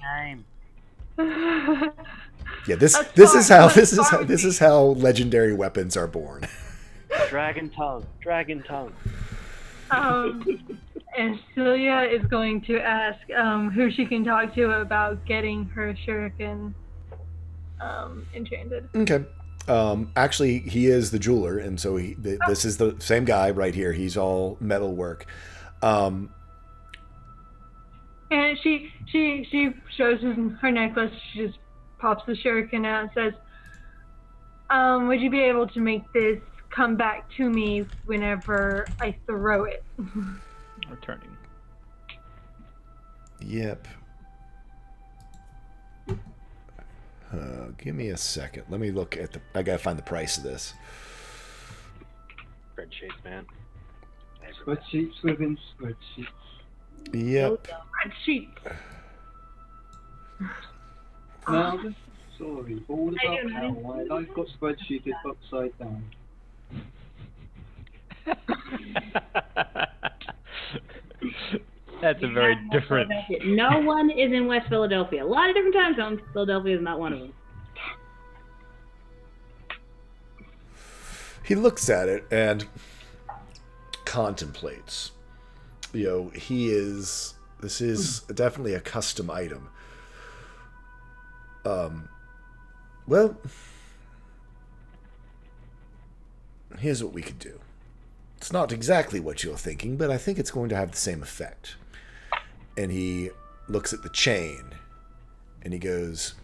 name. Yeah, this is how legendary weapons are born. Dragon tongue. And Celia is going to ask who she can talk to about getting her shuriken enchanted. Okay. Actually, he is the jeweler, and so this is the same guy right here. He's all metalwork. And she shows him her necklace. She just pops the shuriken out and says, would you be able to make this come back to me whenever I throw it? Returning. Yep. Give me a second. Let me look at I gotta find the price of this. Spreadsheets, man. Spreadsheets within spreadsheets. Yep. Spreadsheets. Now, this sorry, all about how I've got spreadsheeted upside down. That's a very different... No one is in West Philadelphia. A lot of different time zones. Philadelphia is not one of them. He looks at it and contemplates. This is definitely a custom item. Well, here's what we could do. It's not exactly what you're thinking, but I think it's going to have the same effect. And he looks at the chain, and he goes,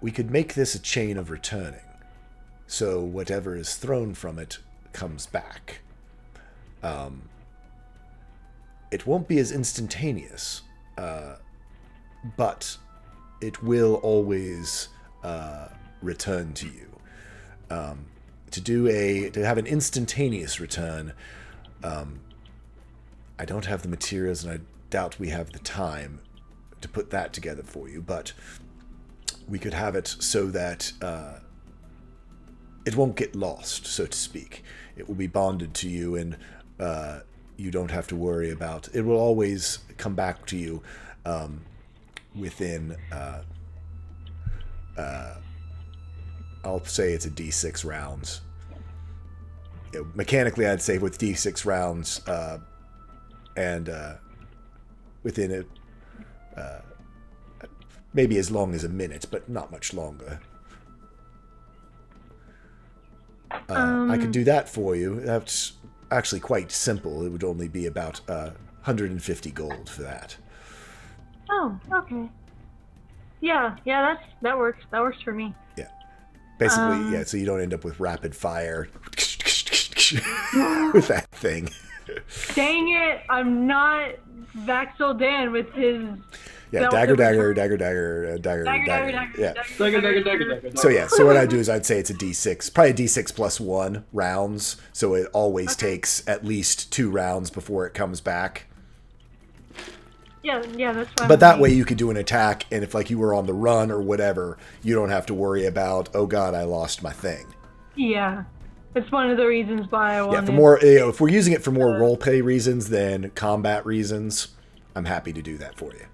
we could make this a chain of returning. So whatever is thrown from it comes back. It won't be as instantaneous, but it will always return to you. To have an instantaneous return, I don't have the materials, and I doubt we have the time to put that together for you, but we could have it so that it won't get lost, so to speak. It will be bonded to you, and you don't have to worry about it. It will always come back to you within I'll say it's a D6 rounds. Mechanically, I'd say with D6 rounds, and within it, maybe as long as a minute, but not much longer. I could do that for you. That's actually quite simple. It would only be about 150 gold for that. Oh, okay. Yeah, that works. That works for me. Yeah. Basically, so you don't end up with rapid fire with that thing. Dang it! I'm not Vaxel Dan with his... Yeah, dagger. Yeah. Dagger. So what I do is I'd say it's a D6, probably a D6 plus 1 rounds, so it always takes at least 2 rounds before it comes back. Yeah, that's fine. But that way you could do an attack, and if like you were on the run or whatever, you don't have to worry about, oh god, I lost my thing. Yeah. It's one of the reasons why I wanted... Yeah, for more, if we're using it for more roleplay reasons than combat reasons, I'm happy to do that for you.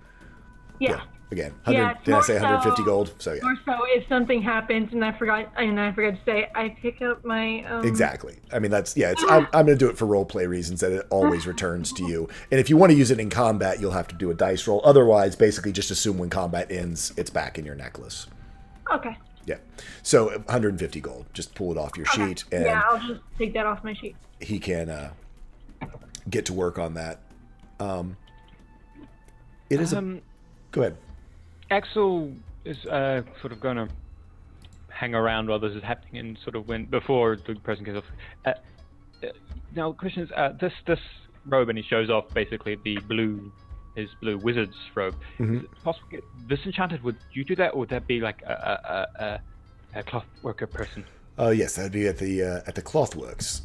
Yeah. Again, Yeah, did I say more 150 so- gold? So yeah. Or so if something happens and I forgot to say, I pick up my Exactly. I mean, that's, yeah, I'm going to do it for roleplay reasons, that it always returns to you. And if you want to use it in combat, you'll have to do a dice roll. Otherwise, basically just assume when combat ends, it's back in your necklace. Okay. Yeah. So 150 gold. Just pull it off your sheet, and Yeah, I'll just take that off my sheet. he can get to work on that. It is Go ahead. Axel is sort of going to hang around while this is happening, and sort of before the person goes off. Now, the question is, this robe, and he shows off basically his blue wizard's robe. Mm-hmm. Is it possible to get this enchanted? Would you do that, or would that be like a cloth worker person? Yes, that'd be at the Clothworks.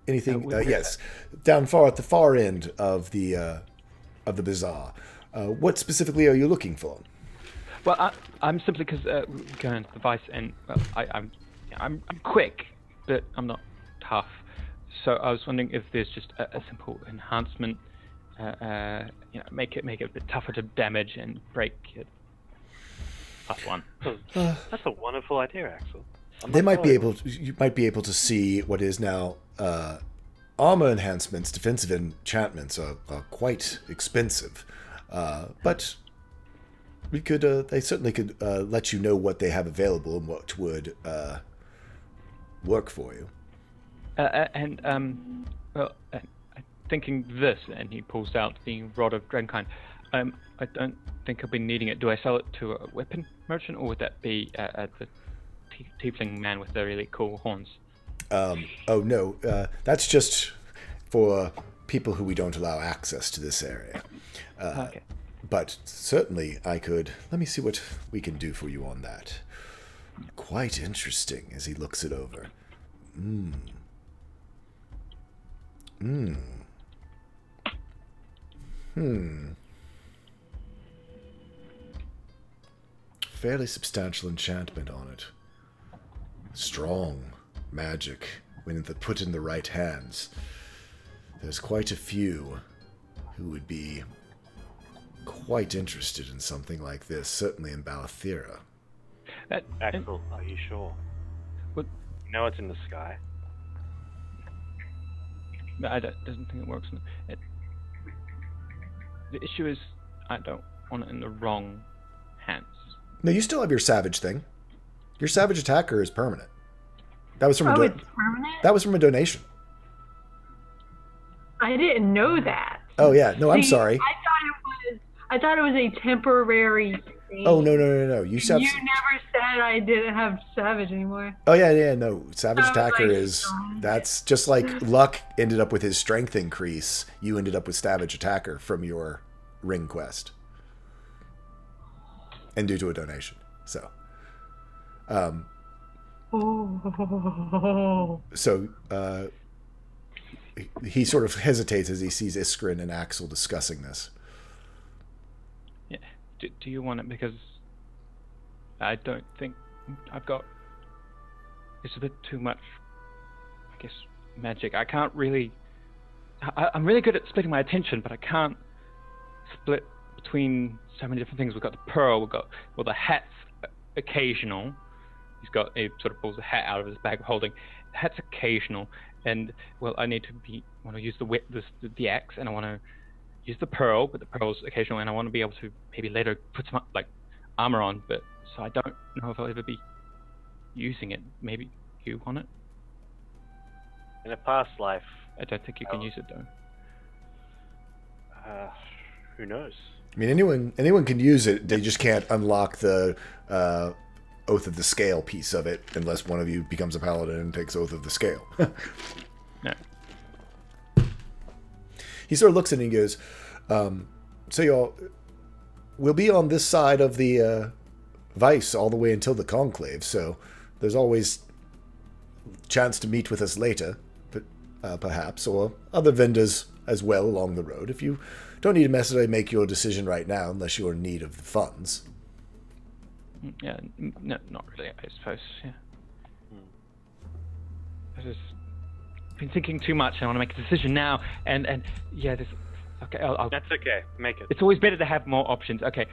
Anything? Yes, down far at the far end of the bazaar. What specifically are you looking for? Well, I'm simply because going to the Vice, and well, I'm quick, but I'm not tough. So I was wondering if there's just a simple enhancement, make it a bit tougher to damage and break it. +1. That's a wonderful idea, Axel. You might be able to see what is now armor enhancements. Defensive enchantments are quite expensive, but we could. They certainly could let you know what they have available and what would work for you. Thinking this, and he pulls out the Rod of Dragonkind. I don't think I'll be needing it. Do I sell it to a weapon merchant, or would that be the tiefling man with the really cool horns? Oh no, that's just for people who we don't allow access to this area. Okay. But certainly I could. Let me see what we can do for you on that. Quite interesting as he looks it over. Fairly substantial enchantment on it. Strong magic when put in the right hands. There's quite a few who would be quite interested in something like this, certainly in Balathira. Axel, are you sure? What? You know it's in the sky. I don't think it works. The issue is, I don't want it in the wrong hands. No, you still have your savage thing. Your savage attacker is permanent. That was from it's permanent? That was from a donation. I didn't know that. Oh yeah, no, I'm sorry. I thought it was a temporary thing. Oh no. You never said I didn't have savage anymore. Oh yeah, no. Savage attacker like, is that's just like Luck ended up with his strength increase. You ended up with savage attacker from your ring quest, and due to a donation. So, he sort of hesitates as he sees Iskrin and Axel discussing this. Yeah. Do you want it? Because I don't think I've got. It's a bit too much, I guess, magic. I can't really. I'm really good at splitting my attention, but I can't split between so many different things. We've got the pearl. The hat's occasional. He sort of pulls a hat out of his bag of holding. The hat's occasional, and well, I want to use the axe, and I want to use the pearl, but the pearl's occasional, and I want to be able to maybe later put some armor on. But so I don't know if I'll ever be using it. Maybe you want it. In a past life. I don't think you can use it though. Who knows? I mean, anyone can use it. They just can't unlock the Oath of the Scale piece of it unless one of you becomes a paladin and takes Oath of the Scale. No. He sort of looks at it and he goes, so we'll be on this side of the Vice all the way until the Conclave, so there's always chance to meet with us later, perhaps, or other vendors as well along the road. If you don't need to necessarily make your decision right now unless you're in need of the funds. Yeah, no, not really, I suppose, yeah. I've been thinking too much, and I want to make a decision now, and yeah, there's Okay, I'll That's okay. Make it. It's always better to have more options. Okay.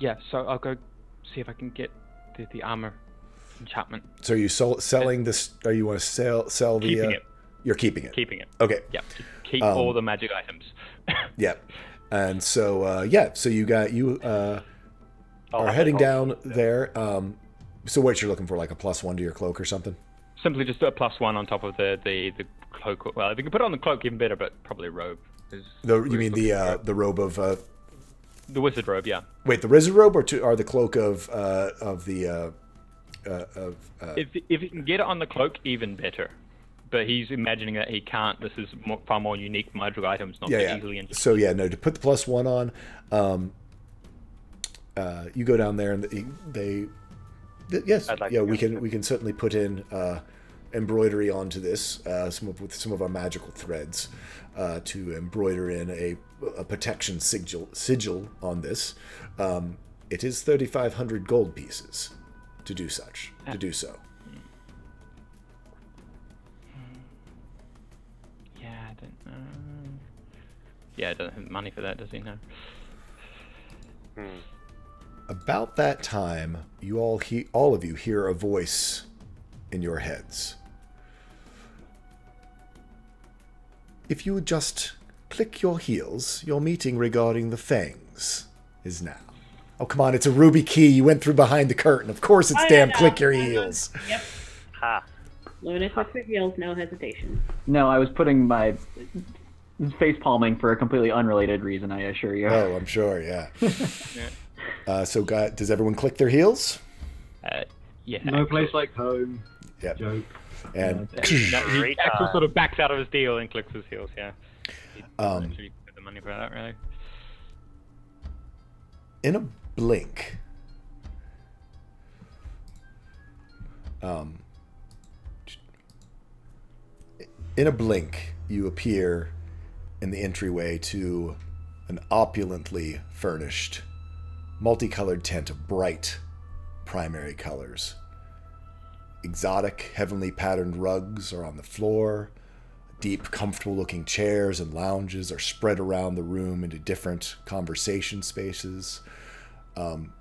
Yeah. So I'll go see if I can get the armor enchantment. So are you selling this? Or you want to sell the? Keeping it. You're keeping it. Keeping it. Okay. Yeah. Keep all the magic items. Yeah. And so so you are heading down there. So what you're looking for, like a +1 to your cloak or something? Simply just a +1 on top of the cloak. Well, if you can put on the cloak, even better. But probably a robe. You mean the robe of? The wizard robe, yeah. Wait, the wizard robe or the cloak of the? If you can get it on the cloak, even better. But he's imagining that he can't. This is far more unique magical items, not easily. So no, to put the +1 on, you go down there and we can certainly put in embroidery onto this, with some of our magical threads, to embroider in a protection sigil on this. It is 3,500 gold pieces to do so. Yeah, I don't know. Yeah, I don't have money for that, does he? No. About that time, you all of you hear a voice in your heads. If you would just click your heels, your meeting regarding the fangs is now. Oh, come on, it's a ruby key. You went through behind the curtain. Of course it's click your heels. Yep. Ha. Luna clicks her heels, no hesitation. No, I was putting my face palming for a completely unrelated reason, I assure you. Oh, I'm sure, yeah. Does everyone click their heels? Yeah. No place like home. Yep. Joke. And Axel sort of backs out of his deal and clicks his heels, yeah. He doesn't actually get the money for that, really. In a blink, you appear in the entryway to an opulently furnished, multicolored tent of bright primary colors. Exotic, heavenly patterned rugs are on the floor. Deep, comfortable-looking chairs and lounges are spread around the room into different conversation spaces.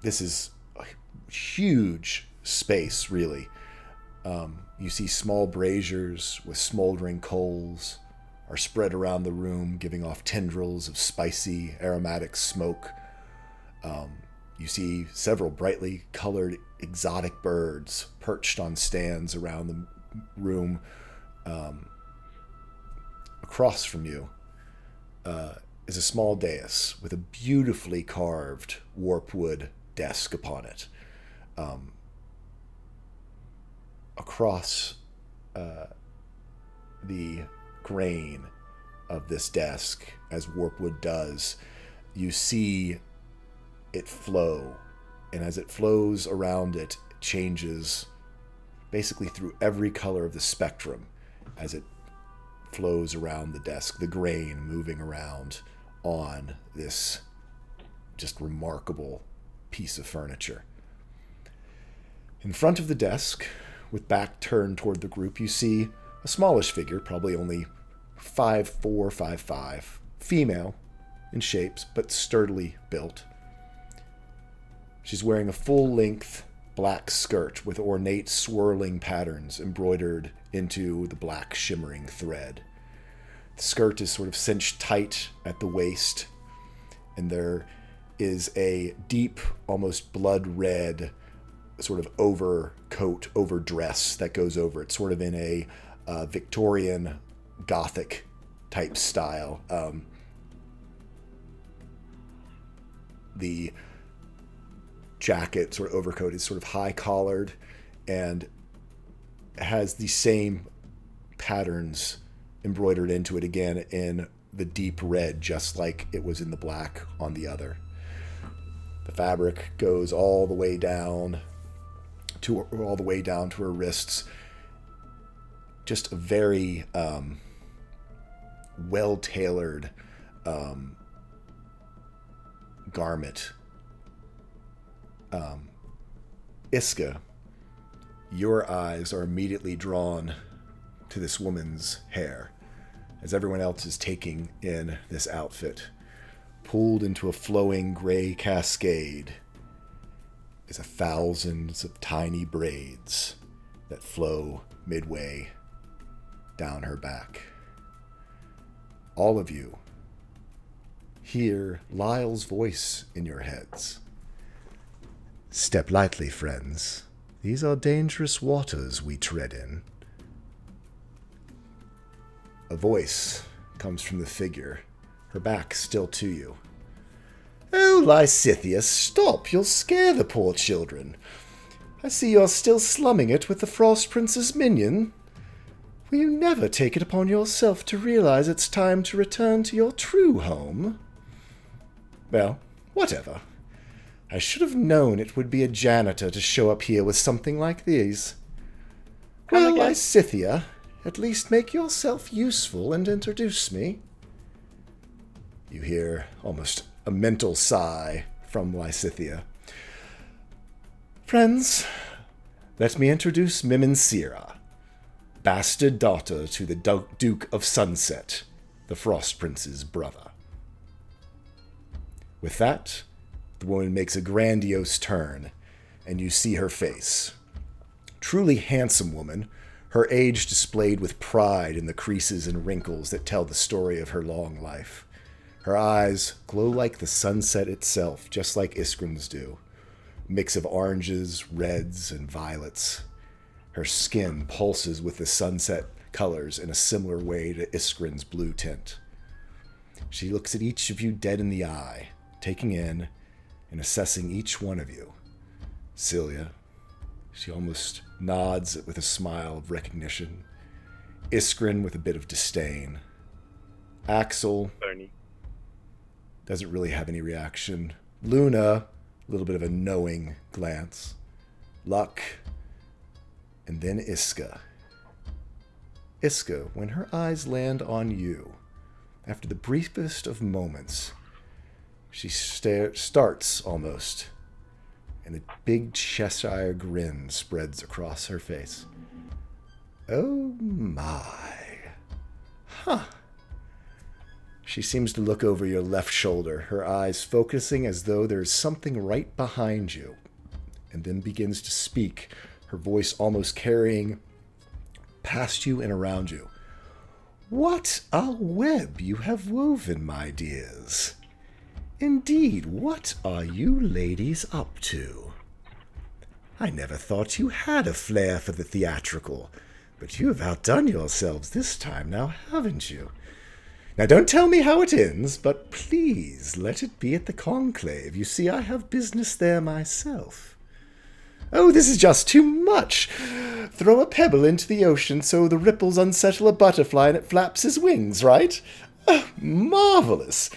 This is a huge space, really. You see small braziers with smoldering coals are spread around the room, giving off tendrils of spicy, aromatic smoke. You see several brightly colored exotic birds perched on stands around the room. Across from you is a small dais with a beautifully carved warpwood desk upon it. Across the grain of this desk, as warpwood does, you see it flow, and as it flows around it, it changes basically through every color of the spectrum as it flows around the desk, the grain moving around on this just remarkable piece of furniture. In front of the desk, with back turned toward the group, you see a smallish figure, probably only 5'4", 5'5", female in shapes, but sturdily built. She's wearing a full-length black skirt with ornate swirling patterns embroidered into the black shimmering thread. The skirt is sort of cinched tight at the waist, and there is a deep, almost blood red sort of overcoat, overdress that goes over it, sort of in a Victorian Gothic type style. The jacket, sort of overcoat, is sort of high collared and has the same patterns embroidered into it again in the deep red, just like it was in the black on the other. The fabric goes all the way down to her wrists. Just a very well-tailored garment. Iska, your eyes are immediately drawn to this woman's hair as everyone else is taking in this outfit. Pulled into a flowing gray cascade is thousands of tiny braids that flow midway down her back. All of you hear Lyle's voice in your heads. Step lightly, friends. These are dangerous waters we tread in. A voice comes from the figure, her back still to you. Oh, Lysithea, stop! You'll scare the poor children. I see you're still slumming it with the Frost Prince's minion. Will you never take it upon yourself to realize it's time to return to your true home? Well, whatever. I should have known it would be a janitor to show up here with something like these. Well, Lysithea, at least make yourself useful and introduce me. You hear almost a mental sigh from Lysithea. Friends, let me introduce Miminsira, bastard daughter to the Duke of Sunset, the Frost Prince's brother. With that, the woman makes a grandiose turn, and you see her face. Truly handsome woman, her age displayed with pride in the creases and wrinkles that tell the story of her long life. Her eyes glow like the sunset itself, just like Iskrin's do. A mix of oranges, reds, and violets. Her skin pulses with the sunset colors in a similar way to Iskrin's blue tint. She looks at each of you dead in the eye, taking in and assessing each one of you. Celia, she almost nods with a smile of recognition. Iskrin with a bit of disdain. Axel doesn't really have any reaction. Luna, a little bit of a knowing glance. Luck, and then Iska. Iska, when her eyes land on you, after the briefest of moments, she starts almost, and a big Cheshire grin spreads across her face. Oh my. Huh. She seems to look over your left shoulder, her eyes focusing as though there's something right behind you, and then begins to speak, her voice almost carrying past you and around you. What a web you have woven, my dears. Indeed, what are you ladies up to? I never thought you had a flair for the theatrical, but you have outdone yourselves this time now, haven't you? Now don't tell me how it ends, but please let it be at the conclave. You see, I have business there myself. Oh, this is just too much. Throw a pebble into the ocean so the ripples unsettle a butterfly and it flaps his wings, right? Oh, marvelous.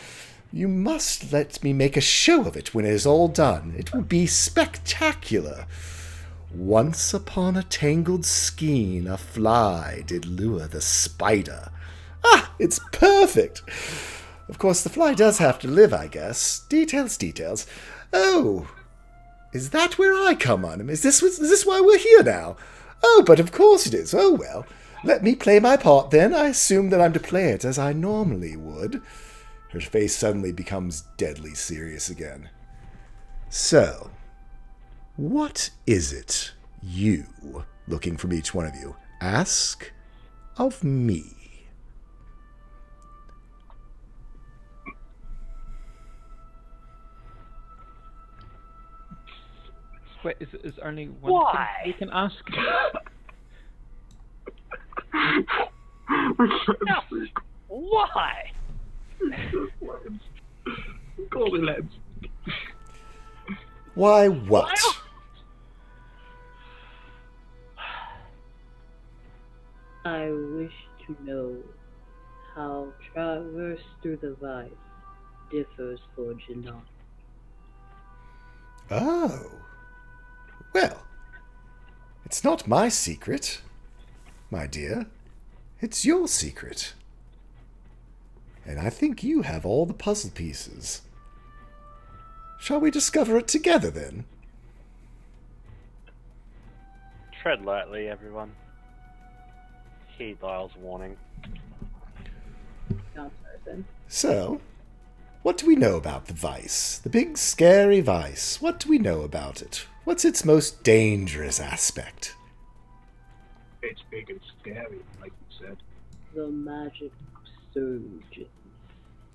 You must let me make a show of it when it is all done. It will be spectacular. Once upon a tangled skein, a fly did lure the spider. Ah, it's perfect. Of course, the fly does have to live, I guess. Details, details. Oh, is that where I come on? Is this why we're here now? Oh, but of course it is. Oh, well. Let me play my part, then. I assume that I'm to play it as I normally would. Her face suddenly becomes deadly serious again. So, what is it you, looking from each one of you, ask of me? Wait, is only one thing we can ask? No. Why? Call me Lens. Why what? I wish to know how traverse through the vice differs for Janan. Oh. Well, it's not my secret, my dear. It's your secret. And I think you have all the puzzle pieces. Shall we discover it together, then? Tread lightly, everyone. Heed Lyle's warning. Not person. So, what do we know about the vice? The big, scary vice. What do we know about it? What's its most dangerous aspect? It's big and scary, like you said. The magic surgeon.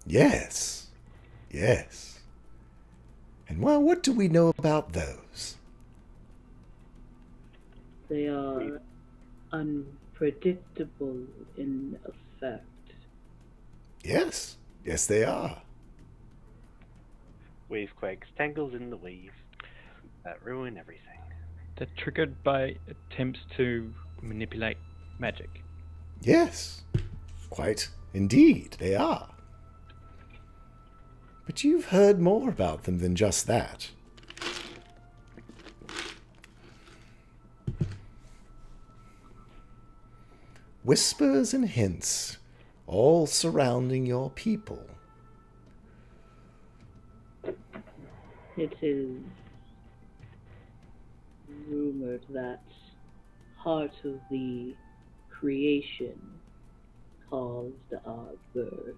Yes. Yes. And well, what do we know about those? They are unpredictable in effect. Yes. Yes, they are. Wavequakes tangled in the wave that ruin everything. They're triggered by attempts to manipulate magic. Yes. Quite indeed, they are. But you've heard more about them than just that. Whispers and hints, all surrounding your people. It is rumored that part of the creation caused our birth.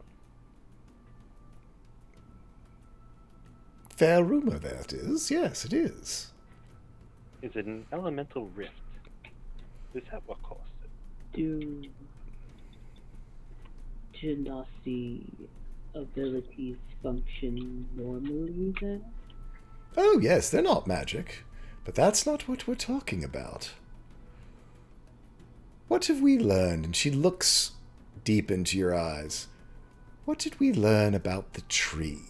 Fair rumor, that is. Yes, it is. Is it an elemental rift? Is that what caused it? Do Genasi abilities function normally then? Oh, yes, they're not magic. But that's not what we're talking about. What have we learned? And she looks deep into your eyes. What did we learn about the tree?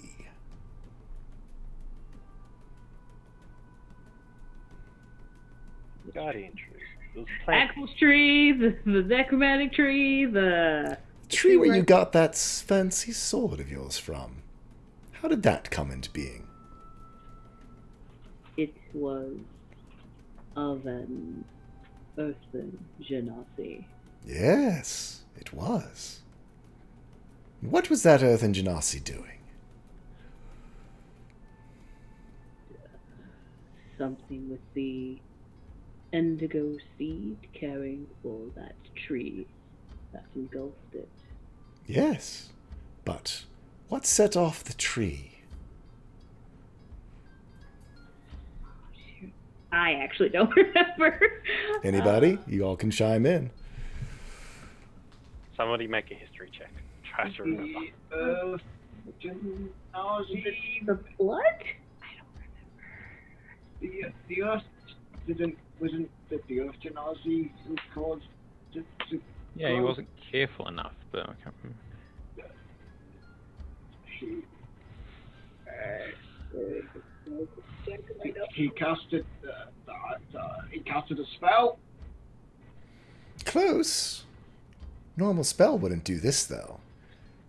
Guardian tree. Those plants. Axel's tree, the necromantic tree, the Tree where you got that fancy sword of yours from. How did that come into being? It was of an earthen Genasi. Yes, it was. What was that earthen Genasi doing? Something with the indigo seed caring for that tree that engulfed it. Yes, but what set off the tree? I actually don't remember. Anybody? You all can chime in. Somebody make a history check. Try to remember. The blood? The Earth wasn't the Earth Genasi caused to Yeah, he wasn't careful enough, but I can't remember. He casted a spell. Close. Normal spell wouldn't do this, though.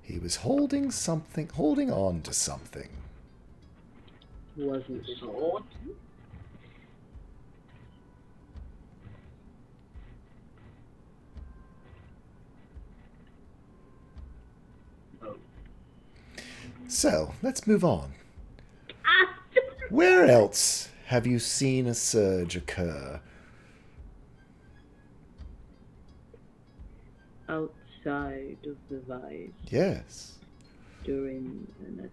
He was holding on to something. Wasn't it? Sword. So, let's move on. Where else have you seen a surge occur? Outside of the vice Yes. during an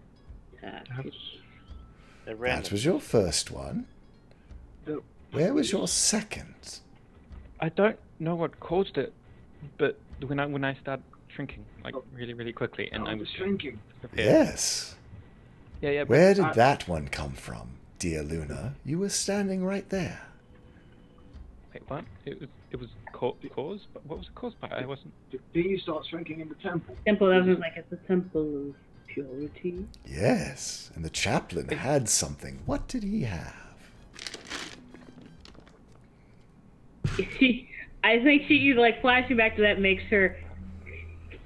attack. That was your first one. Where was your second? I don't know what caused it, but when I started shrinking, like really, really quickly, and I was shrinking. prepared. Yes. Yeah. Where did that one come from, dear Luna? You were standing right there. Wait, what? It was caused? But what was it caused by? I wasn't. Did you start shrinking in the temple? Temple, that was like it's a temple of purity. Yes, and the chaplain had something. What did he have? I think she like flashing back to that makes her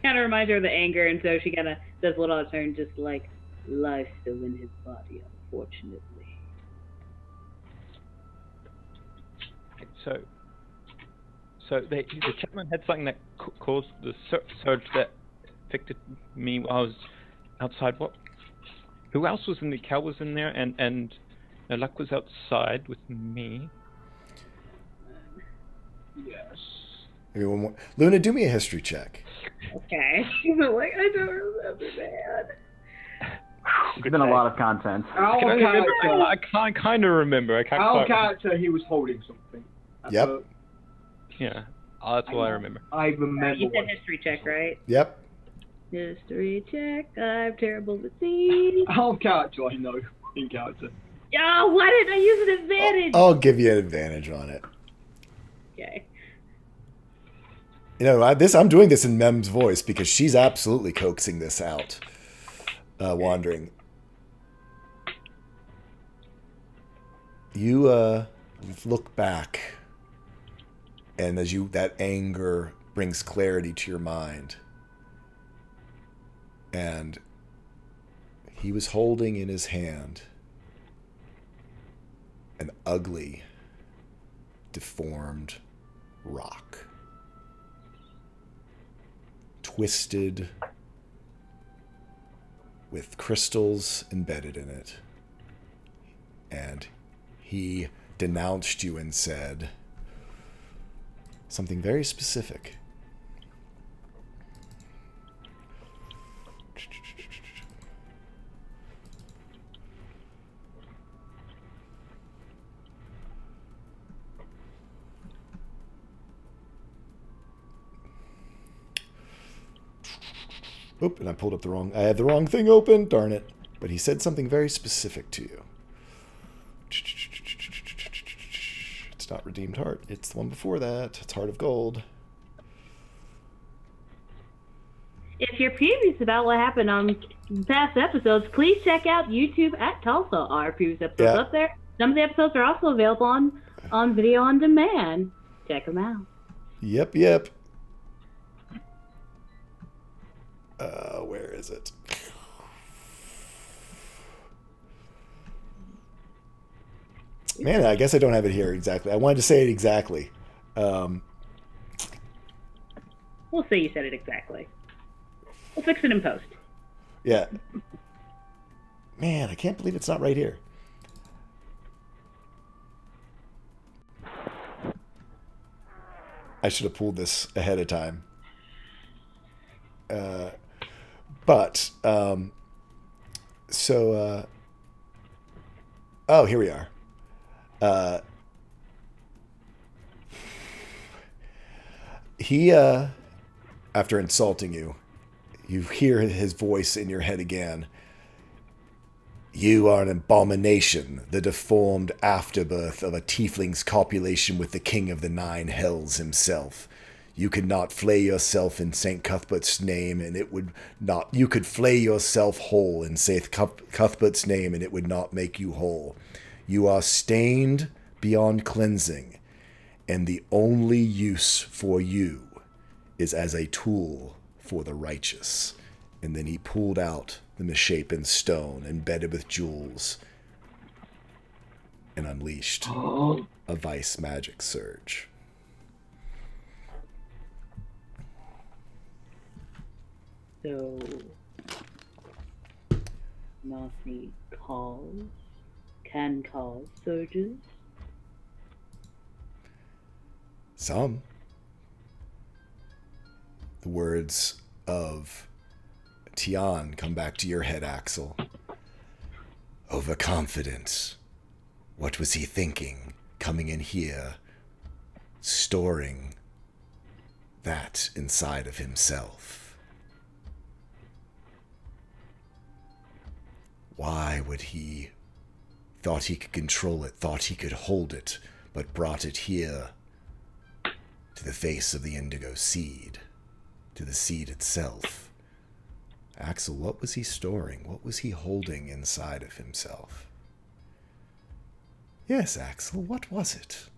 kind of reminds her of the anger, and so she kind of does a little turn, just like life still in his body, unfortunately. So the chaplain had something that caused the surge that affected me while I was outside. What? Who else was in the Cal was in there, and no luck was outside with me. Yes. Everyone, Luna, do me a history check. Okay. Like, I don't remember, man. There's been a lot of content. Our I character, can't kind of remember. I can't our quite. character, he was holding something. Yep. Yeah, that's what I remember. I remember. You said what- history check, right? Yep. History check. I'm terrible with these. Our character, I know, in character. Oh, why didn't I use an advantage? I'll give you an advantage on it. Okay. You know, I'm doing this in Mem's voice because she's absolutely coaxing this out. Wandering. You look back, and as that anger brings clarity to your mind, and he was holding in his hand an ugly, deformed rock. Twisted with crystals embedded in it. And he denounced you and said something very specific. Oop, and I pulled up I had the wrong thing open, darn it. But he said something very specific to you. It's not Redeemed Heart. It's the one before that. It's Heart of Gold. If you're curious about what happened on past episodes, please check out YouTube at Tulsa. Our previous episodes up there. Some of the episodes are also available on video on demand. Check them out. Yep. Where is it? Man, I guess I don't have it here exactly. I wanted to say it exactly. We'll say you said it exactly. We'll fix it in post. Yeah. Man, I can't believe it's not right here. I should have pulled this ahead of time. Here we are. He, after insulting you, you hear his voice in your head again. You are an abomination, the deformed afterbirth of a tiefling's copulation with the king of the nine hells himself. You could not flay yourself in St. Cuthbert's name, and it would not. You could flay yourself whole in St. Cuthbert's name, and it would not make you whole. You are stained beyond cleansing, and the only use for you is as a tool for the righteous. And then he pulled out the misshapen stone, embedded with jewels, and unleashed a vice magic surge. So, Nasty can cause surges. Some. The words of Tian come back to your head, Axel. Overconfidence. What was he thinking, coming in here, storing that inside of himself? Why would he thought he could control it, thought he could hold it, but brought it here to the face of the indigo seed, to the seed itself? Axel, what was he storing? What was he holding inside of himself? Yes, Axel, what was it?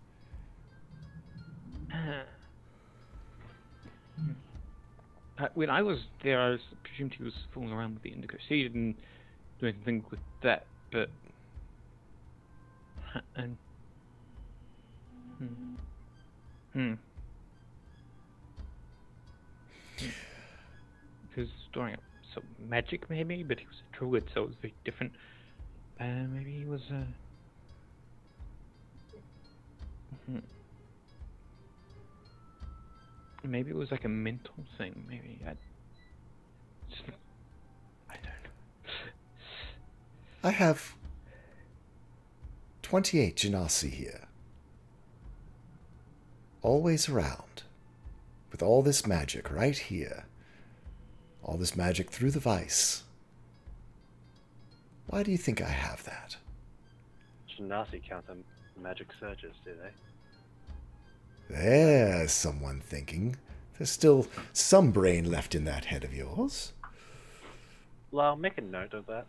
When I was there, I presumed he was fooling around with the indigo seed and doing something with that, but... He was storing up some magic, maybe, but he was a druid, so it was very different. Maybe he was Maybe it was like a mental thing. Maybe I don't know. I have 28 Genasi here. Always around. With all this magic right here. All this magic through the vice. Why do you think I have that? Genasi counter magic surges, do they? There's someone thinking. There's still some brain left in that head of yours. Well, I'll make a note of that.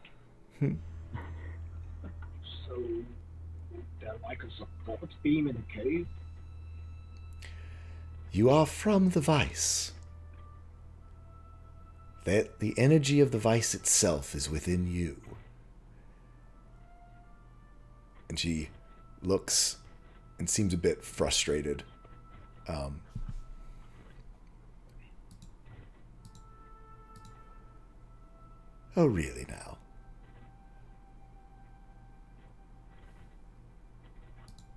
So, they're like a support beam in a cave? You are from the vice. That the energy of the vice itself is within you. And she looks and seems a bit frustrated. Oh, really now?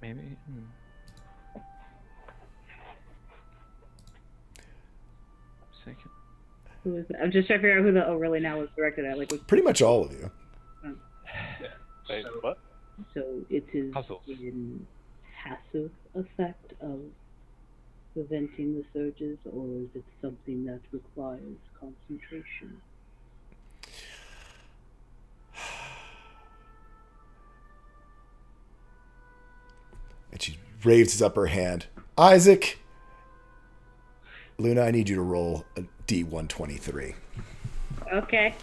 Maybe. Second. Who is that? I'm just trying to figure out who the "oh really now" was directed at. Like, was Pretty much all of you. Wait, what? so it is Puzzles. in passive effect of preventing the surges, or is it something that requires concentration? And she raises up her hand. Isaac! Luna, I need you to roll a D123. Okay.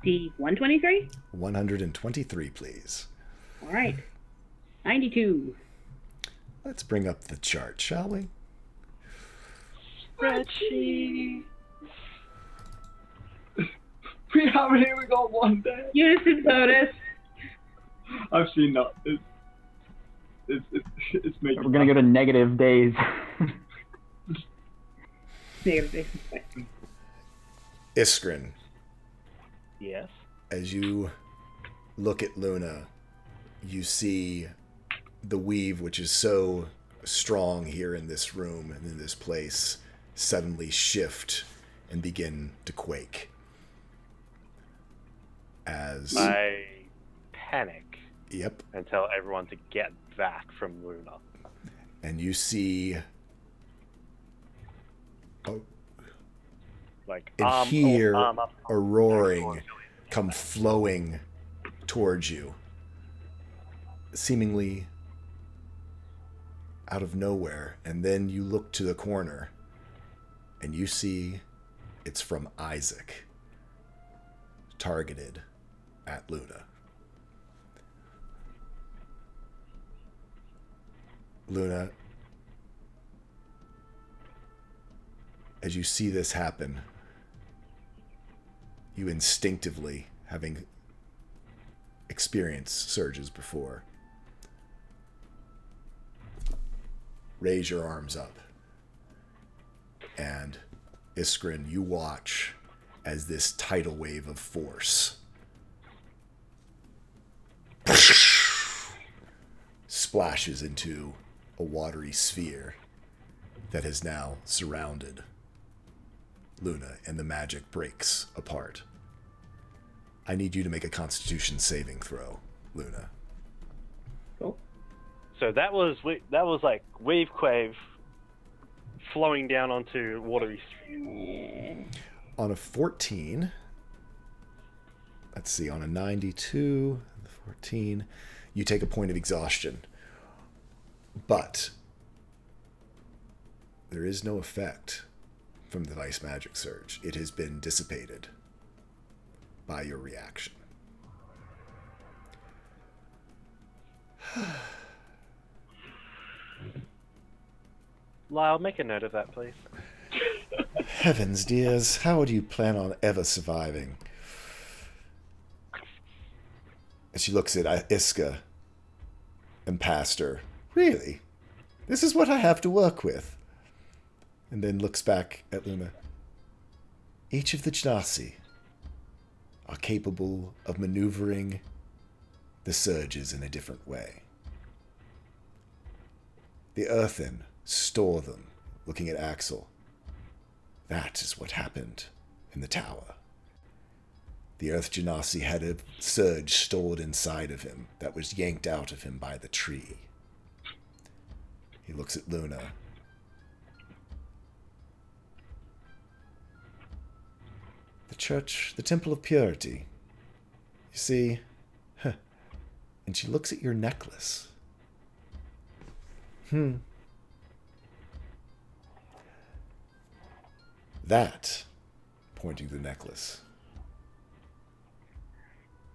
D123? 123, please. All right. 92. Let's bring up the chart, shall we? Spreadsheet. We haven't even got one day. Unison bonus. I've seen that. It's making. We're gonna go to negative days. Negative. Iskrin, Yes. as you look at Luna, you see the weave, which is so strong here in this room and in this place, suddenly shift and begin to quake. As I panic yep, and tell everyone to get back from Luna. and you see Like, and hear up. a roaring come flowing towards you, seemingly out of nowhere. And then you look to the corner and you see it's from Isaac, targeted at Luna. Luna, as you see this happen, you instinctively, having experienced surges before, raise your arms up. And Iskrin, you watch as this tidal wave of force splashes into a watery sphere that has now surrounded Luna, and the magic breaks apart. I need you to make a Constitution saving throw, Luna. Cool. So that was like wave quave flowing down onto watery stream. On a 14, let's see, on a 92, 14, you take a point of exhaustion. But there is no effect from the Vice Magic Surge. It has been dissipated by your reaction. Lyle, make a note of that, please. Heavens, dears, how would you plan on ever surviving? And she looks at Iska and past her. Really? This is what I have to work with. And then looks back at Luna. Each of the Genasi are capable of maneuvering the surges in a different way. The earthen store them, looking at Axel. That is what happened in the tower. The Earth Genasi had a surge stored inside of him that was yanked out of him by the tree. He looks at Luna. The church, the Temple of Purity. You see, and she looks at your necklace. That, pointing to the necklace,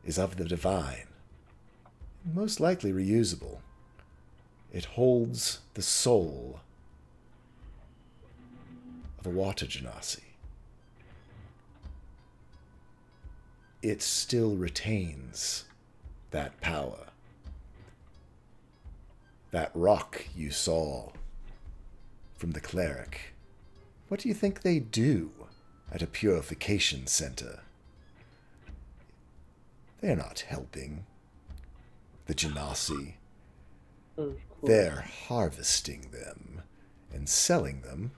is of the divine, most likely reusable. It holds the soul of a water genasi. It still retains that power. That rock you saw from the cleric. What do you think they do at a purification center? They're not helping the genasi. They're harvesting them and selling them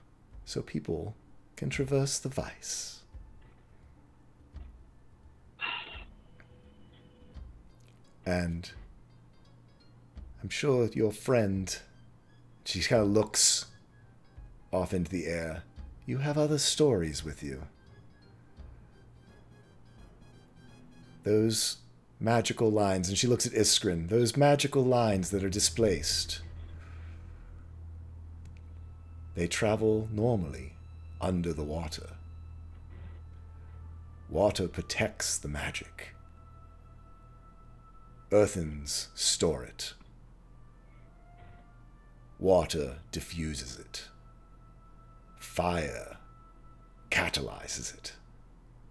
so people can traverse the vice. And I'm sure your friend, she kind of looks off into the air. You have other stories with you. Those magical lines, and she looks at Iskrin, those magical lines that are displaced. They travel normally under the water. Water protects the magic. Earthens store it. Water diffuses it. Fire catalyzes it.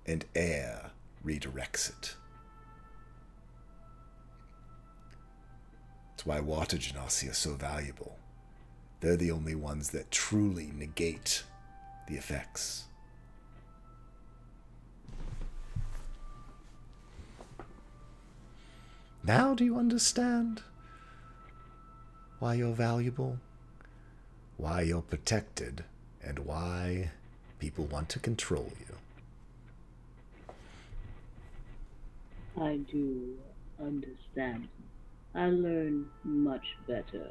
And air redirects it. That's why water genasi are so valuable. They're the only ones that truly negate the effects. Now do you understand why you're valuable? Why you're protected? And why people want to control you? I do understand. I learn much better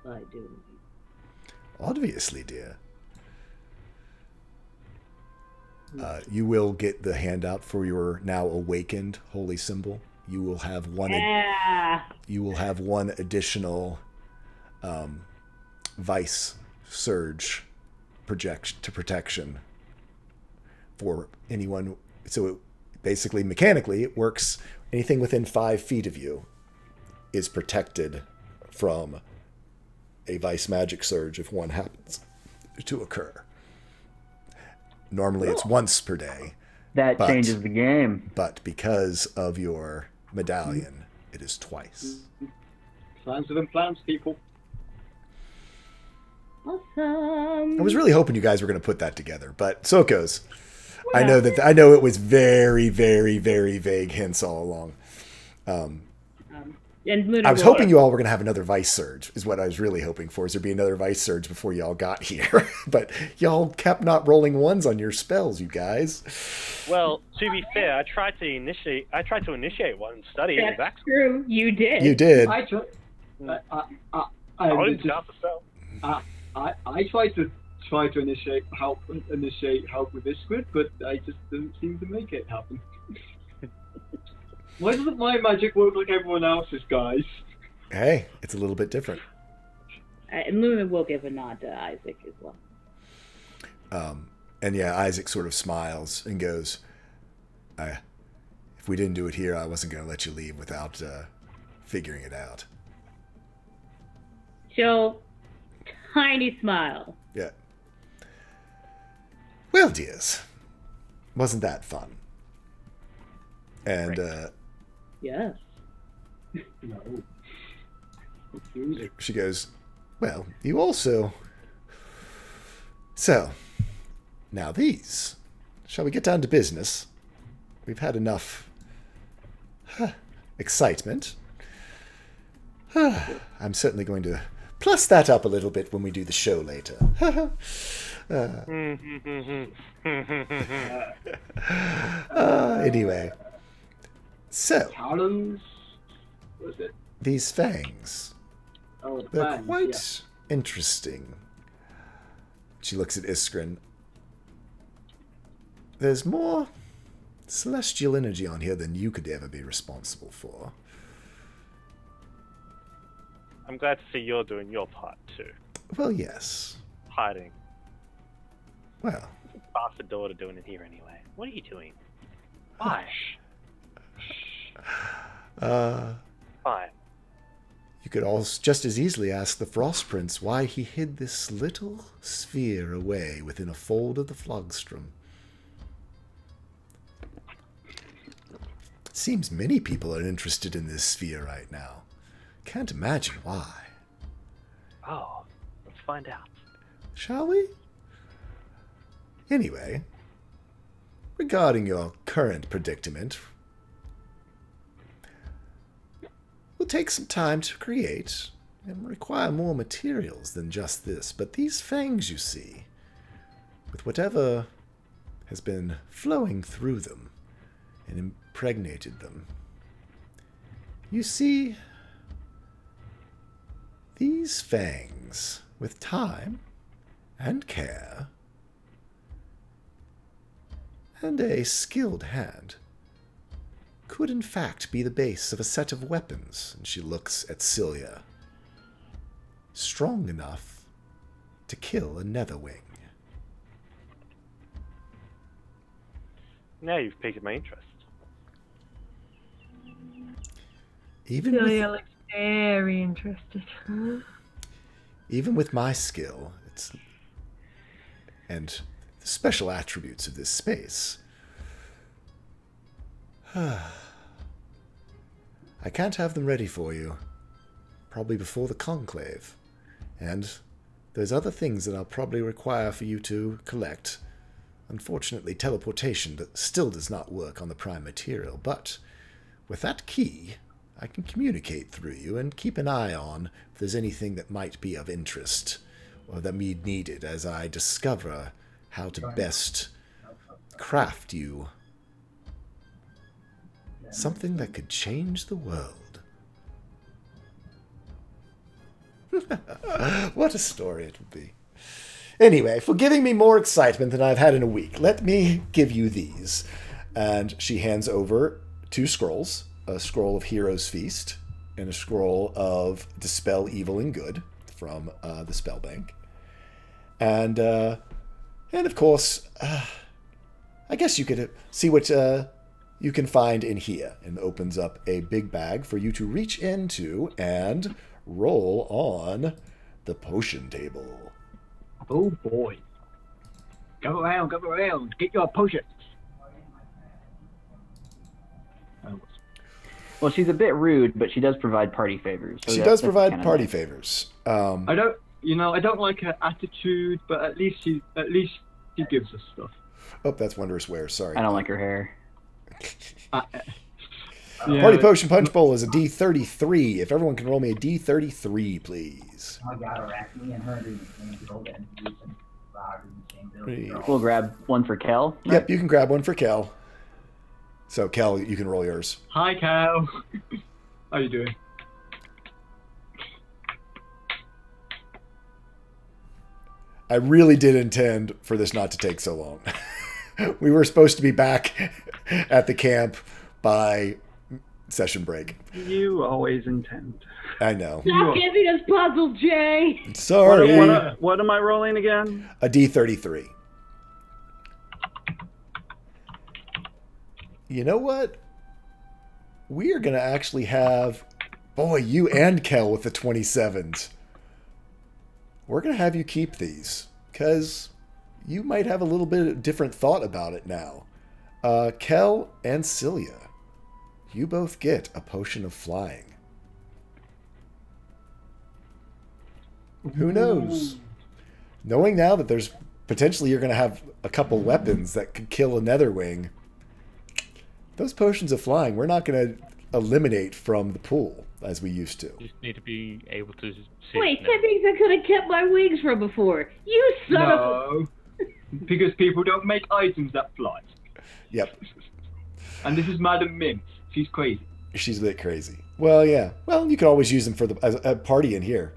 by doing it. Obviously, dear. You will get the handout for your now awakened holy symbol. You will have one. You will have one additional vice surge protection for anyone. So it, basically, mechanically, it works. Anything within 5 feet of you is protected from a vice magic surge if one happens to occur. Normally, it's once per day. That changes the game. But because of your medallion, it is twice. Plans within plans, people. Awesome. I was really hoping you guys were going to put that together, but so it goes. I know it was very, very, very vague hints all along. And I was hoping you all were going to have another vice surge, is what I was really hoping for, is there be another vice surge before y'all got here. But y'all kept not rolling ones on your spells, you guys. Well, to be fair, I tried to initiate one study. That's true. You did. You did. I tried. I didn't stop the spell. I tried to initiate help with this squid, but I just didn't seem to make it happen. Why doesn't my magic work like everyone else's, guys? Hey, it's a little bit different. And Luna will give a nod to Isaac as well. And yeah, Isaac sort of smiles and goes, if we didn't do it here, I wasn't going to let you leave without figuring it out. She'll tiny smile. Yeah. Well, dears, wasn't that fun? And, yes. No. She goes, well, you also... So, now these. Shall we get down to business? We've had enough excitement. I'm certainly going to plus that up a little bit when we do the show later. Anyway. So. Talons? What is it? These fangs. Oh, the They're fangs, quite interesting. She looks at Iskrin. There's more celestial energy on here than you could ever be responsible for. I'm glad to see you're doing your part too. Well, yes. Hiding. Well. Bastard daughter doing it here anyway. What are you doing? Why? Fine. You could also just as easily ask the Frost Prince why he hid this little sphere away within a fold of the Flogstrom. It seems many people are interested in this sphere right now. Can't imagine why. Oh, let's find out. Shall we? Anyway, regarding your current predicament, will take some time to create and require more materials than just this. But these fangs you see, with whatever has been flowing through them and impregnated them, you see, these fangs, with time and care and a skilled hand, could in fact be the base of a set of weapons, and she looks at Cilia, strong enough to kill a Netherwing. Now you've piqued my interest. Celia looks very interested. Even with my skill, and the special attributes of this space, I can't have them ready for you. Probably before the conclave. And there's other things that I'll probably require for you to collect. Unfortunately, teleportation still does not work on the prime material, but with that key, I can communicate through you and keep an eye on if there's anything that might be of interest or that me needed as I discover how to best craft you something that could change the world. What a story it would be. Anyway, for giving me more excitement than I've had in a week, let me give you these. And she hands over 2 scrolls, a scroll of Hero's Feast and a scroll of Dispel Evil and Good from the Spell Bank. And of course, I guess you could see what you can find in here, and opens up a big bag for you to reach into and roll on the potion table. Oh boy. Go around, get your potions. Well, she's a bit rude, but she does provide party favors. So she does provide party favors. I don't like her attitude, but at least she gives us stuff. Oh, that's Wondrous Wear. Sorry. I don't like her hair. Party Potion Punch Bowl is a D33. If everyone can roll me a D33, please. We'll grab one for Kel. Yep, you can grab one for Kel. So, Kel, you can roll yours. Hi, Kel. How you doing? I really did intend for this not to take so long. We were supposed to be back at the camp by session break. You always intend. I know. Stop giving us puzzle, Jay! Sorry. What am I rolling again? A D33. You know what? We are going to actually have... Boy, you and Kel with the 27s. We're going to have you keep these, because you might have a little bit of different thought about it now. Kel and Cilia, you both get a potion of flying. Who knows? Knowing now that there's potentially you're going to have a couple weapons that could kill a Netherwing, those potions of flying we're not going to eliminate from the pool. as we used to. Just need to be able to see. Wait, now. that means I could have kept my wings from before. You son of a... No, because people don't make items that fly. Yep. And this is Madam Mint. She's crazy. She's a bit crazy. Well, yeah. Well, you can always use them for as a party in here.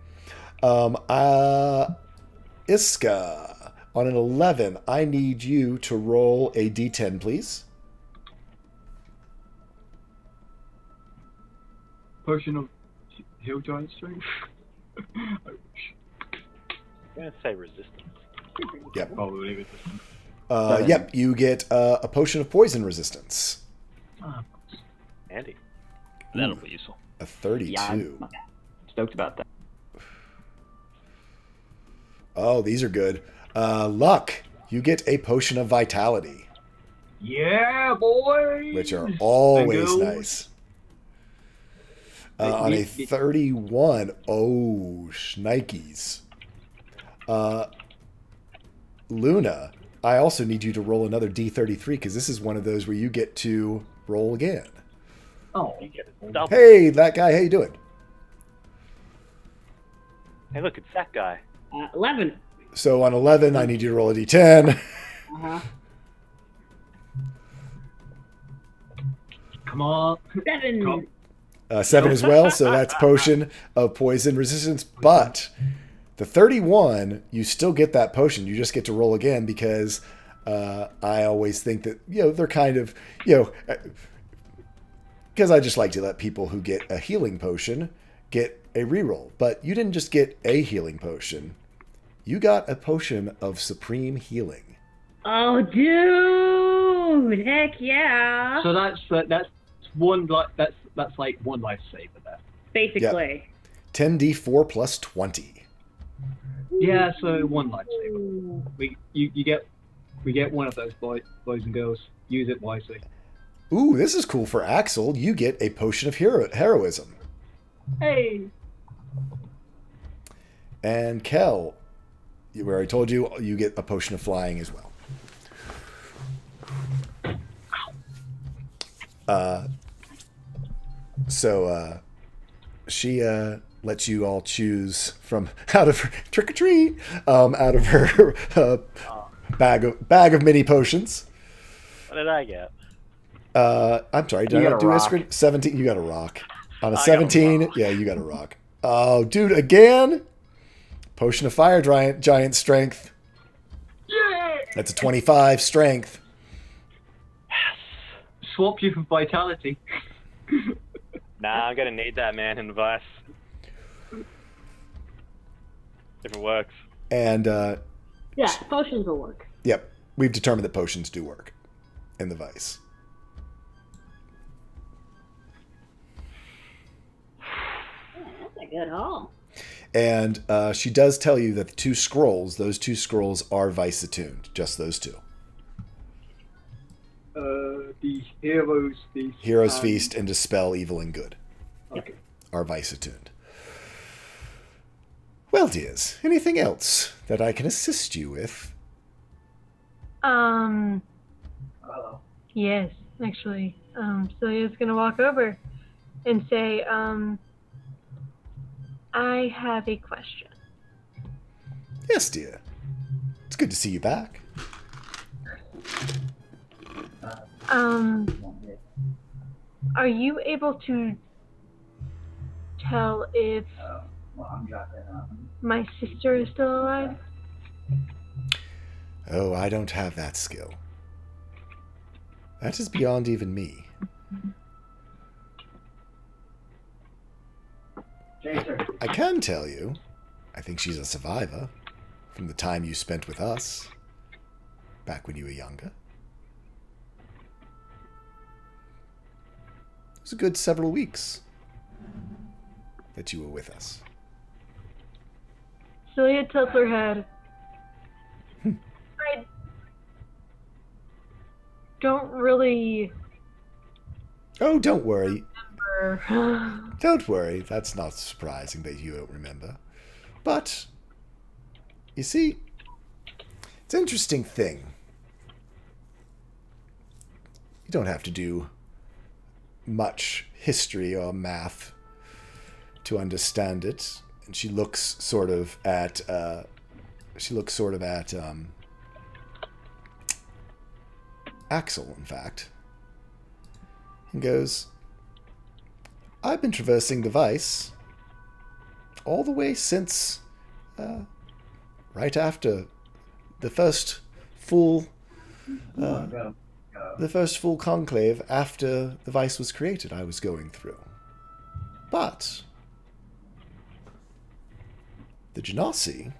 Iska, on an 11, I need you to roll a d10, please. Potion of Hill Giant Strength. I'm gonna say resistance. Yep. Probably resistance. Yep, you get a potion of poison resistance. Andy. That'll be useful. A 32. Yeah, I'm stoked about that. Oh, these are good. Luck, you get a potion of vitality, Yeah, boy. which are always Bingo. nice. On a 31, oh, shnikes. Luna, I also need you to roll another D33 because this is one of those where you get to roll again. Oh, You get a double. Hey, that guy, how you doing? Hey, look, it's that guy. 11. So on 11, I need you to roll a D10. Uh-huh. come on. 7. Come. 7 as well, so that's potion of poison resistance. But the 31, you still get that potion. You just get to roll again because I always think that, they're kind of, because I just like to let people who get a healing potion get a reroll. But you didn't just get a healing potion. You got a potion of supreme healing. Oh, dude! Heck yeah! So that's one that's like one lifesaver there. Basically. 10d4 plus 20. Yeah, so one lifesaver. We get one of those boys and girls. Use it wisely. Ooh, this is cool for Axel. You get a potion of heroism. Hey. And Kel, where I told you, you get a potion of flying as well. So she lets you all choose from out of her trick or treat, out of her bag of mini potions. What did I get? I'm sorry, did You I got not a do rock. Iskra? 17. You got a rock. On a I got a 17, rock. yeah, you got a rock. Oh, dude, again? Potion of fire giant strength. Yeah. That's a 25 strength. Swap you for vitality. Nah, I'm gonna need that, man, in Vice. If it works. And Yeah, potions will work. yep, we've determined that potions do work in the Vice. That's a good haul. And she does tell you that those two scrolls are Vice attuned. Just those two. The Heroes Feast. Hero's Feast and Dispel Evil and Good Okay. are Vice attuned. Well, dears, anything else that I can assist you with? Yes, actually. Celia's gonna walk over and say, I have a question. Yes, dear. It's good to see you back. Are you able to tell if my sister is still alive? Oh, I don't have that skill. That is beyond even me. I can tell you, I think she's a survivor from the time you spent with us back when you were younger. It was a good several weeks that you were with us. Celia tilts her head. I don't really Oh, don't worry. remember. Don't worry. That's not surprising that you don't remember. But, you see, it's an interesting thing. You don't have to do much history or math to understand it. And she looks sort of at Axel, in fact, and goes, I've been traversing the Vice all the way since right after the first full conclave after the Vice was created. I was going through, but the Genasi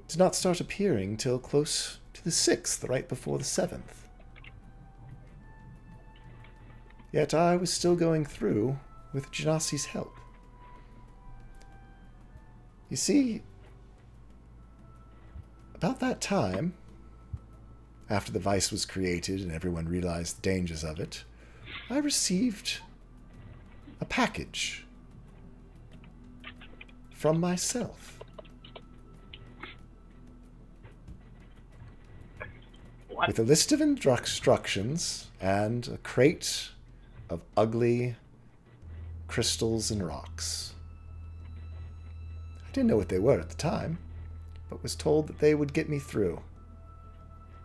did not start appearing till close to the 6th, right before the 7th. Yet I was still going through with Genasi's help. You see, about that time, after the Vice was created and everyone realized the dangers of it, I received a package from myself. What? With a list of instructions and a crate of ugly crystals and rocks. I didn't know what they were at the time, but was told that they would get me through,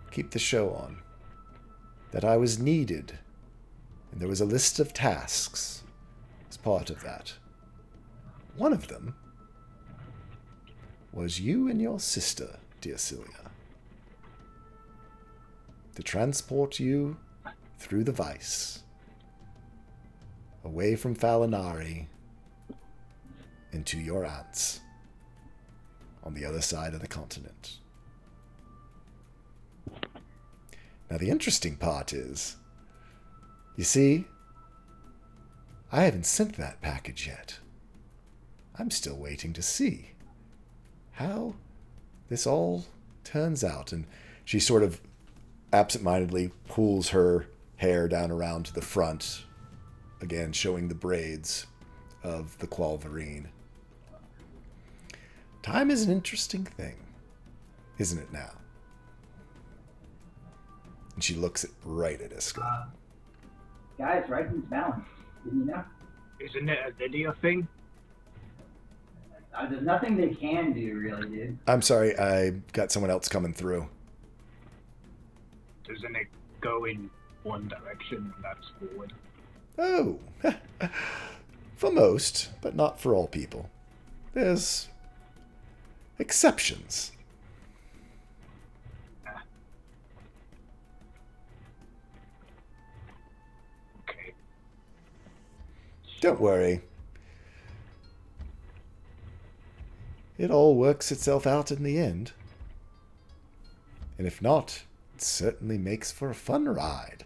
keep the show on, that I was needed, and there was a list of tasks as part of that. One of them was you and your sister, dear Celia, to transport you through the Vice, away from Falinari, into your aunts on the other side of the continent. Now, the interesting part is, you see, I haven't sent that package yet. I'm still waiting to see how this all turns out. And she sort of absentmindedly pulls her hair down around to the front, again showing the braids of the Qualverine. Time is an interesting thing, isn't it now? And she looks right at Iska. Guys, writing's balanced. Didn't you know? Isn't it a video thing? There's nothing they can do, really, dude. I'm sorry, I got someone else coming through. Doesn't it go in one direction and that's forward? Oh, for most, but not for all people. There's exceptions. Okay. Don't worry. It all works itself out in the end. And if not, it certainly makes for a fun ride.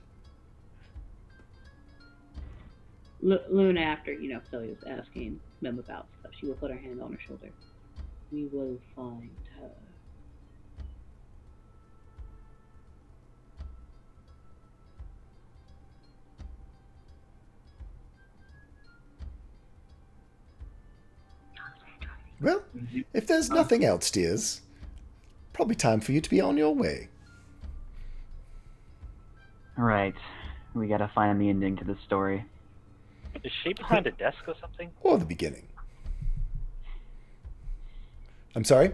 Luna, after, Celia's asking them about stuff, she will put her hand on her shoulder. We will find her. Well, if there's nothing else, dears, probably time for you to be on your way. Right. We gotta find the ending to this story. Is she behind a desk or something? Or the beginning. I'm sorry?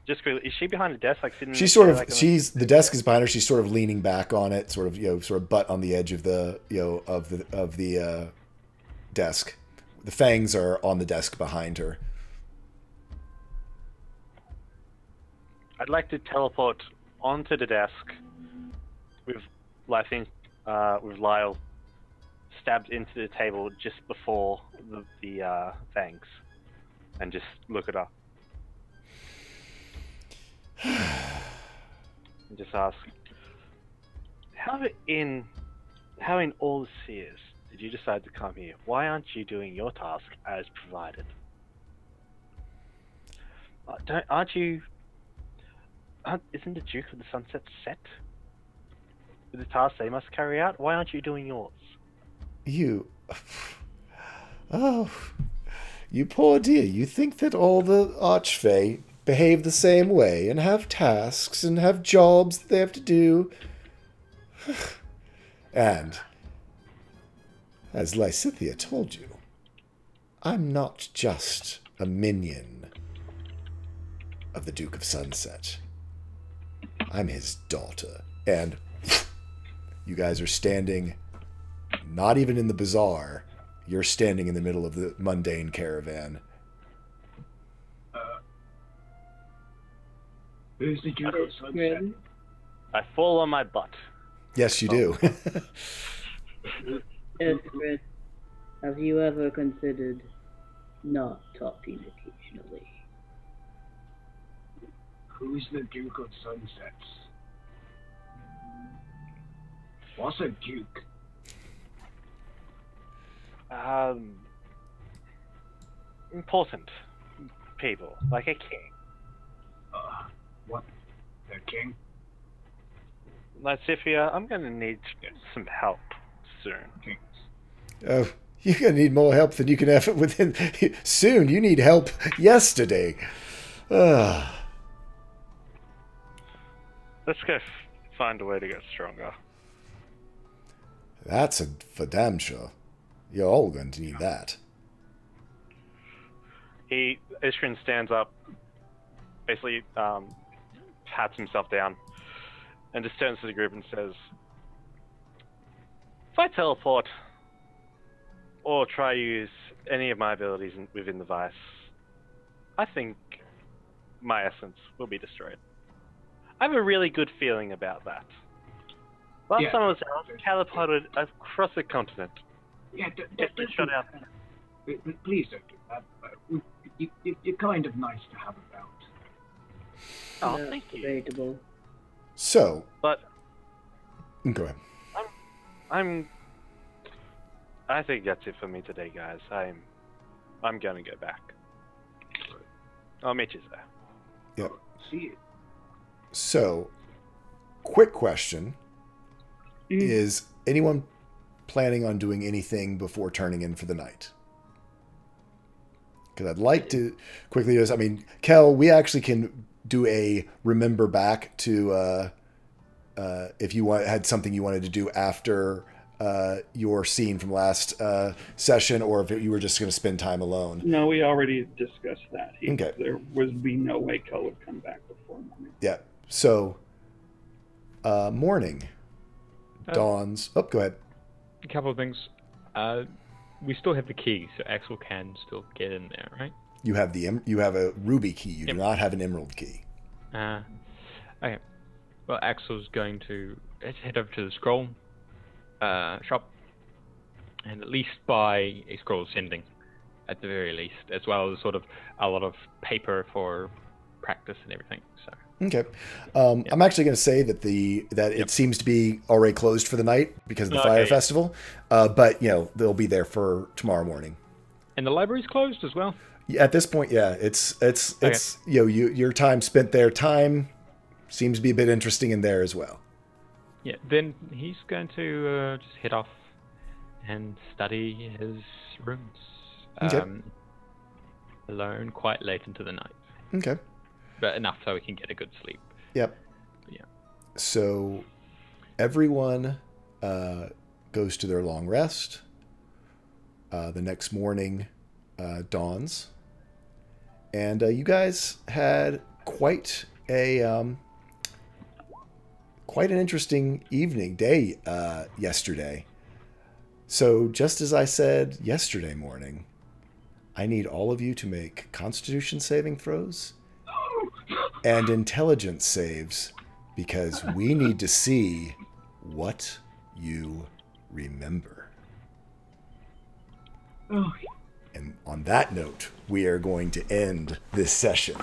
Just quickly, is she behind a desk, like sitting? She's sort of. The desk is behind her. She's sort of leaning back on it, sort of butt on the edge of the of the desk. The fangs are on the desk behind her. I'd like to teleport onto the desk with, I think, with Lyle stabbed into the table just before the fangs, and just look it up. And just ask, how in all the seers did you decide to come here? Why aren't you doing your task as provided? Isn't the Duke of the Sunset set with the tasks they must carry out? Why aren't you doing yours? Oh, you poor dear. You think that all the Archfey behave the same way and have tasks and have jobs that they have to do? And As Lysithea told you, I'm not just a minion of the Duke of Sunset. I'm his daughter. And you guys are standing, not even in the bazaar, you're standing in the middle of the mundane caravan. Who's the Duke of Sunset? I fall on my butt. Yes, you do. Escred, have you ever considered not talking occasionally? Who's the Duke of Sunset? What's a duke? Important people, like a king. What? The king? Lysithea, I'm gonna need some help soon. Kings. Oh, you're going to need more help than you can have within... Soon, you need help yesterday. Let's go find a way to get stronger. That's for damn sure. You're all going to need that. Ishrin stands up, basically pats himself down, and just turns to the group and says, if I teleport, or try use any of my abilities within the Vice, I think my essence will be destroyed. I have a really good feeling about that. Last time I was out, teleported across the continent. Yeah, It's been shut out. Please don't do that. You're kind of nice to have about. Oh, thank you. Debatable. So... But... Go ahead. I think that's it for me today, guys. I'm gonna go back. I'll meet you there. Yep. See you. So, quick question. Is anyone planning on doing anything before turning in for the night? Because I'd like to quickly do this. I mean, Kel, we actually can do a remember back to if you had something you wanted to do after your scene from last session, or if you were just going to spend time alone. No, we already discussed that. Okay. There would be no way Kel would come back before morning. Yeah. So, morning dawns. Oh, go ahead. A couple of things. We still have the key, so Axel can still get in there, right? You have you have a ruby key. You do not have an emerald key. Okay. Well, Axel's going to head over to the scroll shop and at least buy a scroll sending, at the very least, as well as sort of a lot of paper for practice and everything. So. Okay. I'm actually going to say that it seems to be already closed for the night because of the fire festival. But they'll be there for tomorrow morning. And the library's closed as well. At this point, yeah, it's your time spent there. Time seems to be a bit interesting in there as well. Yeah. Then he's going to just head off and study his runes alone, quite late into the night. Okay. But enough so we can get a good sleep. Yep. Yeah. So everyone goes to their long rest. The next morning dawns, and you guys had quite an interesting day yesterday. So just as I said yesterday morning, I need all of you to make Constitution saving throws and intelligence saves, because we need to see what you remember. Oh. And on that note, we are going to end this session.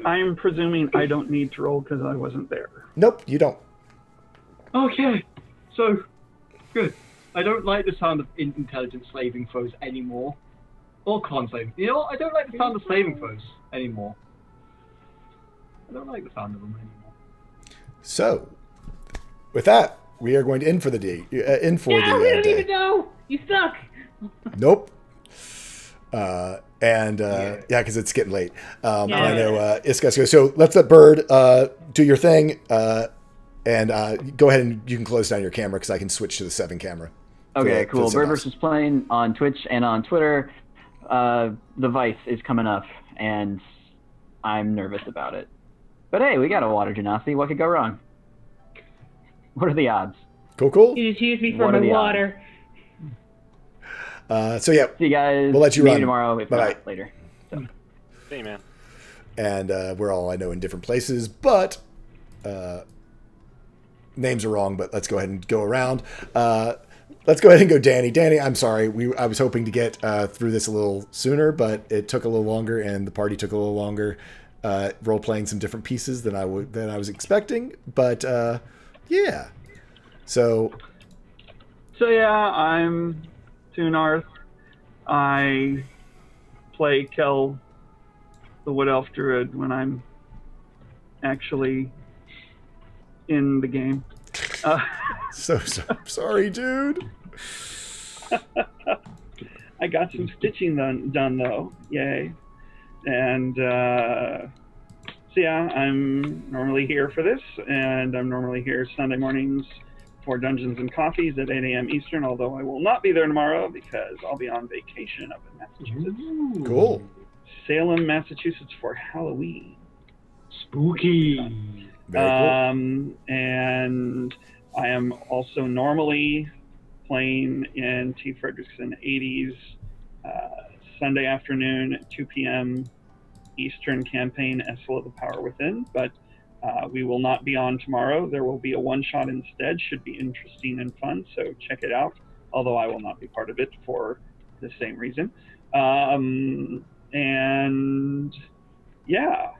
I'm presuming I don't need to roll because I wasn't there. Nope, you don't. Okay, so good. I don't like the sound of intelligence saving throws anymore. Or con saving. You know what? I don't like the sound of saving throws anymore. I don't like the sound of them anymore. So, with that, we are going to end for the day. We don't even know. You suck. Nope. Because it's getting late. I know Iska's go. So let's let Bird do your thing. And go ahead and you can close down your camera because I can switch to the 7 camera. Okay, for cool. the Bird Sinos. vs. Plane on Twitch and on Twitter. The Vice is coming up, and I'm nervous about it. But hey, we got a water genasi. What could go wrong? What are the odds? Cool. You just use me for What are my the water. So yeah, See you guys. we'll let you maybe run. tomorrow, if Bye-bye. not later. So. See you, man. And we're all, I know, in different places, but names are wrong, but let's go ahead and go around. Let's go ahead and go Danny. Danny, I'm sorry. I was hoping to get through this a little sooner, but it took a little longer, and the party took a little longer role-playing some different pieces than I was expecting. But, yeah. So yeah, I'm Toonarth. I play Kel, the Wood Elf Druid, when I'm actually in the game. so sorry, dude. I got some stitching done though. Yay. And so yeah, I'm normally here for this, and I'm normally here Sunday mornings for Dungeons and Coffees at 8 a.m. Eastern, although I will not be there tomorrow because I'll be on vacation up in Massachusetts. Cool. Salem, Massachusetts for Halloween. Spooky. Very cool. And I am also normally playing in T. Fredrickson 80s Sunday afternoon at 2 p.m. Eastern campaign, Essel of the Power Within, but we will not be on tomorrow. There will be a one-shot instead. Should be interesting and fun, so check it out, although I will not be part of it for the same reason. And yeah,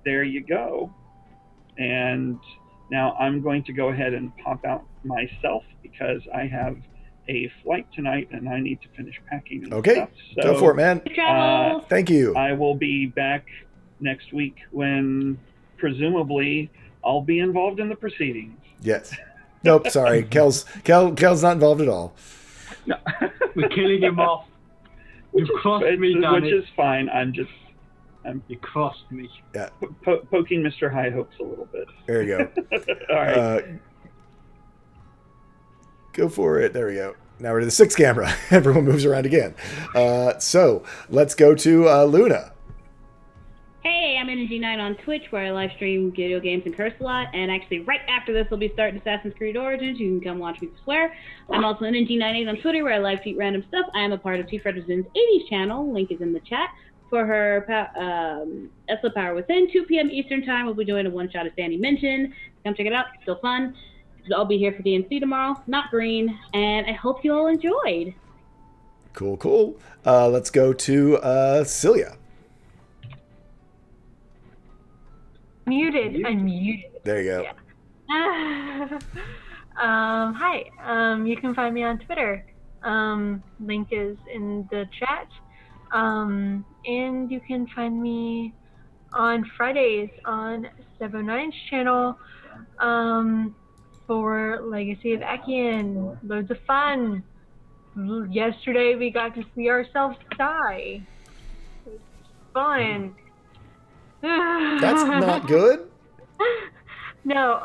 there you go. And now I'm going to go ahead and pop out myself because I have a flight tonight and I need to finish packing and Okay, stuff. So, go for it, man. Thank you. I will be back next week when presumably I'll be involved in the proceedings. Yes. Nope, sorry. Kel's not involved at all. No. We're killing him off. You've crossed me, Danny. Which is fine. You crossed me. Yeah. Poking Mr. High Hopes a little bit. There you go. All right. Go for it. There we go. Now we're to the 6 camera. Everyone moves around again. So let's go to Luna. Hey, I'm Energy9 on Twitch, where I live stream video games and curse a lot. And actually, right after this, we'll be starting Assassin's Creed Origins. You can come watch me swear. I'm also Energy98 on Twitter, where I live tweet random stuff. I am a part of T. Fredrickson's 80s channel. Link is in the chat. For her Essel Power Within, 2 p.m. Eastern Time, we'll be doing a one-shot, as Danny mentioned. Come check it out. It's still fun. I'll be here for DNC tomorrow, not green, and I hope you all enjoyed. Cool. Let's go to Celia. Muted. I'm muted. There you go. Yeah. Hi. You can find me on Twitter. Link is in the chat. And you can find me on Fridays on 709's channel for Legacy of Achian. Loads of fun. Yesterday we got to see ourselves die. It was fun. That's not good. No,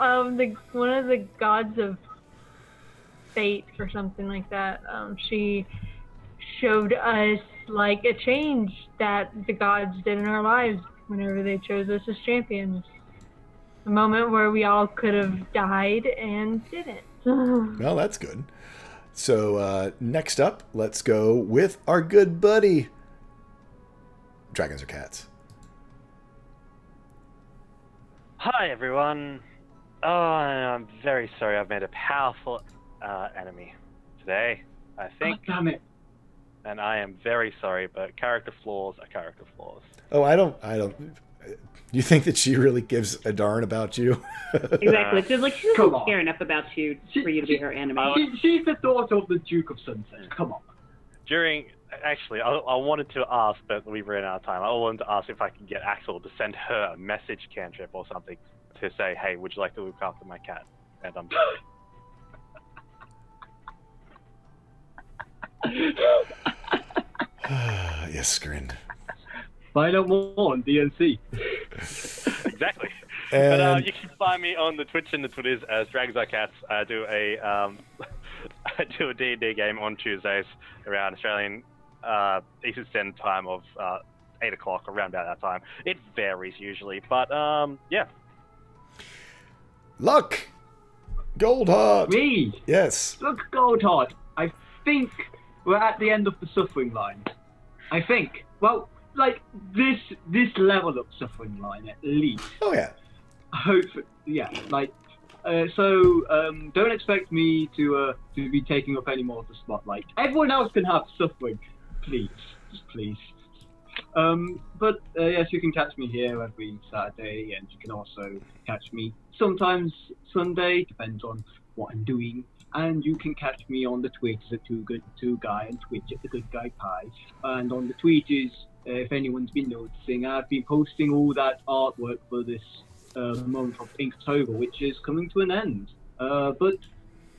one of the gods of fate or something like that. She showed us like a change that the gods did in our lives whenever they chose us as champions. A moment where we all could have died and didn't. Well, that's good. So next up, let's go with our good buddy. Dragons or cats? Hi, everyone. Oh, I'm very sorry. I've made a powerful enemy today, I think. God damn it. And I am very sorry, but character flaws are character flaws. Oh, I don't. You think that she really gives a darn about you? Exactly. She's like, she Come doesn't on. care enough about you for you to be her enemy. She's the daughter of the Duke of Sunset. Come on. Actually, I wanted to ask, but we ran out of time. I wanted to ask if I could get Axel to send her a message cantrip or something to say, hey, would you like to look after my cat? And I'm... Yes, Scrin. Find out more on DNC. Exactly. And you can find me on the Twitch and the Twitters as Dragons Are Cats. I do a I do a D&D game on Tuesdays around Australian Eastern Standard Time of 8 o'clock, around about that time. It varies usually, but yeah. Luck! Goldheart! Me! Yes. Look, Goldheart, I think we're at the end of the suffering line. I think. Well, like, this level of suffering line, at least. Oh, yeah. Hope, yeah, like, don't expect me to be taking up any more of the spotlight. Everyone else can have suffering, please, just please. But yes, you can catch me here every Saturday, and you can also catch me sometimes Sunday, depends on what I'm doing. And you can catch me on the Twitters at Two Guy and Twitch at The Good Guy Pie. And on the Tweeters, if anyone's been noticing, I've been posting all that artwork for this month of Inktober, which is coming to an end. But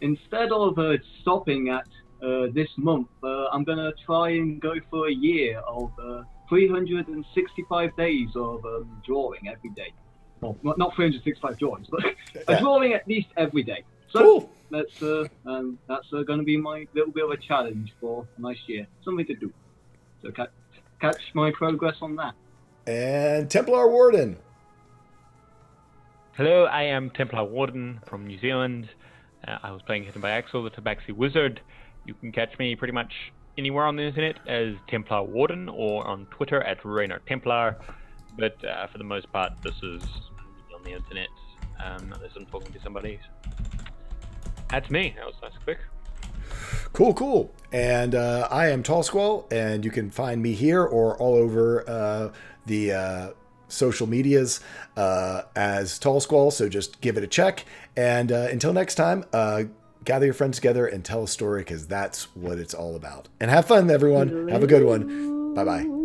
instead of stopping at this month, I'm gonna try and go for a year of 365 days of drawing every day. Well, not 365 drawings, but drawing at least every day. So Cool. that's going to be my little bit of a challenge for next year. Something to do. So catch my progress on that. And Templar Warden. Hello, I am Templar Warden from New Zealand. I was playing Hidden by Axel, the Tabaxi Wizard. You can catch me pretty much anywhere on the internet as Templar Warden or on Twitter at Rainer Templar. But for the most part, this is on the internet unless I'm talking to somebody. That's me. That was nice and quick. Cool. And I am Tall Squall, and you can find me here or all over the social medias as Tall Squall, so just give it a check. And until next time, gather your friends together and tell a story, because that's what it's all about. And have fun, everyone. Have a good one. Bye-bye.